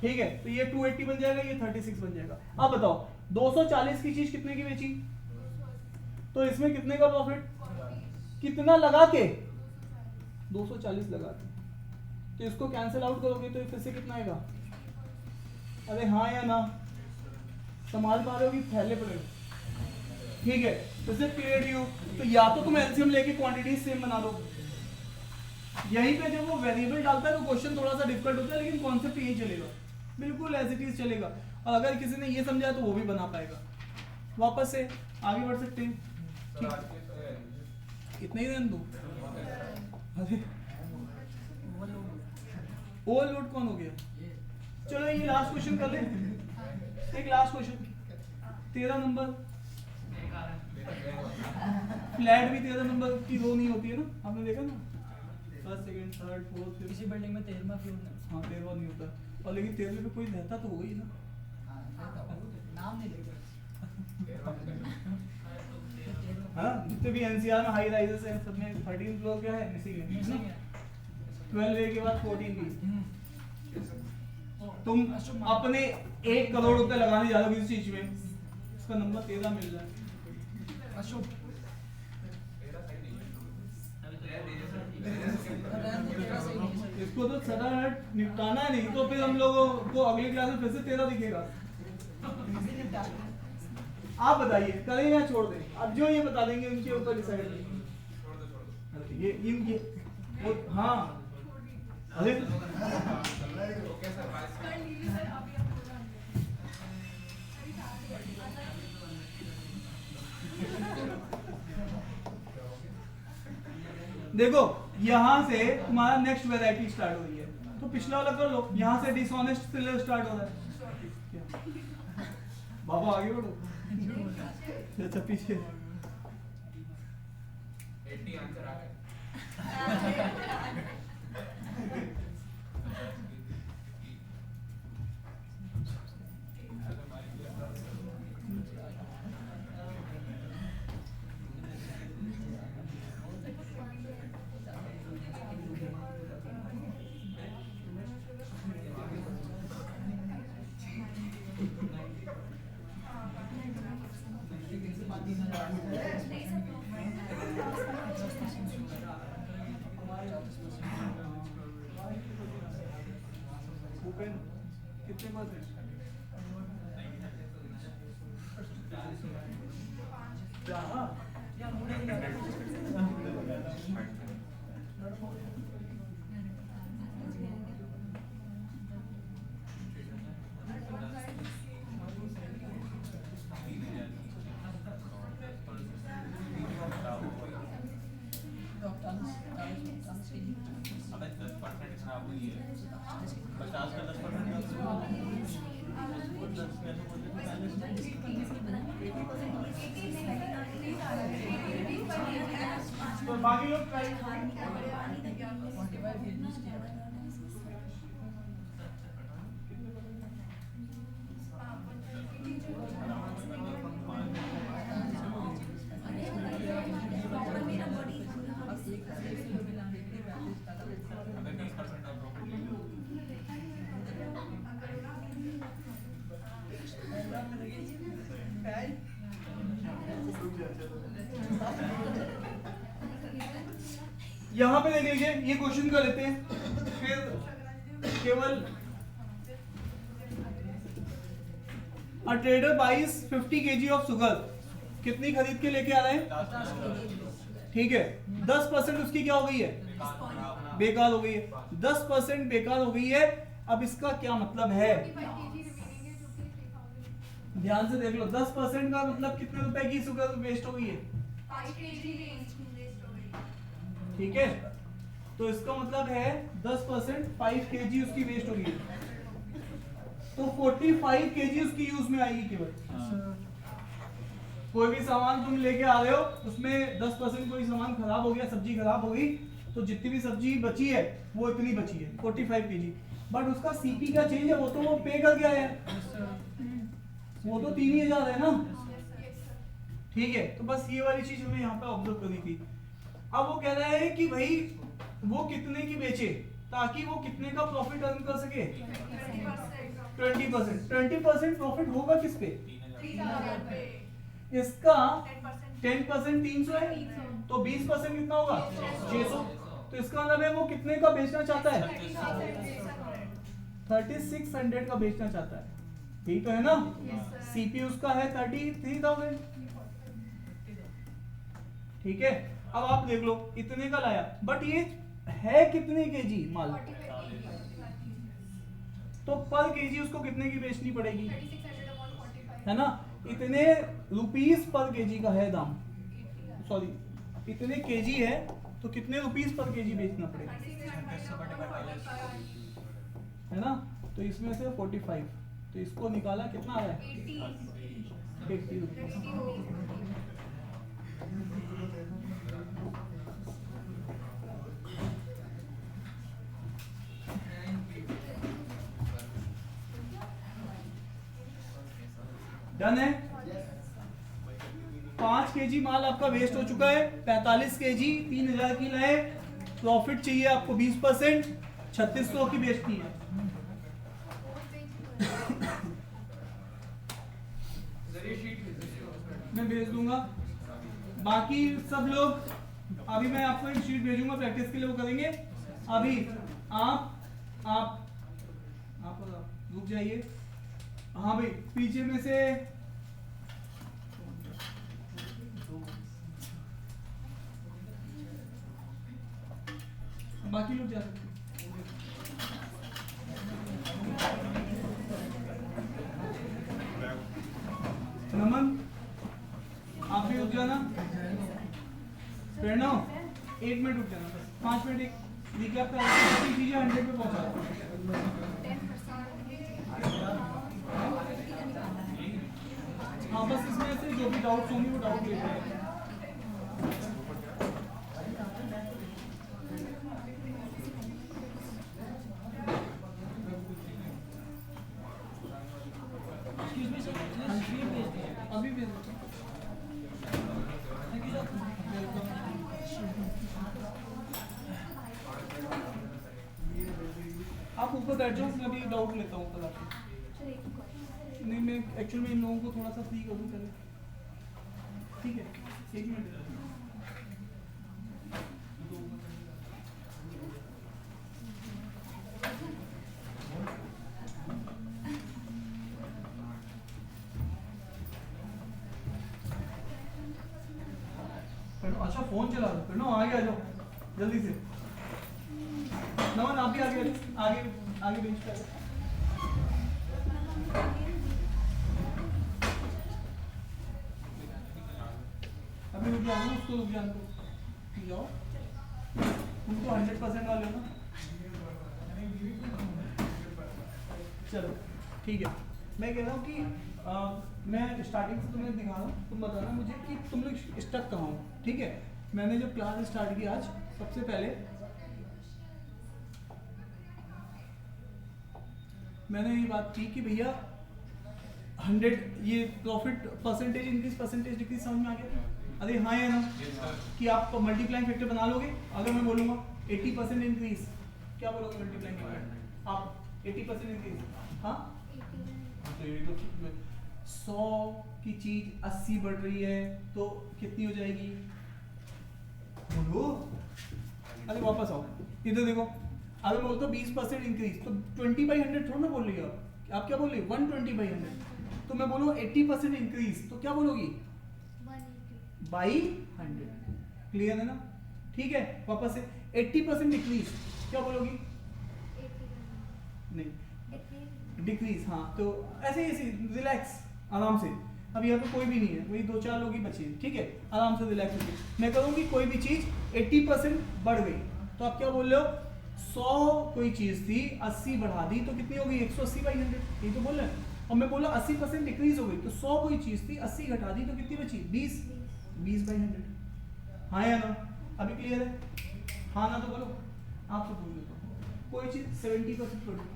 A: ठीक है। तो ये 280 बन जाएगा, ये 36 बन जाएगा। अब बताओ 240 की चीज कितने की बेची, तो इसमें कितने का प्रॉफिट, कितना लगा के 240 लगा के, तो इसको कैंसिल आउट करोगे तो फिर से कितना आएगा, अरे हाँ या ना, संभाल पा रहे हो कि फैले पड़े हो, ठीक है। जैसे पीरियड यू, तो या तो तुम एलसीएम लेके क्वांटिटी सेम बना लो, यहीं पे जब वो वेरिएबल डालता है तो क्वेश्चन थोड़ा सा डिफिकल्ट होता है, लेकिन कॉन्सेप्ट यही चलेगा। बिल्कुल एज इट इज चलेगा। और अगर किसी ने ये समझा तो वो भी बना पाएगा। वापस से आगे बढ़ सकते हैं।
C: सर आज के तो है
A: इतना ही रहने दो। अरे ओवरलोड कौन हो गया? चलो ये लास्ट क्वेश्चन कर ले। एक लास्ट क्वेश्चन 13 नंबर। फ्लैट भी 13 नंबर की रो नहीं होती है ना, आपने देखा ना, first second third fourth fifth.
F: किसी बिल्डिंग में 13वां फ्लोर नहीं।
A: हाँ 13वां नहीं होता, और लेकिन 13वें पे कोई रहता तो होगा ही ना।
F: नाम नहीं लेकर
A: हाँ जितने भी एनसीआर में हाई राइजेस हैं सब में 13 फ्लोर क्या है, मिसिंग है। 12A के बाद 14 भी। तुम अपने 1 करोड़ रुपए लगाने जा रहे हो किसी चीज में, इसका नंबर 13 मिल जाए।
F: अशुभ
A: इसको तो सदा निपटाना है, नहीं तो फिर हम लोगों को अगली क्लास में फिर से 13 दिखेगा। आप बताइए करें या छोड़ दें? अब जो ये बता देंगे उनके ऊपर डिसाइड करेंगे।
C: छोड़ दो
A: ये इनके हाँ अरे
C: ओके सर बाय
B: कर लीजिए सर, अभी आप हो जाएंगे।
A: देखो यहाँ से तुम्हारा नेक्स्ट वैरायटी स्टार्ट हो रही है, तो पिछला वाला कर लो। यहाँ से डिसऑनेस्ट सेलर स्टार्ट हो रहा है। क्या? बाबा आगे बढ़ो। अच्छा पीछे
C: 80 आंसर आ गए।
A: ओपन कितने परसेंट?
D: अबे 10% खराब हुई है, 50 का 10%
A: तो बाकी लोग ट्राई
D: अबे 20% का प्रॉफिट ले लो।
A: यहाँ पे देख लीजिए, ये क्वेश्चन कर लेते हैं। फिर केवल A trader buys 50 kg of sugar, कितनी खरीद के लेके आ रहे हैं? ठीक है, 10% उसकी क्या हो गई है? बेकार हो गई है। 10% बेकार हो गई है। अब इसका क्या मतलब है, ध्यान से देख लो। 10% का मतलब कितने रुपए की शुगर वेस्ट हो गई है? ठीक है, तो इसका मतलब है 10% 5 kg उसकी वेस्ट हो गई है, तो 45 kg उसकी यूज में आएगी केवल। कोई भी सामान तुम लेके आ रहे हो, उसमें 10% कोई सामान खराब हो गया, सब्जी खराब हो गई, तो जितनी भी सब्जी बची है वो इतनी बची है 45 kg। बट उसका सीपी का चेंज है, वो तो वो पे कर गया है, वो तो 3000 है ना। ठीक है, तो बस ये वाली चीज हमें यहाँ पे ऑब्जर्व करनी थी। अब वो कह रहा है कि भाई वो कितने की बेचे ताकि वो कितने का प्रॉफिट अर्न कर सके? 20%। 20% प्रॉफिट होगा किस पे? इसका 10% 300 है, तो 20% कितना होगा? 600। तो इसका मतलब है वो कितने का बेचना चाहता है? 3600 का बेचना चाहता है। यही तो है ना। सीपी उसका है 33,000। ठीक है, अब आप देख लो इतने का लाया, बट ये है कितने केजी माल? तो पर केजी उसको कितने की बेचनी पड़ेगी,
B: 3600 upon 45
A: है ना। इतने रुपीस पर केजी का है दाम, सॉरी इतने केजी है तो कितने रुपीस पर केजी बेचना पड़ेगा,
B: 3600 upon 45
A: है ना। तो इसमें से 45, तो इसको निकाला कितना आ रहा है, 80 रुपीस। डन है। 5 केजी माल आपका वेस्ट हो चुका है, 45 केजी 3000 की लाए, प्रॉफिट चाहिए आपको 20%, 3600 की बेचती है।
C: जरिए शीट भेज दीजिए।
A: मैं भेज दूंगा। बाकी सब लोग, अभी मैं आपको एक शीट भेजूंगा प्रैक्टिस के लिए, वो करेंगे। अभी आप रुक जाइए। हाँ भाई, पीछे में से बाकी लोग जा सकते हैं। नमन आप भी रुक जाना, प्रणव 1 मिनट रुक जाना, बस 5 मिनट एक रिकैप कर दीजिए, 100 पे पहुंचा। हाँ बस इसमें से जो भी डाउट्स होंगे वो डाउट लेते हैं।
F: Excuse me, sir. Just three भेज दिए।
A: अभी भी
F: Thank you, sir.
A: आप ऊपर बैठ जाओ, मैं अभी डाउट लेता हूँ ऊपर आके। नहीं, मैं एक्चुअली में इन लोगों को थोड़ा सा फ्री करूँ पहले, ठीक है 1 मिनट। अच्छा फोन चला रहे हो, नो आगे आ जाओ जल्दी से। नमन आप भी आगे आगे आगे बेंच पे आ जाओ। अभी रुक जाओ, उसको रुक जाने दो, जाओ उनको 100% वाले हो ना। चलो ठीक है, मैं कह रहा हूँ कि मैं स्टार्टिंग से तुम्हें दिखा रहा हूँ, तुम बताना मुझे कि तुम लोग स्टक कहाँ हो, ठीक है। मैंने जब क्लास स्टार्ट की आज, सबसे पहले मैंने ये बात की कि भैया 100 ये profit percentage increase percentage decrease समझ में आ गया। अरे हाँ या ना, कि आप मल्टीप्लाइंग फैक्टर बना लोगे। अगर मैं बोलूँगा 80% इंक्रीज, क्या बोलोगे मल्टीप्लाइंग फैक्टर आप 80% इंक्रीज, हाँ तो ये तो 100 की चीज 80 बढ़ रही है तो कितनी हो जाएगी, बोलो। अरे वापस आओ, इधर देखो। अगर मैं बोलता हूँ 20% इंक्रीज, तो 20/100 थोड़ा ना बोल रही हो आप क्या बोल रही हो 120/100। तो मैं बोलूँ 80% इंक्रीज, तो क्या बोलोगी 180/100। क्लियर है ना, ठीक है। वापस से 80% डिक्रीज, क्या बोलोगी, नहीं डिक्रीज, हाँ तो ऐसे ऐसे रिलैक्स आराम से। अब यहाँ पे कोई भी नहीं है, वही 2-4 लोग ही बचे हैं, ठीक है। आराम से रिलैक्स होके मैं कहूँगी कोई भी चीज़ 80% बढ़ गई, तो आप क्या बोल रहे हो 100 कोई चीज़ थी 80 बढ़ा दी तो कितनी हो गई 180/100, यही तो बोल रहे हैं। और मैं बोला 80% डिक्रीज हो गई, तो 100 कोई चीज़ थी 80 घटा दी तो कितनी बची 20/100। हाँ या ना, अभी क्लियर है, हाँ ना तो बोलो। आपसे पूछ लेता हूँ, कोई चीज़ 70% बढ़ गई,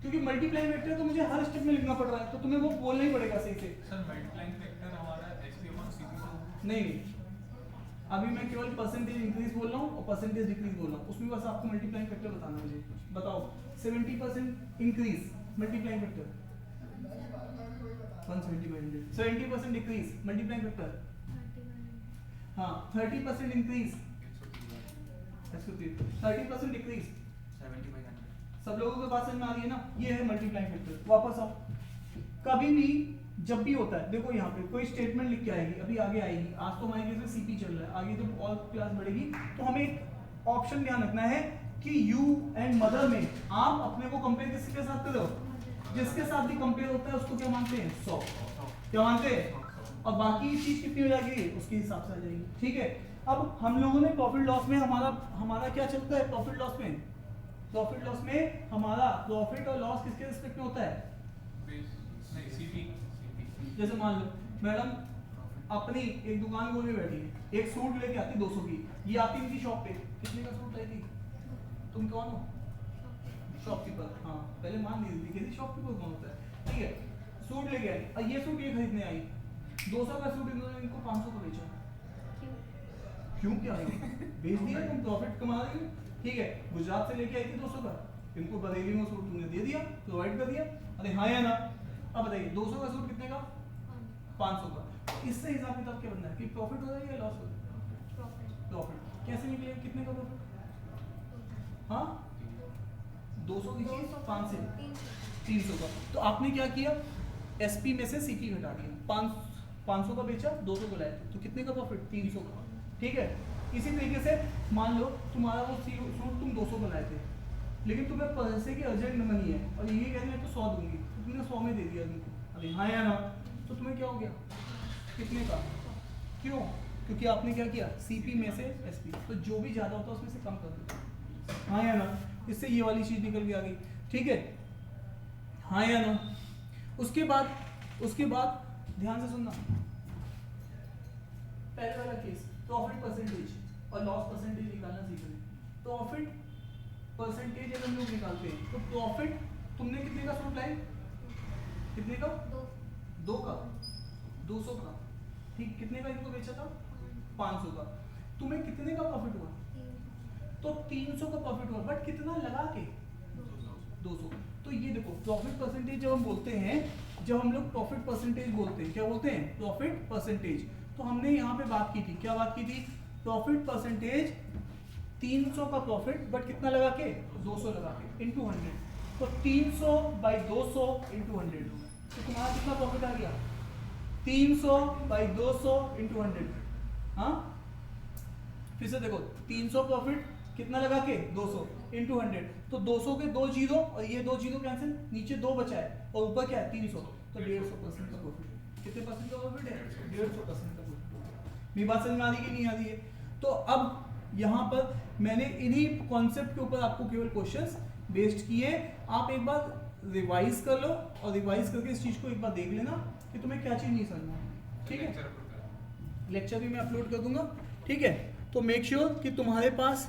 A: क्योंकि मल्टीप्लाइंग फैक्टर तो मुझे हर स्टेप में लिखना पड़ रहा है, तो तुम्हें वो बोलना ही पड़ेगा सही से।
D: सर मल्टीप्लाइंग फैक्टर हमारा HP/CP तो
A: नहीं, अभी मैं केवल परसेंटेज इंक्रीज बोल रहा हूँ और परसेंटेज डिक्रीज बोल रहा हूँ, उसमें बस आपको मल्टीप्लाइंग फैक्टर बताना मुझे। बताओ 70% increase multiplying factor 170/100, 70% decrease multiplying factor, हाँ 30% इंक्रीज 30% डिक्रीज
D: 70/100।
A: सब लोगों को बात समझ में आ रही है ना, ये है मल्टीप्लाइंग फैक्टर। वापस आओ, कभी भी जब भी होता है, देखो यहाँ पे कोई स्टेटमेंट लिख के आएगी, अभी आगे आएगी, आज तो हमारे केस में सीपी चल रहा है, आगे जब और क्लास बढ़ेगी तो हमें एक ऑप्शन ध्यान रखना है कि यू एंड मदर में आप अपने को कंपेयर किसके साथ कर रहे हो, जिसके साथ भी कंपेयर होता है उसको क्या मानते हैं 100, क्या मानते हैं, और बाकी चीज कितनी हो जाएगी उसके हिसाब से आ जाएगी, ठीक है। अब हम लोगों ने प्रॉफिट लॉस में हमारा क्या चलता है, प्रॉफिट लॉस में हमारा प्रॉफिट और लॉस किसके रिस्पेक्ट में होता है,
D: नहीं सीपी
A: जैसे मान लो मैडम अपनी एक दुकान खोलने बैठी है, एक सूट लेके आती 200 की, ये आती इनकी शॉप पे, कितने का सूट लाई थी, तुम कौन हो, शॉपकीपर, हाँ पहले मान ली थी किसी शॉपकीपर कौन होता है, ठीक है। सूट लेके आई और ये सूट ये खरीदने आई, 200 का सूट इन्होंने इनको 500 का बेचा, क्यों, क्या है बेच दिया, तुम प्रॉफिट कमा रही हो, ठीक है। गुजरात से लेके आई थी 200 का, इनको बरेली में सूट तुमने दे दिया, प्रोवाइड कर दिया, अरे हाँ या ना। अब बताइए 200 का सूट कितने का, 500 का, इससे हिसाब किताब क्या बनना है कि प्रॉफिट हो रहा है या लॉस हो रहा है, प्रॉफिट कैसे निकलेगा, कितने का प्रॉफिट, हाँ 200 की चीज 5 से 300 का, तो आपने क्या किया, एसपी में से सीपी घटा दिया, 500 का बेचा 200 को लाए, तो कितने का प्रॉफिट, 300 का, ठीक है। इसी तरीके से मान लो तुम्हारा वो सूट तुम 200 का लाए थे, लेकिन तुम्हें पैसे की अर्जेंट मनी है और ये कह रहे हैं तो 100 दूंगी, तो तुमने 100 में दे दिया उनको, अरे हाँ या ना, तो तुम्हें क्या हो गया, कितने का, क्यों, क्योंकि आपने क्या किया, सीपी में से एसपी, तो जो भी ज्यादा होता है उसमें से कम कर दो, हाँ या ना, इससे ये वाली चीज निकल के आ गई, ठीक है, हाँ या ना। उसके बाद ध्यान से सुनना, पहले वाला केस प्रॉफिट परसेंटेज और लॉस परसेंटेज निकालना सीख रहे हैं। प्रॉफिट परसेंटेज अगर हम लोग निकालते हैं तो प्रॉफिट, तुमने कितने का सूट लाए, कितने का, 2 का, 200 का, ठीक, कितने का इनको बेचा था, 500 का, तुम्हें कितने का प्रॉफिट हुआ, तो 300 का प्रॉफिट हुआ, बट कितना लगा के, 200। तो ये देखो प्रॉफिट परसेंटेज जब हम बोलते हैं, जब हम लोग प्रॉफिट परसेंटेज बोलते हैं, क्या बोलते हैं, प्रॉफिट परसेंटेज, तो हमने यहाँ पे बात की थी, क्या बात की थी, प्रॉफिट परसेंटेज 300 का प्रॉफिट, बट कितना लगा के, 200 लगा के, इंटू 100, तो 300 बाई 200 इंटू 100, तो तुम्हारा कितना प्रॉफिट आ गया, 300 बाई 200 इंटू 100, हाँ फिर से देखो 300 प्रॉफिट कितना लगा के, 200 इंटू 100, तो 200 के 2 जीरो और ये 2 जीरो कैंसिल, नीचे 2 बचा है और ऊपर क्या है 300, तो 150% का प्रॉफिट, कितने परसेंट का प्रॉफिट है, 150% का प्रॉफिट। मेरी बात समझ में आ रही है कि नहीं आ रही है। तो अब यहाँ पर मैंने इन्हीं कॉन्सेप्ट के ऊपर आपको केवल क्वेश्चंस बेस्ड किए, आप एक बार रिवाइज कर लो और रिवाइज करके इस चीज को एक बार देख लेना कि तुम्हें क्या चीज नहीं समझ में, ठीक है। लेक्चर भी मैं अपलोड कर दूंगा, ठीक है। तो मेक श्योर कि तुम्हारे पास